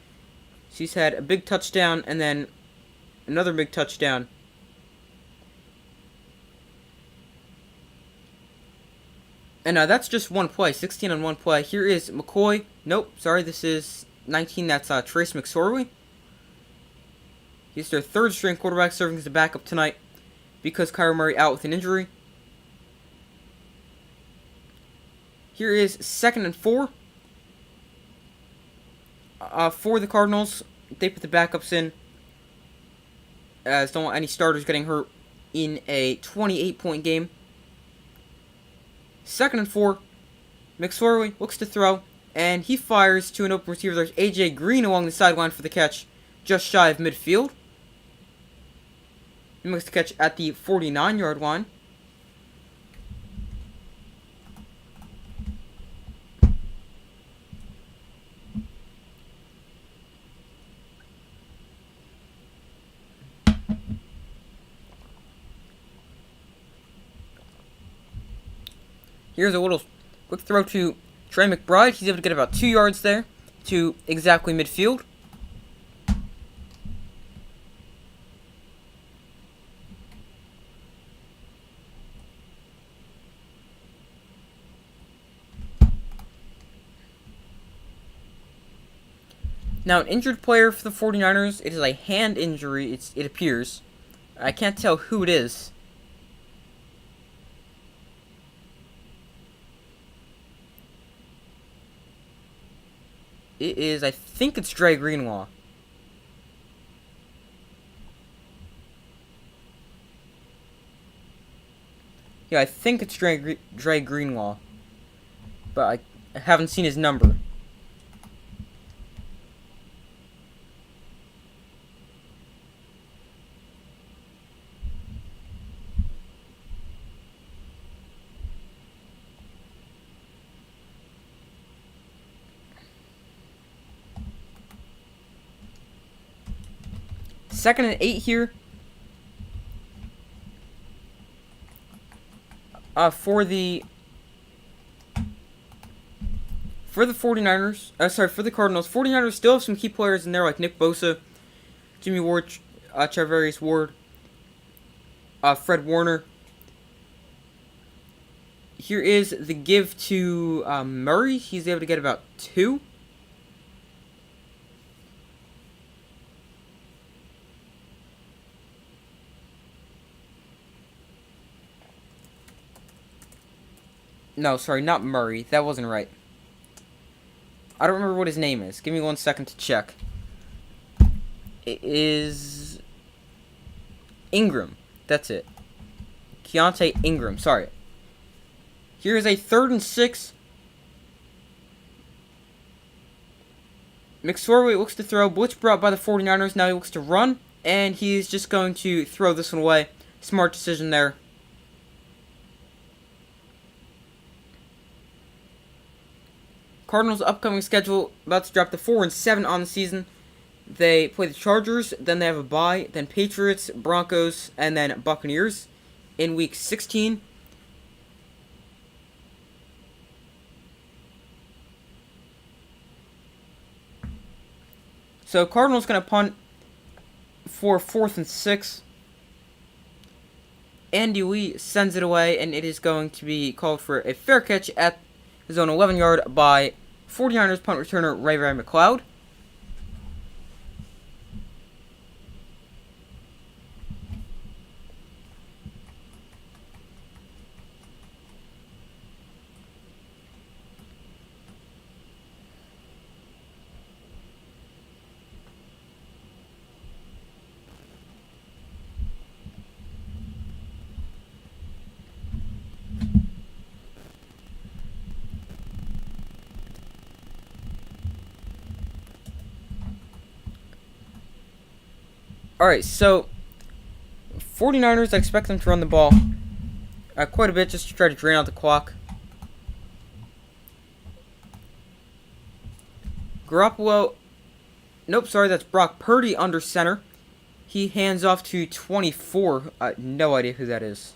So he's had a big touchdown and then another big touchdown. And that's just one play. 16 on one play. Here is McCoy. Nope, sorry, this is 19. That's Trace McSorley. He's their third string quarterback, serving as a backup tonight because Kyler Murray out with an injury. Here is 2nd and 4. For the Cardinals, they put the backups in, as don't want any starters getting hurt in a 28-point game. 2nd and 4. McSorley looks to throw, and he fires to an open receiver. There's A.J. Green along the sideline for the catch, just shy of midfield. He makes the catch at the 49-yard line. Here's a little quick throw to Trey McBride. He's able to get about 2 yards there to exactly midfield. Now, an injured player for the 49ers. It is a hand injury, it appears. I can't tell who it is. It is, I think it's Dre Greenlaw. Yeah, I think it's Dre Greenlaw. But I haven't seen his number. Second and 8 here. For the 49ers. For the Cardinals. 49ers still have some key players in there like Nick Bosa, Jimmy Ward, Charvarius Ward, Fred Warner. Here is the give to Murray. He's able to get about 2. No, sorry, not Murray. That wasn't right. I don't remember what his name is. Give me 1 second to check. It is Ingram. That's it. Keontae Ingram. Sorry. Here is a 3rd and 6. McSorley looks to throw. Blitz brought by the 49ers. Now he looks to run. And he's just going to throw this one away. Smart decision there. Cardinals' upcoming schedule about to drop to 4 and 7 on the season. They play the Chargers, then they have a bye, then Patriots, Broncos, and then Buccaneers in week 16. So Cardinals going to punt for 4th and 6. Andy Lee sends it away, and it is going to be called for a fair catch at his own 11-yard by 49ers punt returner Ray McLeod. Alright, so 49ers, I expect them to run the ball quite a bit just to try to drain out the clock. Garoppolo, nope, sorry, that's Brock Purdy under center. He hands off to 24. No idea who that is.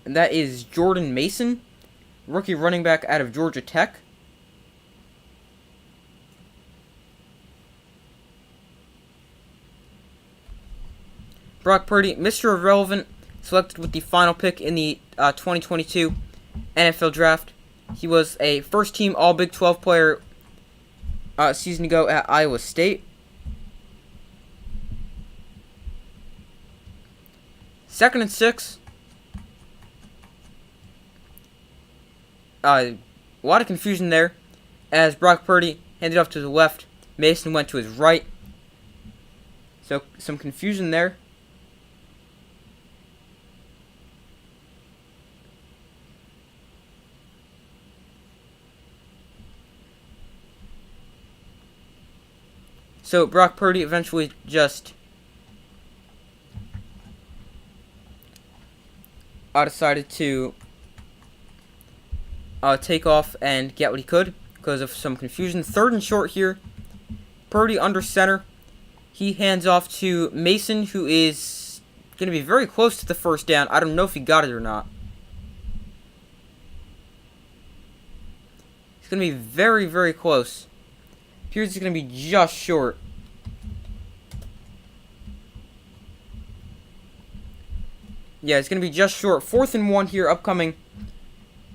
And that is Jordan Mason, rookie running back out of Georgia Tech. Brock Purdy, Mr. Irrelevant, selected with the final pick in the 2022 NFL Draft. He was a first-team All-Big 12 player a season ago at Iowa State. Second and 6. A lot of confusion there, as Brock Purdy handed off to the left. Mason went to his right. So some confusion there. So Brock Purdy eventually just decided to take off and get what he could because of some confusion. Third and short here. Purdy under center. He hands off to Mason, who is going to be very close to the first down. I don't know if he got it or not. He's going to be very, very close. Here's going to be just short. Yeah, it's going to be just short. 4th and 1 here upcoming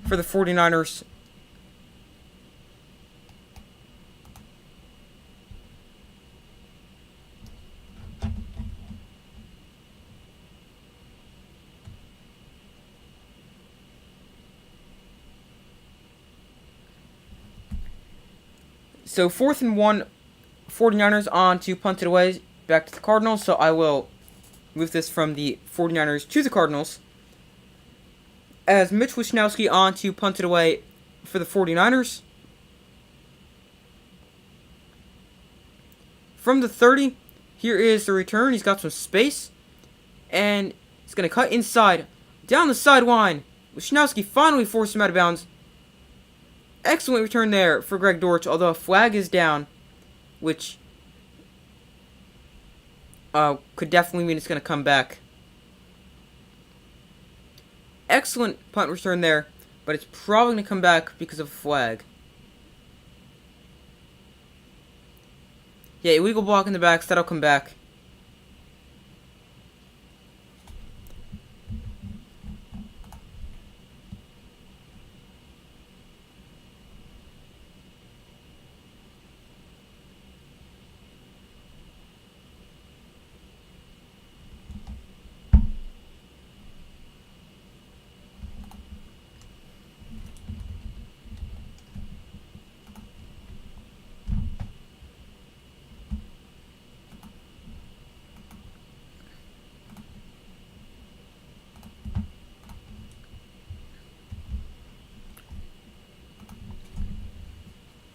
for the 49ers. So 4th and 1, 49ers on to punt it away back to the Cardinals. So I will move this from the 49ers to the Cardinals. As Mitch Wishnowsky on to punt it away for the 49ers. From the 30, here is the return. He's got some space. And he's going to cut inside. Down the sideline. Wishnowsky finally forced him out of bounds. Excellent return there for Greg Dortch, although a flag is down, which could definitely mean it's going to come back. Excellent punt return there, but it's probably going to come back because of a flag. Yeah, illegal block in the back, so that'll come back.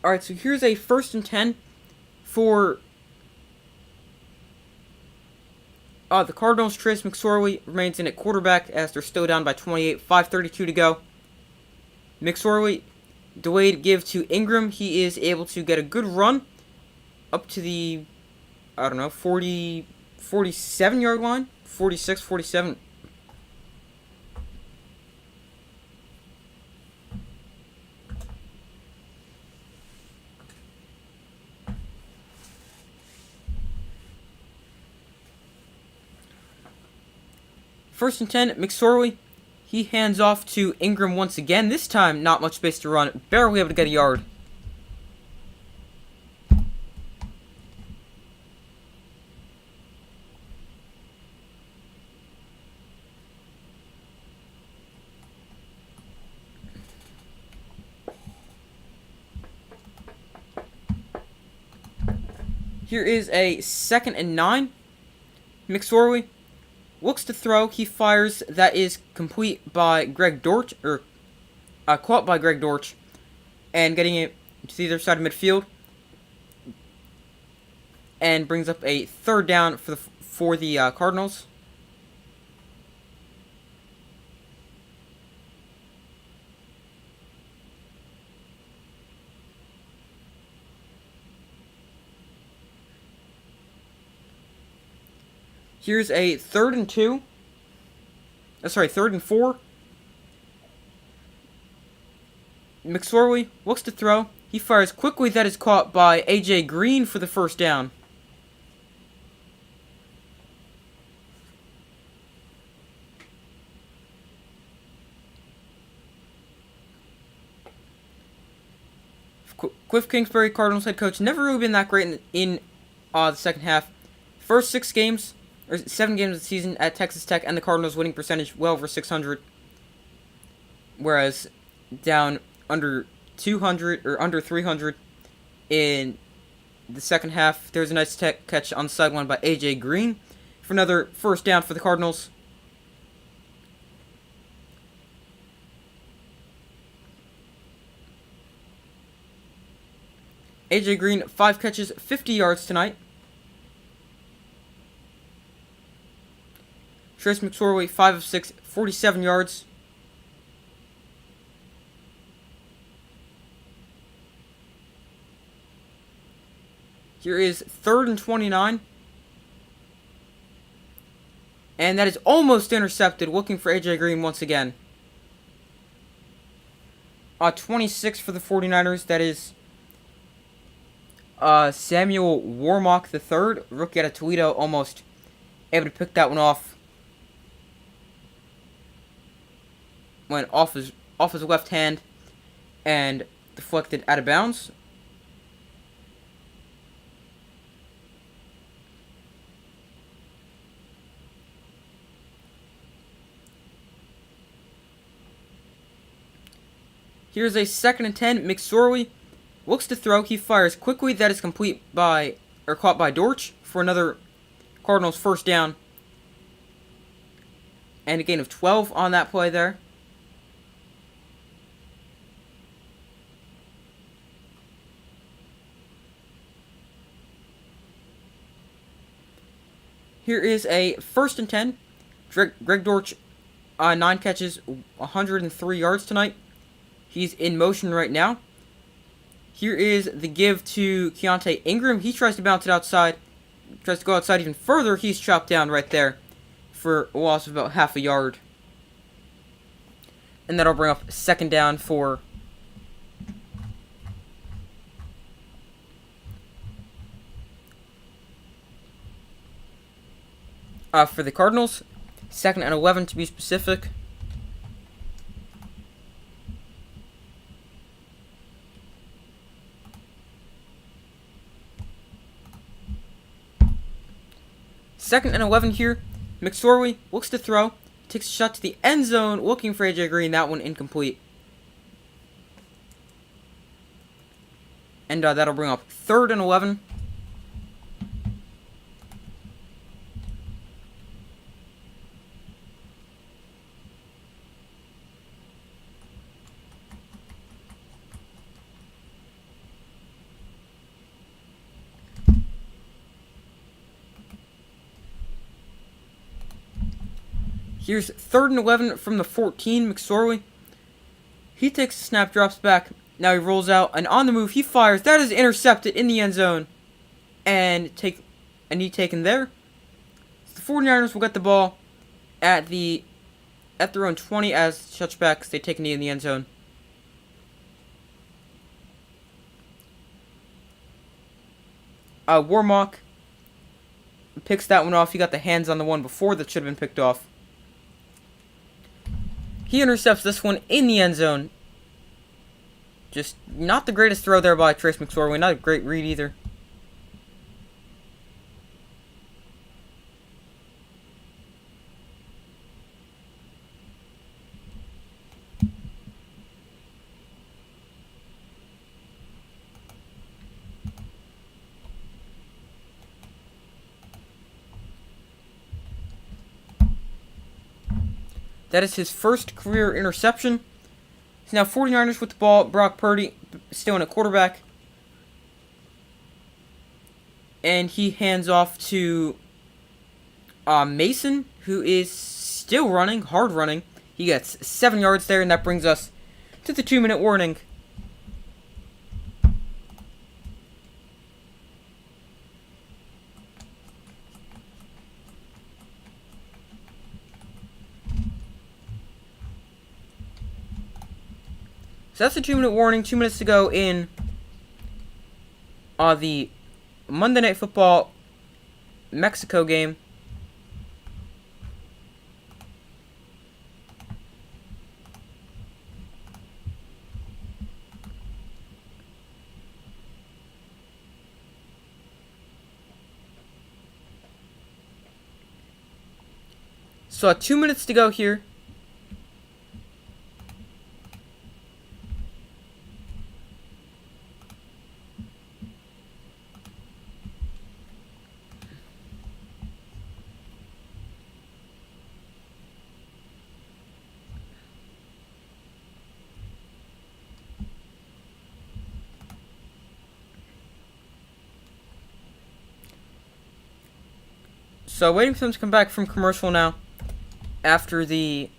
Alright, so here's a 1st and 10 for the Cardinals. Trace McSorley remains in at quarterback as they're still down by 28, 5:32 to go. McSorley, delayed give to Ingram. He is able to get a good run up to the, 47 yard line, 46, 47. First and 10, McSorley. He hands off to Ingram once again. This time, not much space to run. Barely able to get a yard. Here is a 2nd and 9. McSorley looks to throw. He fires. That is complete by Greg Dortch, or caught by Greg Dortch, and getting it to the other side of midfield, and brings up a 3rd down for the Cardinals. Here's a 3rd and 2. Sorry, 3rd and 4. McSorley looks to throw. He fires quickly. That is caught by A.J. Green for the first down. Cliff Kingsbury, Cardinals head coach, never really been that great in the second half. First 7 games of the season at Texas Tech, and the Cardinals' winning percentage well over 600. Whereas down under 200 or under 300 in the second half. There's a nice catch on the sideline by A.J. Green for another first down for the Cardinals. A.J. Green, 5 catches, 50 yards tonight. Trace McSorley, 5 of 6, 47 yards. Here is 3rd and 29. And that is almost intercepted, looking for A.J. Green once again. 26 for the 49ers, that is Samuel Warmock III, rookie out of Toledo, almost able to pick that one off. Went off his left hand and deflected out of bounds. Here's a 2nd and 10. McSorley looks to throw. He fires quickly. That is caught by Dortch for another Cardinals first down. And a gain of 12 on that play there. Here is a 1st and 10. Greg Dortch, 9 catches, 103 yards tonight. He's in motion right now. Here is the give to Keontae Ingram. He tries to bounce it outside. Tries to go outside even further. He's chopped down right there for a loss of about half a yard. And that'll bring up 2nd down for the Cardinals. 2nd and 11 to be specific. Second and 11 here. McSorley looks to throw. Takes a shot to the end zone, looking for A.J. Green. That one incomplete. And that'll bring up 3rd and 11. Here's 3rd and 11 from the 14, McSorley. He takes the snap, drops back. Now he rolls out, and on the move, he fires. That is intercepted in the end zone. And he taken there. The 49ers will get the ball at their own 20 as touchbacks. They take a knee in the end zone. Warmock picks that one off. He got the hands on the one before that should have been picked off. He intercepts this one in the end zone. Just not the greatest throw there by Trace McSorley. Not a great read either. That is his first career interception. He's now 49ers with the ball. Brock Purdy still in a quarterback. And he hands off to Mason, who is still running, hard running. He gets 7 yards there, and that brings us to the 2-minute warning. So that's a 2-minute warning. 2 minutes to go in the Monday Night Football Mexico game. So 2 minutes to go here. So waiting for them to come back from commercial now. After the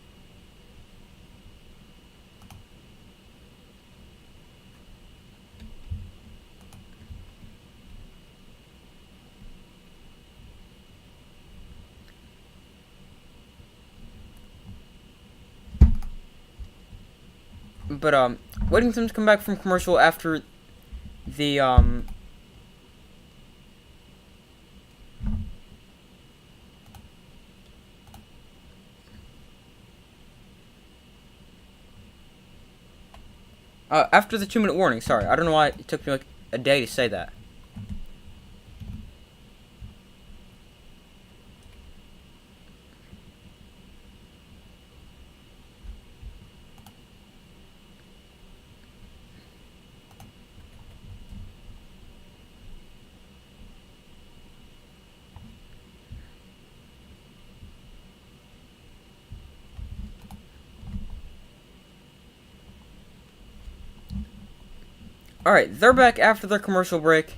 waiting for them to come back from commercial after the after the 2-minute warning. Sorry, I don't know why it took me like a day to say that. Alright, they're back after their commercial break.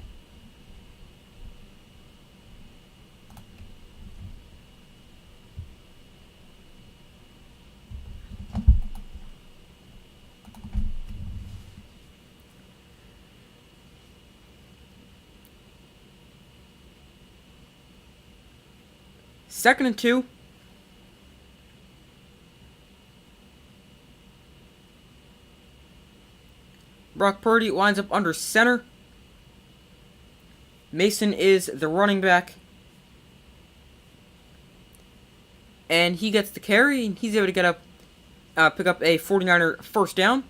Second and 2. Brock Purdy winds up under center. Mason is the running back. And he gets the carry, and he's able to get up, pick up a 49er first down.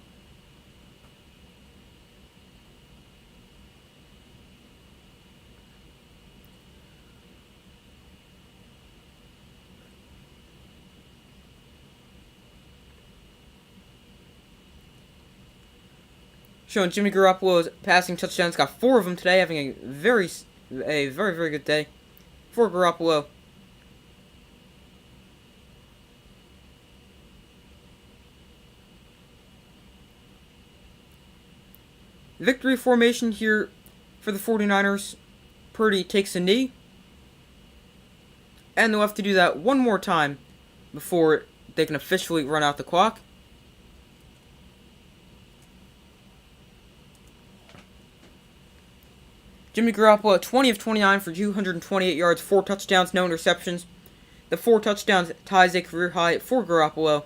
Showing Jimmy Garoppolo's passing touchdowns. Got 4 of them today, having a very, very good day for Garoppolo. Victory formation here for the 49ers. Purdy takes a knee. And they'll have to do that one more time before they can officially run out the clock. Jimmy Garoppolo at 20 of 29 for 228 yards, 4 touchdowns, no interceptions. The 4 touchdowns ties a career high for Garoppolo.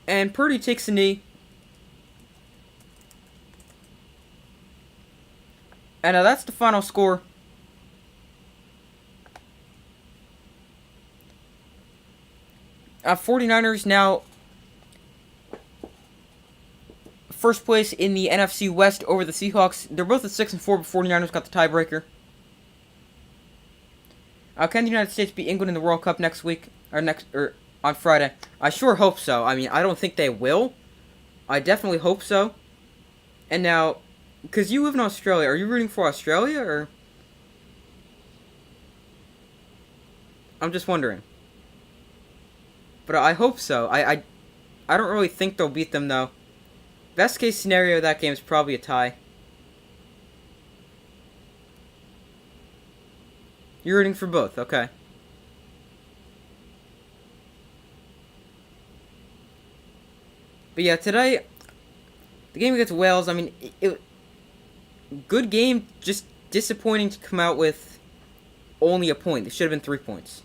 And Purdy takes a knee. And that's the final score. 49ers now first place in the NFC West over the Seahawks. They're both at 6-4, but 49ers got the tiebreaker. Can the United States beat England in the World Cup next week? Or on Friday? I sure hope so. I mean, I don't think they will. I definitely hope so. And now, because you live in Australia, are you rooting for Australia, or? I'm just wondering. But I hope so. I don't really think they'll beat them, though. Best case scenario of that game is probably a tie. You're rooting for both, okay. But yeah, today, the game against Wales, I mean, good game, just disappointing to come out with only a point. It should have been 3 points.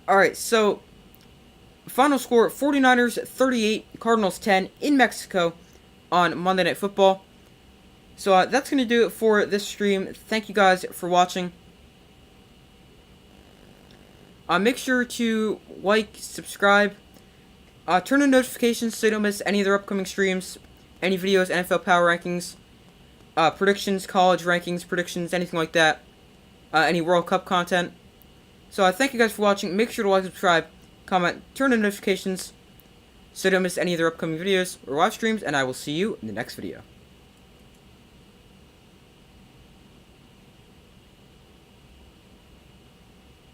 Alright, so final score 49ers 38, Cardinals 10 in Mexico on Monday Night Football. So that's going to do it for this stream. Thank you guys for watching. Make sure to like, subscribe, turn on notifications so you don't miss any of their upcoming streams, any videos, NFL Power Rankings, predictions, college rankings, predictions, anything like that, any World Cup content. So thank you guys for watching. Make sure to like, subscribe, comment, turn on notifications so you don't miss any of their upcoming videos or live streams, and I will see you in the next video.